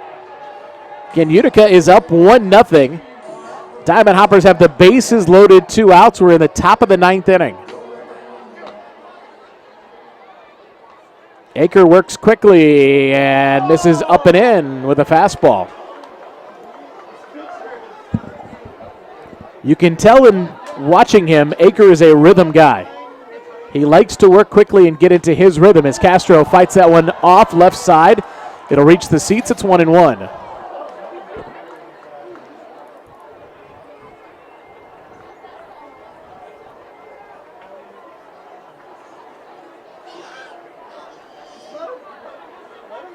Again, Utica is up 1-0. Diamond Hoppers have the bases loaded, 2 outs. We're in the top of the 9th inning. Aker works quickly and misses up and in with a fastball. You can tell in watching him, Aker is a rhythm guy. He likes to work quickly and get into his rhythm as Castro fights that one off left side. It'll reach the seats. It's 1-1.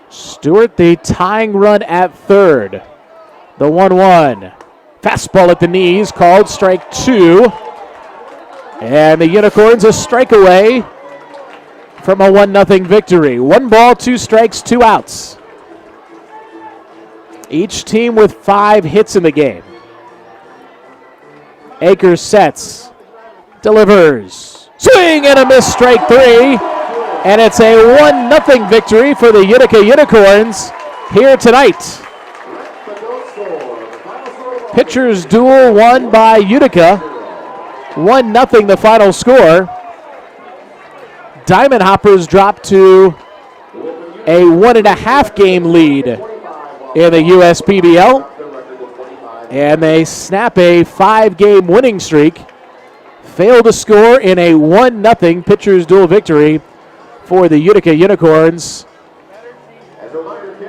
Stewart, the tying run at third. The 1-1. Fastball at the knees, called strike 2. And the Unicorns a strike away from a 1-0 victory. 1 ball, 2 strikes, 2 outs. Each team with 5 hits in the game. Aker sets, delivers. Swing and a miss, strike 3. And it's a 1-0 victory for the Utica Unicorns here tonight. Pitchers duel won by Utica. 1-0 the final score. Diamond Hoppers drop to a 1.5 game lead in the USPBL. And they snap a 5-game winning streak, failed to score in a 1-0 pitcher's duel victory for the Utica Unicorns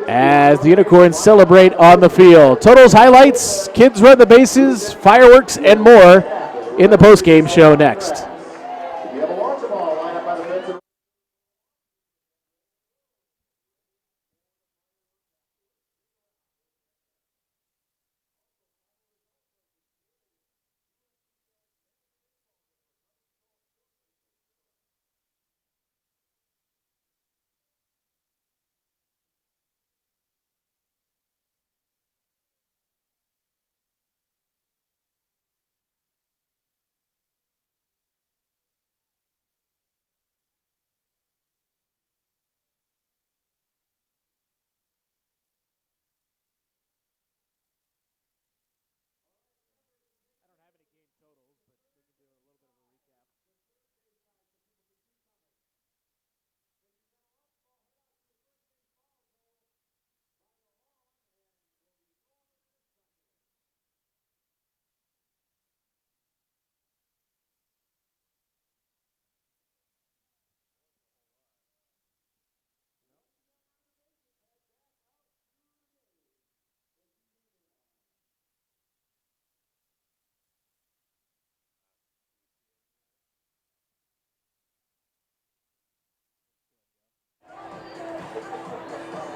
as the Unicorns celebrate on the field. Totals, highlights, kids run the bases, fireworks, and more in the postgame show next.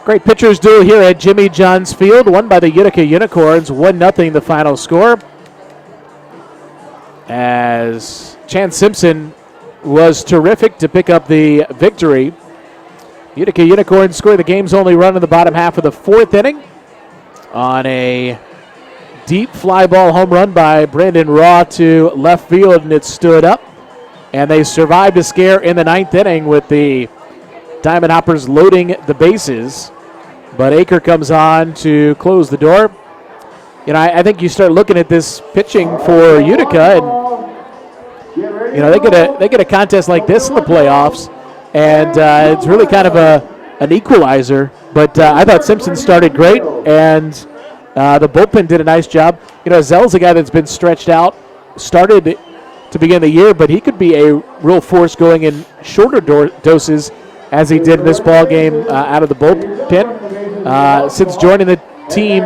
Great pitchers duel here at Jimmy John's Field, won by the Utica Unicorns, 1-0 the final score. As Chance Simpson was terrific to pick up the victory. Utica Unicorns scored the game's only run in the bottom half of the 4th inning on a deep fly ball home run by Brandon Raw to left field, and it stood up. And they survived a scare in the 9th inning with the Diamond Hoppers loading the bases. But Aker comes on to close the door. You know, I think you start looking at this pitching for Utica, and you know they get a contest like this in the playoffs, and it's really kind of an equalizer. But I thought Simpson started great, and the bullpen did a nice job. You know, Zell's a guy that's been stretched out, started to begin the year, but he could be a real force going in shorter doses, as he did in this ball game out of the bullpen. Since joining the team,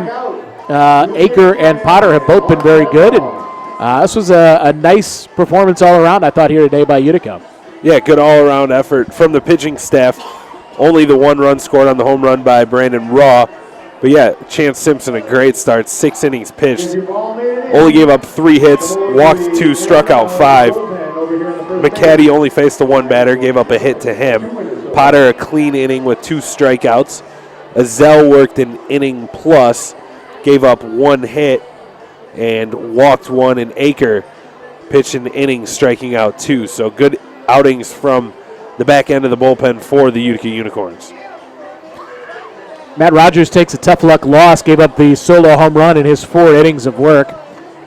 Aker and Potter have both been very good, and this was a nice performance all around, I thought, here today by Utica.
Yeah, good all-around effort from the pitching staff. Only the 1 run scored on the home run by Brandon Raw. But yeah, Chance Simpson, a great start, 6 innings pitched. Only gave up 3 hits, walked 2, struck out 5. McCaddy only faced the 1 batter, gave up a hit to him. Potter, a clean inning with 2 strikeouts. Azell worked an inning plus, gave up 1 hit, and walked 1, and Aker pitched an inning, striking out 2. So good outings from the back end of the bullpen for the Utica Unicorns.
Matt Rogers takes a tough luck loss, gave up the solo home run in his 4 innings of work.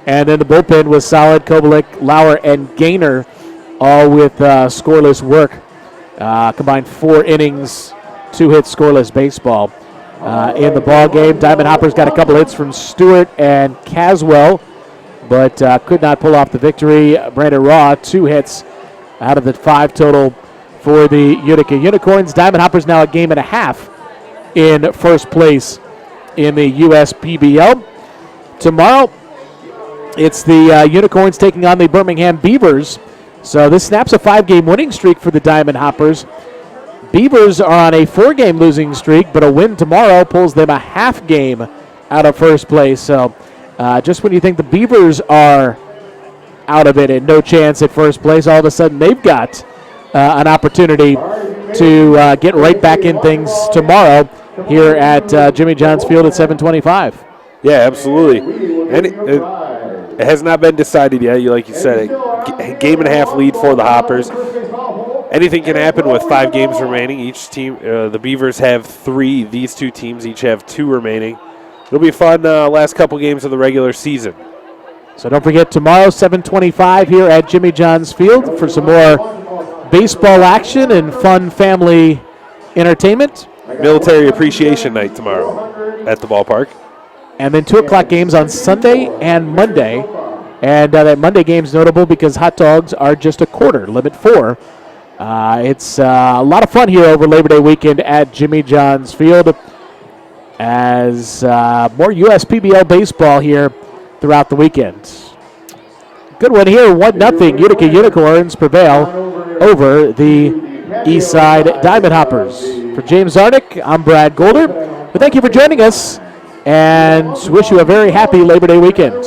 And then the bullpen was solid. Kobelik, Lauer, and Gaynor all with scoreless work. Combined 4 innings, 2 hits, scoreless baseball in the ball game. Diamond Hoppers got a couple hits from Stewart and Caswell, but could not pull off the victory. Brandon Raw, 2 hits out of the 5 total for the Utica Unicorns. Diamond Hoppers now a game and a half in first place in the USPBL. Tomorrow, it's the Unicorns taking on the Birmingham Beavers. So this snaps a 5-game winning streak for the Diamond Hoppers. Beavers are on a 4-game losing streak, but a win tomorrow pulls them a half game out of first place. So just when you think the Beavers are out of it and no chance at first place, all of a sudden they've got an opportunity to get right back in things tomorrow here at Jimmy John's Field at 7:25.
Yeah, absolutely. And it has not been decided yet. Like you said, a game and a half lead for the Hoppers. Anything can happen with 5 games remaining. Each team, the Beavers have 3. These 2 teams each have 2 remaining. It'll be a fun last couple games of the regular season.
So don't forget, tomorrow, 7:25 here at Jimmy John's Field for some more baseball action and fun family entertainment.
Military Appreciation Night tomorrow at the ballpark.
And then 2 o'clock games on Sunday and Monday And that Monday game's notable because hot dogs are just a quarter, limit 4. It's a lot of fun here over Labor Day weekend at Jimmy John's Field as more USPBL baseball here throughout the weekend. Good one here, 1-0. Utica Unicorns prevail over the Eastside Diamond Hoppers. For James Zarnick, I'm Brad Golder. But thank you for joining us and wish you a very happy Labor Day weekend.